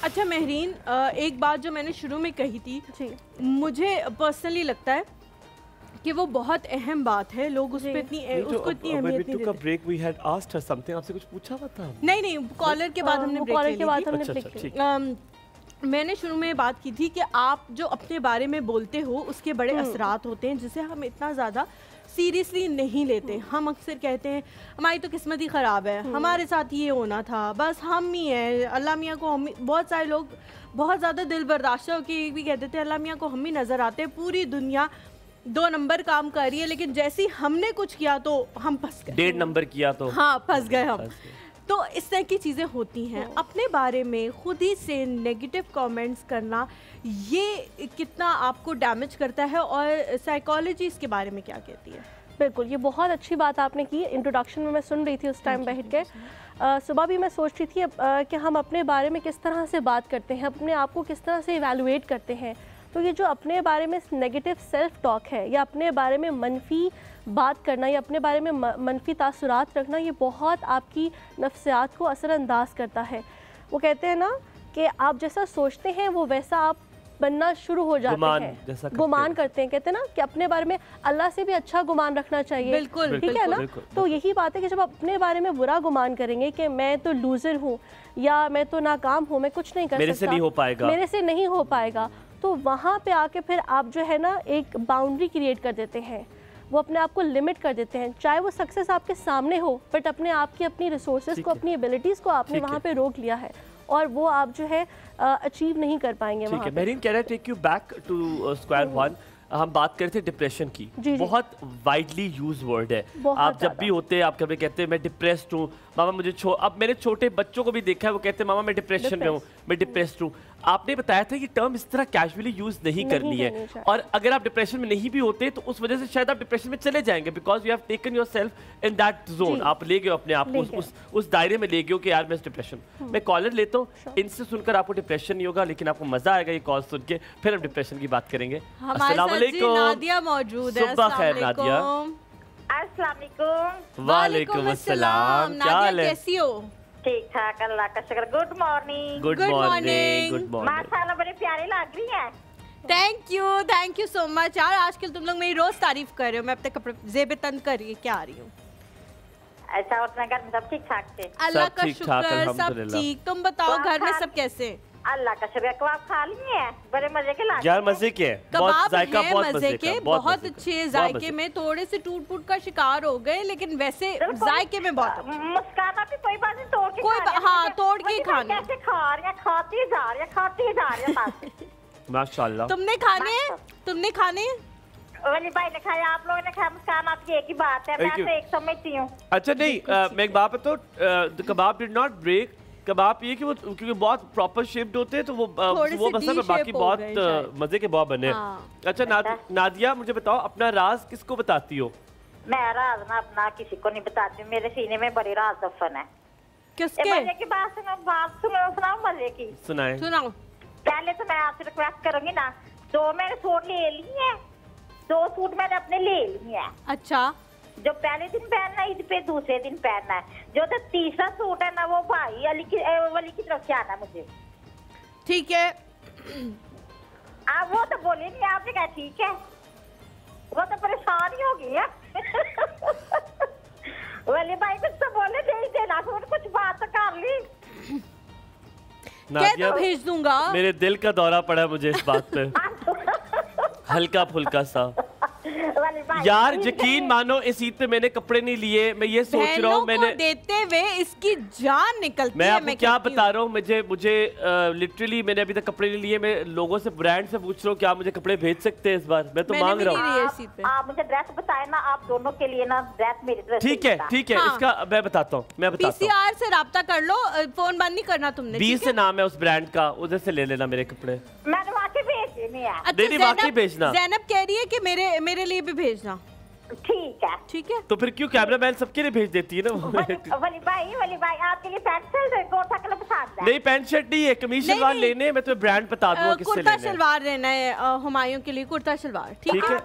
अच्छा महरीन, एक बात जो मैंने शुरू में कही थी, मुझे पर्सनली लगता है कि वो बहुत अहम बात है, लोग उस पे इतनी उसको इतनी अहमियत नहीं देते। Break we had asked her something, आपसे कुछ पूछा हुआ था? नहीं कॉलर के बाद हमने ब्रेक ले ली। मैंने शुरू में बात की थी कि आप जो अपने बारे में बोलते हो उसके बड़े असरात होते हैं जिसे हम इतना ज़्यादा सीरियसली नहीं लेते। हम अक्सर कहते हैं हमारी तो किस्मत ही ख़राब है, हमारे साथ ये होना था, बस हम ही हैं, अल्लाह मियाँ को हम। बहुत सारे लोग बहुत ज़्यादा दिल बर्दाश्त होकर भी कहते थे अल्लाह मियाँ को हम ही नज़र आते हैं, पूरी दुनिया 2 नंबर काम कर रही है, लेकिन जैसे ही हमने कुछ किया तो हम फंस गए। 1.5 नंबर किया तो हाँ फंस गए हम। तो इस तरह की चीज़ें होती हैं। अपने बारे में खुद ही से नेगेटिव कमेंट्स करना ये कितना आपको डैमेज करता है और साइकोलॉजी इसके बारे में क्या कहती है? बिल्कुल, ये बहुत अच्छी बात आपने की। इंट्रोडक्शन में मैं सुन रही थी उस टाइम बैठ के, सुबह भी मैं सोच रही थी कि हम अपने बारे में किस तरह से बात करते हैं, अपने आप को किस तरह से इवैल्यूएट करते हैं। तो ये जो अपने बारे में नेगेटिव सेल्फ टॉक है या अपने बारे में मनफी बात करना या अपने बारे में मनफी तासुरात रखना, ये बहुत आपकी नफ्सियात को असरअंदाज करता है। वो कहते हैं ना कि आप जैसा सोचते हैं वो वैसा आप बनना शुरू हो जाते हैं, गुमान करते हैं। कहते हैं ना कि अपने बारे में अल्लाह से भी अच्छा गुमान रखना चाहिए। बिल्कुल, ठीक है ना। तो यही बात है कि जब आप अपने बारे में बुरा गुमान करेंगे कि मैं तो लूजर हूँ या मैं तो नाकाम हूँ, मैं कुछ नहीं कर सकता, मेरे से नहीं हो पाएगा, तो वहाँ पे आके फिर आप जो है ना एक बाउंड्री क्रिएट कर देते हैं, वो अपने आप को लिमिट कर देते हैं। चाहे वो सक्सेस आपके सामने हो, बट अपने आप की अपनी रिसोर्सेज को, अपनी एबिलिटीज़ को आपने वहाँ पे रोक लिया है और वो आप जो है अचीव नहीं कर पाएंगे वहाँ पे। Mehreen, can I take you back to square one? हम बात करते हैं डिप्रेशन की। बहुत वाइडली यूज वर्ड है। आप जब भी होते हैं आप कभी कहते हैं मैं डिप्रेस्ड हूँ, मामा मुझे अब मेरे छोटे बच्चों को भी देखा है, वो कहते हैं मामा मैं डिप्रेशन में हूँ, मैं डिप्रेस्ड हूँ। आपने बताया था कि टर्म इस तरह कैजुअली यूज नहीं करनी है, और अगर आप डिप्रेशन में नहीं भी होते तो उस वजह से शायद आप डिप्रेशन में चले जाएंगे, because you have taken yourself in that zone. आप ले गए अपने आप को उस दायरे में ले गए कि यार मैं डिप्रेशन। मैं कॉलर लेता हूँ, इनसे सुनकर आपको डिप्रेशन नहीं होगा, लेकिन आपको मजा आएगा ये कॉल सुन के, फिर हम डिप्रेशन की बात करेंगे। अस्सलाम वालेकुम, नादिया मौजूद है। सुबह खैर नादिया। अस्सलाम वालेकुम। वालेकुम अस्सलाम, क्या हाल है? कैसी हो? ठीक ठाक, अल्लाह का शुक्र। Good morning. Good morning. माशाल्लाह बड़े प्यारे लग रही हैं। थैंक यू सो मच यार। आजकल तुम लोग मेरी रोज तारीफ कर रहे हो, मैं अपने कपड़े जेब तंग कर क्या आ रही हूँ। अच्छा, और घर में सब ठीक ठाक थे? अल्लाह का शुक्र, सब ठीक। तुम बताओ घर में सब कैसे? अल्लाह का शुक्र। कबाब खा लिए हैं? बड़े मजे के लागे यार, मजे के कबाब हैं, मजे के, बहुत अच्छे जायके में। थोड़े से टूट-फूट का शिकार हो गए, लेकिन वैसे जायके में बहुत। मुस्काना भी कोई बात नहीं, तोड़ के कोई हाँ, तोड़ के खाने। कैसे खा रही है? खाती जा रही है माशाल्लाह। तुमने खाने वली भाई ने खाया, आप लोगों ने खाया। मुस्कान, आपकी एक ही बात है, मैं तो एक समझती हूँ। अच्छा नहीं, मैं एक बात बताऊँ, कबाब डिड नॉट ब्रेक। कबाब ये कि वो क्योंकि बहुत प्रॉपर शेप्ड होते हैं तो वो पसंद है, बाकी बहुत मजे के बहुत बने। अच्छा नादिया, मुझे बताओ अपना राज किसको बताती हो? मैं राज ना अपना किसी को नहीं बताती हूँ, मेरे सीने में बड़ी राज दफन है। किसके? मजे की बात सुनाओ, मजे की सुनाओ। पहले तो मैं आपसे रिक्वेस्ट करूंगी ना, 2 मैंने सूट ले लिए हैं, 2 सूट मैंने अपने ले लिए हैं। अच्छा, जो पहले दिन पहनना है ईद पे, दूसरे दिन पहनना है। जो तो तीसरा सूट है ना, वो भाई वली की तरफ से आना है मुझे। ठीक है। आप वो तो बोले नहीं, आपने कहा ठीक है, वो तो परेशान ही हो गई है। वली भाई कुछ तो बोले नहीं देना सूट, कुछ बात तो कर ली। नादिया, भेज दूंगा। मेरे दिल का दौरा पड़ा मुझे इस बात पे, हल्का फुल्का सा। यार यकीन मानो, इस ईद पे मैंने कपड़े नहीं लिए। मैं ये सोच रहा हूँ, मैंने देते हुए इसकी जान निकलती मैं है। आपको क्या बता रहा हूँ, मुझे लिटरली मैंने अभी तक कपड़े नहीं लिए। मैं लोगों से, ब्रांड से पूछ रहा हूँ क्या मुझे कपड़े भेज सकते हैं इस बार। मैं तो मांग रहा हूँ। आप मुझे ड्रेस बताए ना, आप दोनों के लिए ना ड्रेस मेरी ड्रेस। ठीक है, इसका मैं बताता हूँ। पीसीआर से राब्ता कर लो, फोन बंद नहीं करना तुमने। 20 से नाम है उस ब्रांड का, उधर से ले लेना मेरे कपड़े। मैंने वाकई भेजने हैं। अच्छा, वाकई भेजना। ज़ैनब कह रही है कि मेरे लिए भी भेजना। ठीक है। तो फिर क्यों कैमरामैन सबके लिए भेज देती है ना? वली भाई आपके लिए पैंट शर्ट कोटा कलर पसंद है? नहीं, पैंट शर्ट नहीं है, कमीज शलवार लेने। मैं तुम्हें ब्रांड बता दूंगा किससे लेना है। कुर्ता शलवार लेना है हुमायूं के लिए, कुर्ता शलवार। ठीक है,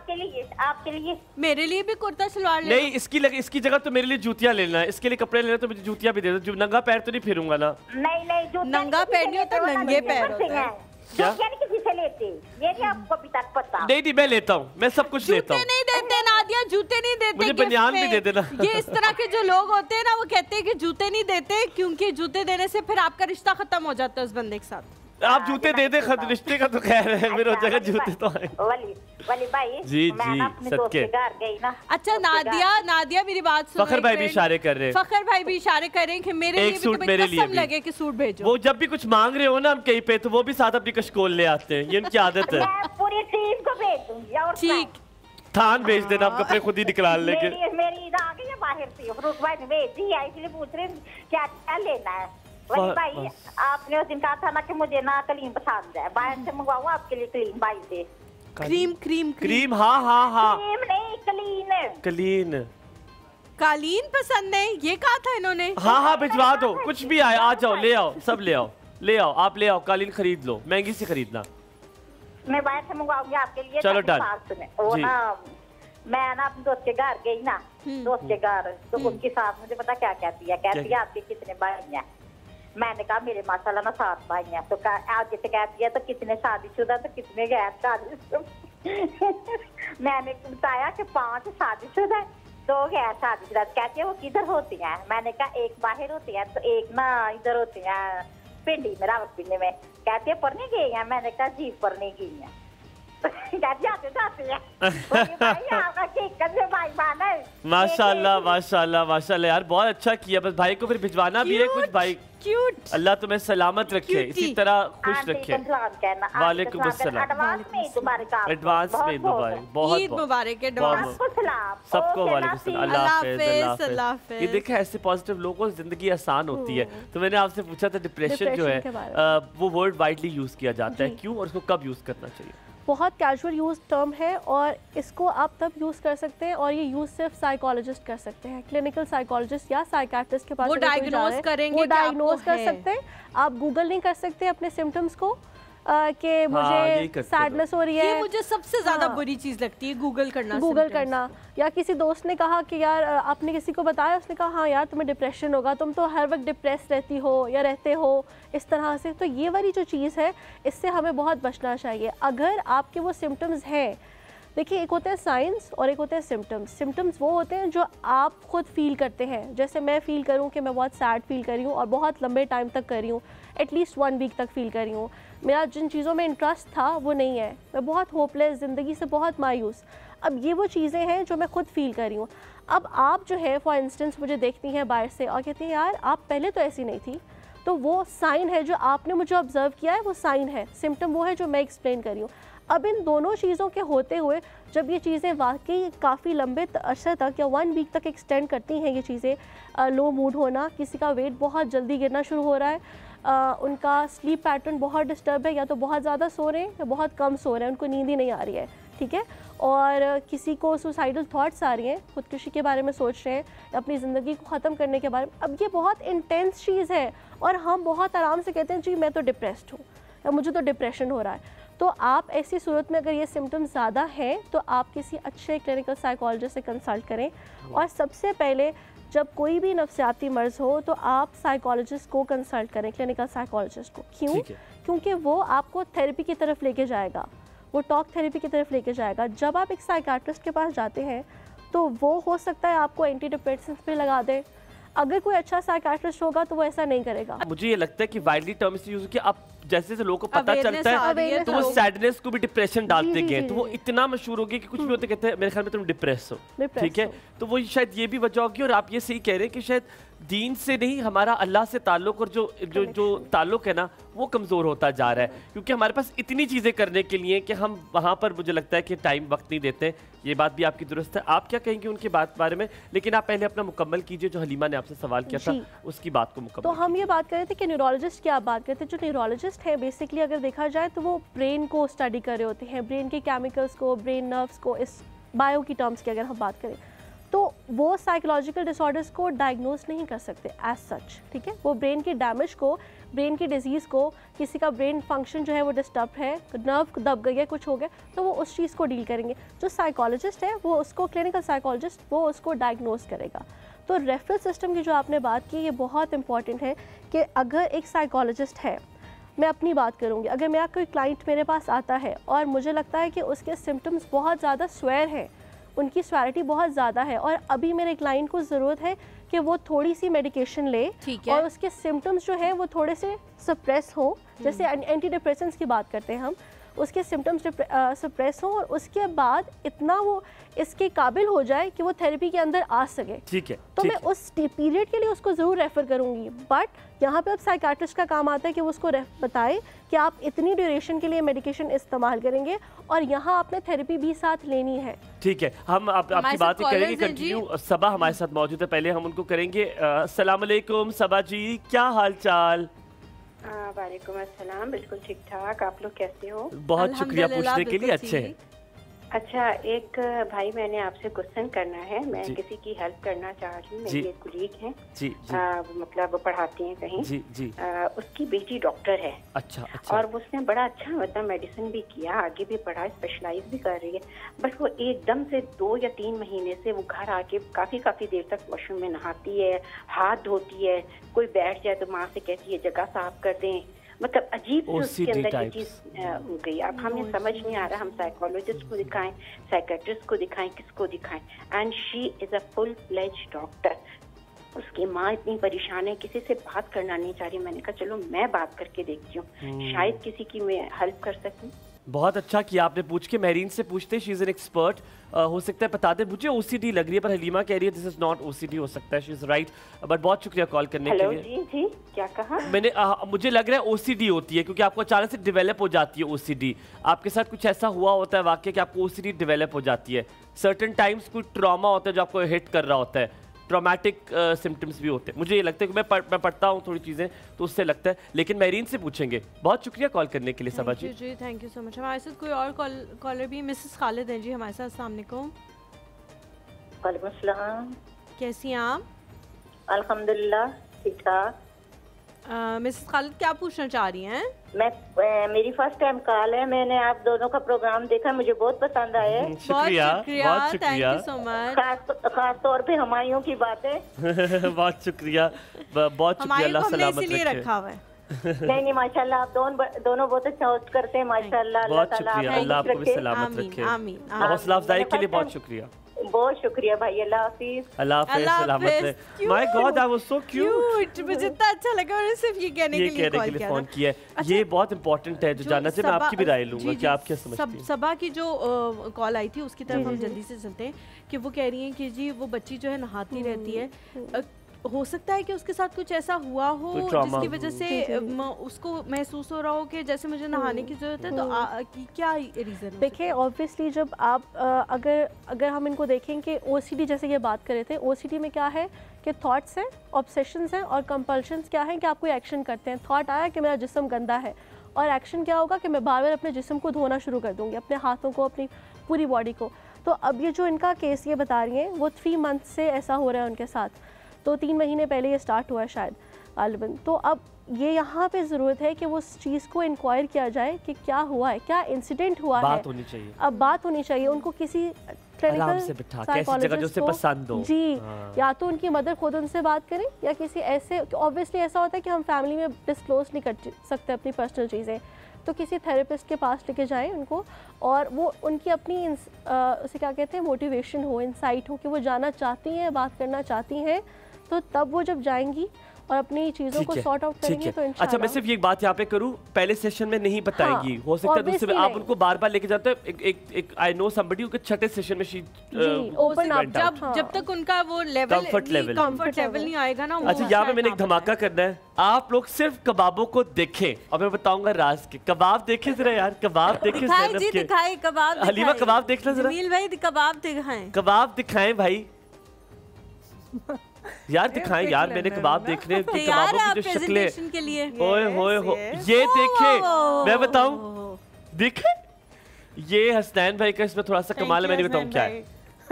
आपके लिए मेरे लिए भी कुर्ता शलवार नहीं, इसकी जगह तो मेरे लिए जूतियाँ लेना है। इसके लिए कपड़े लेना तो मुझे जूतियाँ भी दे दो। नंगा पैर तो नहीं फिरूंगा ना। नहीं, नंगा पैर नहीं होता, नंगे पैर होता है। क्या किसी से लेते? ये नहीं आपको अभी तक पता? नहीं, मैं लेता हूँ, मैं सब कुछ लेता हूँ। जूते नहीं देते नादिया, जूते नहीं देते। मुझे बनियान भी दे देना। ये इस तरह के जो लोग होते हैं ना, वो कहते हैं कि जूते नहीं देते, क्योंकि जूते देने से फिर आपका रिश्ता खत्म हो जाता है उस बंदे के साथ। आप जूते दे दे, रिश्ते का तो खैर है, मेरे जगह जूते तो आए। वली भाई, जी सदके गई ना। अच्छा नादिया मेरी बात सुनो। फखर भाई भी इशारे कर रहे हैं। फखर भाई भी इशारे कर रहे हैं कि मेरे लिए भी तुम्हें कसम लगे कि सूट भेजो। वो जब भी कुछ मांग रहे हो ना हम कहीं पे, तो वो भी साथ अपनी कशकोल ले आते हैं। ये उनकी आदत है। मैं पूरी टीम को भेज दूंगी। और ठीक, थान भेज देना, आप कपड़े खुद ही निकाल लेंगे। मेरी ईद आ गई है बाहर से, फ्रूट भाई ने भेज दी है, इसलिए पूछ रहे क्या क्या लेना है। वली भाई, आपने उस दिन कहा था ना कि मुझे ना क्रीम पसंद है, बाहर से मंगवाऊं आपके लिए क्रीम भाई से। क्रीम हाँ। क्रीम नहीं, क्लीन कालीन पसंद है, ये कहा था इन्होंने। हाँ, भिजवा दो, कुछ भी आए, आ जाओ, ले आओ, सब ले आओ, आप ले आओ, कालीन खरीद लो, महंगी से खरीदना। मैं बाहर से मंगवाऊंगी आपके लिए। चलो डन। वो ना, मैं ना अपने दोस्त के घर गई ना, दोस्त के घर, तो उनकी सास मुझे पता क्या कहती है आपके कितने भाई हैं? मैंने कहा मेरे माशाल्लाह ना 7 भाई हैं। तो आगे से कहती है तो कितने शादीशुदा तो कितने गैर शादीशुदा। मैंने बताया कि 5 शादीशुदा, 2 गैर शादीशुदा। कहती है वो किधर होती हैं? मैंने कहा एक बाहर होती है, तो एक ना इधर होती है पिंडी में, रावलपिंडी में। कहती है पढ़ने गई हैं? मैंने कहा जी पढ़ने गई हैं। माशाल्लाह यार, बहुत अच्छा किया। बस भाई को फिर भिजवाना भी है कुछ। भाई क्यूट, अल्लाह तुम्हें सलामत रखे, इसी तरह खुश रखे। वालेकुम अस्सलाम। एडवांस में मुबारक, बहुत मुबारक, सबको वालेकुम अल्लाह हाफिज़। ये देखा, ऐसे पॉजिटिव लोगों से जिंदगी आसान होती है। तो मैंने आपसे पूछा था डिप्रेशन जो है वो वर्ड वाइडली यूज किया जाता है, क्यों और उसको कब यूज करना चाहिए? बहुत कैजुअल यूज टर्म है और इसको आप तब यूज़ कर सकते हैं, और ये यूज़ सिर्फ साइकोलॉजिस्ट कर सकते हैं। क्लिनिकल साइकोलॉजिस्ट या साइकियाट्रिस्ट के पास वो डायग्नोज करेंगे, वो डायग्नोज कर सकते हैं। आप गूगल नहीं कर सकते अपने सिम्टम्स को, कि मुझे सैडनेस हो रही है। ये मुझे सबसे ज्यादा बुरी चीज लगती है, गूगल करना। या किसी दोस्त ने कहा कि यार आपने किसी को बताया, उसने कहा हाँ यार तुम्हें डिप्रेशन होगा, तुम तो हर वक्त डिप्रेस रहती हो या रहते हो, इस तरह से। तो ये वाली जो चीज़ है इससे हमें बहुत बचना चाहिए। अगर आपके वो सिम्टम्स हैं, देखिए एक होते हैं साइंस और एक होते हैं सिम्टम्स। सिम्टम्स वो होते हैं जो आप खुद फील करते हैं, जैसे मैं फ़ील करूँ कि मैं बहुत सैड फील कर रही हूँ और बहुत लंबे टाइम तक कर रही हूँ, एटलीस्ट 1 वीक तक फील कर रही हूँ, मेरा जिन चीज़ों में इंटरेस्ट था वो नहीं है, मैं बहुत होपलेस, ज़िंदगी से बहुत मायूस। अब ये वो चीज़ें हैं जो मैं खुद फील कर रही हूँ। अब आप जो है फॉर इंस्टेंस मुझे देखती हैं बाहर से और कहती हैं यार आप पहले तो ऐसी नहीं थी, तो वो साइन है जो आपने मुझे ऑब्जर्व किया है, वो साइन है। सिम्टम वो है जो मैं एक्सप्लेन कर रही हूँ। अब इन दोनों चीज़ों के होते हुए जब ये चीज़ें वाकई काफ़ी लंबे अरसे तक या 1 वीक तक एक्सटेंड करती हैं, ये चीज़ें, लो मूड होना, किसी का वेट बहुत जल्दी गिरना शुरू हो रहा है, उनका स्लीप पैटर्न बहुत डिस्टर्ब है, या तो बहुत ज़्यादा सो रहे हैं या बहुत कम सो रहे हैं, उनको नींद ही नहीं आ रही है, ठीक है, और किसी को सुसाइडल थॉट्स आ रही हैं, खुदकुशी के बारे में सोच रहे हैं, अपनी ज़िंदगी को ख़त्म करने के बारे में। अब ये बहुत इंटेंस चीज़ है और हम बहुत आराम से कहते हैं जी मैं तो डिप्रेस्ड हूँ या मुझे तो डिप्रेशन हो रहा है। तो आप ऐसी सूरत में अगर ये सिम्टम्स ज़्यादा हैं तो आप किसी अच्छे क्लिनिकल साइकोलॉजिस्ट से कंसल्ट करें। और सबसे पहले जब कोई भी नफ्सियाती मर्ज़ हो तो आप साइकोलॉजिस्ट को कंसल्ट करें, क्लिनिकल साइकोलॉजिस्ट को। क्यों? क्योंकि वो आपको थेरेपी की तरफ लेके जाएगा, वो टॉक थेरेपी की तरफ लेके जाएगा। जब आप एक साइकाट्रिस्ट के पास जाते हैं तो वो हो सकता है आपको एंटी डिप्रेसेंट्स पे लगा दे। अगर कोई अच्छा साइकाट्रिस्ट होगा तो वो ऐसा नहीं करेगा। मुझे ये लगता है कि वाइडली टर्म से यूज किया, आप जैसे जैसे लोगों को पता चलता है तो वो सैडनेस को भी डिप्रेशन डालते गए, तो वो इतना मशहूर हो गया कि कुछ भी होते कहते हैं मेरे ख्याल में तुम डिप्रेस हो, ठीक है। तो वो शायद ये भी वजह होगी। और आप ये सही कह रहे हैं कि शायद दीन से नहीं, हमारा अल्लाह से ताल्लुक और जो ताल्लुक है ना वो कमज़ोर होता जा रहा है, क्योंकि हमारे पास इतनी चीज़ें करने के लिए कि हम वहाँ पर मुझे लगता है कि टाइम वक्त नहीं देते। ये बात भी आपकी दुरुस्त है। आप क्या कहेंगे उनकी बात बारे में? लेकिन आप पहले अपना मुकम्मल कीजिए, जो हलीमा ने आपसे सवाल किया था उसकी बात को मुकम्मल। तो हम ये बात कर रहे थे कि न्यूरोलॉजिस्ट की आप बात करते हैं। जो न्यूरोलॉजिस्ट है बेसिकली अगर देखा जाए तो वो ब्रेन को स्टडी कर रहे होते हैं, ब्रेन के केमिकल्स को, ब्रेन नर्व्स को, इस बायो की टर्म्स की अगर हम बात करें तो वो साइकोलॉजिकल डिसऑर्डर्स को डायग्नोज नहीं कर सकते एज सच, ठीक है। वो ब्रेन की डैमेज को, ब्रेन की डिजीज़ को, किसी का ब्रेन फंक्शन जो है वो डिस्टर्ब है, नर्व दब गई है, कुछ हो गया, तो वो उस चीज़ को डील करेंगे। जो साइकोलॉजिस्ट है वो उसको, क्लिनिकल साइकोलॉजिस्ट, वो उसको डायग्नोज करेगा। तो रेफरल सिस्टम की जो आपने बात की ये बहुत इंपॉर्टेंट है कि अगर एक साइकोलॉजिस्ट है, मैं अपनी बात करूँगी, अगर मेरा कोई क्लाइंट मेरे पास आता है और मुझे लगता है कि उसके सिम्टम्स बहुत ज़्यादा स्वेयर हैं, उनकी स्वेरिटी बहुत ज़्यादा है और अभी मेरे क्लाइंट को ज़रूरत है कि वो थोड़ी सी मेडिकेशन ले और उसके सिम्टम्स जो है वो थोड़े से सप्रेस हो, जैसे एंटी डिप्रेसेंट्स की बात करते हैं हम, उसके सिम्टम्स सप्रेस हो और उसके बाद इतना वो इसके काबिल हो जाए कि वो थेरेपी के अंदर आ सके, ठीक है। तो मैं उस पीरियड के लिए उसको ज़रूर रेफ़र करूँगी। बट यहाँ पे अब साइकाट्रिस्ट का काम आता है कि वो उसको बताए कि आप इतनी ड्यूरेशन के लिए मेडिकेशन इस्तेमाल करेंगे और यहाँ आपने थेरेपी भी साथ लेनी है, ठीक है। हम आपकी बात करेंगे कंटिन्यू। सबा हमारे साथ मौजूद है, पहले हम उनको करेंगे। अस्सलाम वालेकुम सबा जी, क्या हाल चाल? वालेकुम अस्सलाम, बिल्कुल ठीक ठाक, आप लोग कैसे हो? बहुत शुक्रिया पूछने के लिए, अच्छे हैं। अच्छा, एक भाई मैंने आपसे क्वेश्चन करना है, मैं किसी की हेल्प करना चाह रही हूँ, मेरी एक कुलीग है जी, मतलब पढ़ाती हैं कहीं जी, जी। उसकी बेटी डॉक्टर है, अच्छा, और उसने बड़ा अच्छा मतलब मेडिसिन भी किया, आगे भी पढ़ा, स्पेशलाइज भी कर रही है, बस वो एकदम से 2 या 3 महीने से वो घर आके काफी देर तक वॉशरूम में नहाती है, हाथ धोती है, कोई बैठ जाए तो माँ से कहती है जगह साफ कर दें, मतलब अजीब से उसके अंदर ये चीज हो गई। अब हमें समझ नहीं आ रहा, हम साइकोलॉजिस्ट को दिखाएं, साइकेट्रिस्ट को दिखाएं, किसको दिखाएं। And she is a full fledged doctor. उसकी माँ इतनी परेशान है, किसी से बात करना नहीं चाह रही। मैंने कहा चलो मैं बात करके देखती हूँ, शायद किसी की मैं हेल्प कर सकूँ। बहुत अच्छा किया आपने पूछ के। मेरीन से पूछते, शी इज एन एक्सपर्ट, हो सकता है बता दे। मुझे ओसीडी लग रही है पर हलीमा कह रही है दिस इज नॉट ओसीडी, हो सकता है शी इज राइट, बट बहुत शुक्रिया कॉल करने के लिए। जी जी, क्या कहा मैंने? मुझे लग रहा है ओसीडी होती है, क्योंकि आपको अचानक से डेवलप हो जाती है ओसीडी। आपके साथ कुछ ऐसा हुआ होता है वाकई कि आपको ओसीडी डेवलप हो जाती है। सर्टेन टाइम्स कोई ट्रॉमा होता है जो आपको हिट कर रहा होता है, ट्रॉमेटिक सिम्टम्स भी होते हैं। मुझे ये लगता है कि मैं पढ़ता हूँ थोड़ी चीज़ें तो उससे लगता है, लेकिन मेरीन से पूछेंगे। बहुत शुक्रिया कॉल करने के लिए सबा जी। जी थैंक यू सो मच। हमारे साथ कोई और कॉलर भी, मिसेस खालिद हैं जी हमारे साथ। अस्सलाम वालेकुम। वालेकुम अस्सलाम। कैसी हैं आप? अल्हम्दुलिल्लाह ठीक ठाक। मिसेस खालिद क्या पूछना चाह रही हैं? मेरी फर्स्ट टाइम कॉल है, मैंने आप दोनों का प्रोग्राम देखा, मुझे बहुत पसंद आया। शुक्रिया, बहुत शुक्रिया, थैंक यू सो मच। खास तौर पे हुमायूं की बातें बहुत शुक्रिया, बहुत शुक्रिया, अल्लाह सलामत रखे। रखा हुआ है। नहीं माशाल्लाह, आप दोनों बहुत अच्छा होस्ट करते हैं माशाल्लाह। बहुत शुक्रिया, अल्लाह आपको भी सलामत रखे। हौसला अफजाई के लिए बहुत शुक्रिया। बहुत शुक्रिया भाई, अल्लाह हाफिज। अल्लाह हाफिज, सलामत रहे। My God, I was so cute. मुझे इतना अच्छा लगा, मैंने सिर्फ ये कहने के लिए फोन किया। ये बहुत इंपॉर्टेंट है जो जानना चाहिए। मैं आपकी भी राय लूंगा कि आप क्या समझती हैं। सबा की जो कॉल आई थी उसकी तरफ हम जल्दी से चलते हैं कि वो कह रही हैं कि जी वो बच्ची जो है नहाती रहती है, हो सकता है कि उसके साथ कुछ ऐसा हुआ हो जिसकी वजह से उसको महसूस हो रहा हो कि जैसे मुझे नहाने की जरूरत है, तो क्या रीज़न? देखिए ऑब्वियसली जब आप अगर हम इनको देखें कि ओसीडी जैसे ये बात कर रहे थे, ओसीडी में क्या है कि थॉट्स हैं, ऑब्सेशंस हैं और कंपल्शंस क्या हैं कि आप कोई एक्शन करते हैं। थॉट आया कि मेरा जिस्म गंदा है और एक्शन क्या होगा कि मैं बार बार अपने जिस्म को धोना शुरू कर दूँगी, अपने हाथों को, अपनी पूरी बॉडी को। तो अब ये जो इनका केस ये बता रही हैं वो 3 मंथ से ऐसा हो रहा है उनके साथ, तो 3 महीने पहले ये स्टार्ट हुआ है शायद गालिबन। तो अब ये यहाँ पे ज़रूरत है कि वो उस चीज़ को इंक्वायर किया जाए कि क्या हुआ है, क्या इंसिडेंट हुआ है। बात होनी चाहिए, अब बात होनी चाहिए उनको किसी क्लिनिकल साइकोलॉजिस्ट को पसंद हो जी, या तो उनकी मदर खुद उनसे बात करें या किसी ऐसे, ऑब्वियसली ऐसा होता है कि हम फैमिली में डिस्क्लोज नहीं कर सकते अपनी पर्सनल चीज़ें, तो किसी थेरेपिस्ट के पास लेके जाएं उनको और वो उनकी अपनी उसे क्या कहते हैं मोटिवेशन हो, इंसाइट हो कि वो जाना चाहती हैं, बात करना चाहती हैं, तो तब वो जब जाएंगी और अपनी चीजों को सॉर्ट आउट करेंगी तो इंशाल्लाह। अच्छा, मैं सिर्फ ये बात यहाँ पे करूँ, पहले सेशन में नहीं बताएंगी, हो सकता है दूसरे में आप उनको बार बार लेके जाते हैं। एक आई नो समबडी के छठे सेशन में शी ओपन अप, जब तक उनका वो लेवल कंफर्ट लेवल नहीं आएगा ना। अच्छा, यहाँ पे मैंने एक धमाका करना है, आप लोग सिर्फ कबाबों को देखें और मैं बताऊंगा राज के। कबाब देखे जरा यार, कबाब देखे दिखाए कबाब, हलीमा कबाब देखना जरा, भाई कबाब दिखाएं, कबाब दिखाएं भाई यार, दिखाएं यार, मैंने कबाब देखने कि कबाबों की जो शक्लें, ओए होए हो, ये देखे, मैं बताऊं, देखे ये हसनैन भाई का इसमें थोड़ा सा कमाल है, मैं नहीं बताऊं क्या है,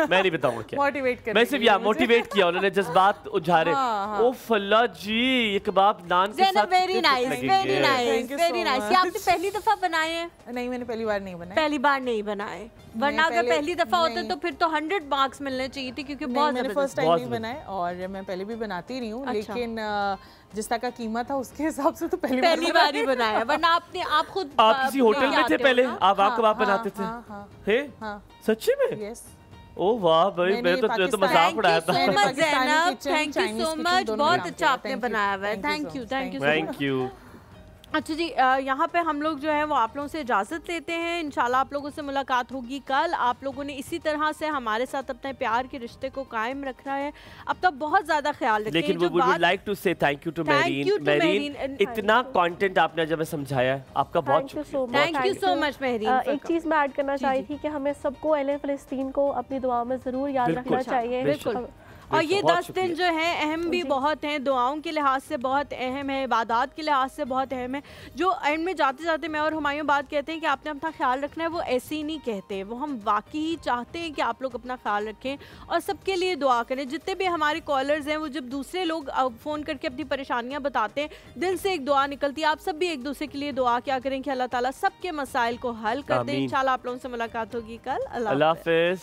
मैं नहीं बताऊंगा क्या, मोटिवेट कर, मैं सिर्फ यहाँ मोटिवेट किया, उन्होंने जज्बात उजारे। ओ फल्ला जी, ये कबाब नान के साथ very nice, very nice, very nice. ये आपने पहली दफा बनाए हैं? नहीं, मैंने पहली बार नहीं बनाए। पहली बार नहीं बनाए, वरना अगर पहली दफा होते तो फिर तो 100 मार्क्स मिलने चाहिए थे, क्योंकि बहुत मैंने फर्स्ट टाइम नहीं बनाए और मैं पहले भी बनाती रही हूँ, लेकिन जिस तरह का कीमत था उसके हिसाब से तो पहली बार ही बनाया। वरना आप खुद किसी होटल में थे पहले, आप कबाब बनाते थे? सच्ची में? यस। ओ वाह भाई, मैं तो मजाक उड़ाया था। थैंक यू सो मच, बहुत अच्छा आपने बनाया हुआ है, थैंक यू, थैंक यू। अच्छा जी, यहाँ पे हम लोग जो है वो आप लोगों से इजाज़त लेते हैं। इंशाल्लाह आप लोगों से मुलाकात होगी कल। आप लोगों ने इसी तरह से हमारे साथ अपने प्यार के रिश्ते को कायम रखना है। अब तो बहुत ज़्यादा ख्याल रखें। लेकिन we would like to say thank you to marine, इतना कंटेंट आपने जब समझाया, आपका बहुत शुक्रिया, thank you so much marine. एक चीज़ मैं ऐड करना चाह रही थी कि हमें सबको अहले फ़लस्तीन को अपनी दुआ में ज़रूर याद रखना चाहिए। बिल्कुल। और ये 10 दिन जो हैं अहम भी बहुत हैं, दुआओं के लिहाज से बहुत अहम है, इबादत के लिहाज से बहुत अहम है। जो एंड में जाते जाते मैं और हुमायूं बात कहते हैं कि आपने अपना ख्याल रखना है, वो ऐसे ही नहीं कहते, वो हम वाकई चाहते हैं कि आप लोग अपना ख्याल रखें और सबके लिए दुआ करें। जितने भी हमारे कॉलर्स हैं, वो जब दूसरे लोग फ़ोन करके अपनी परेशानियाँ बताते हैं, दिल से एक दुआ निकलती है। आप सब भी एक दूसरे के लिए दुआ क्या करें कि अल्लाह ताला सबके मसाइल को हल कर दे। इंशाल्लाह आप लोगों से मुलाकात होगी कल। अल्लाह हाफ़िज़।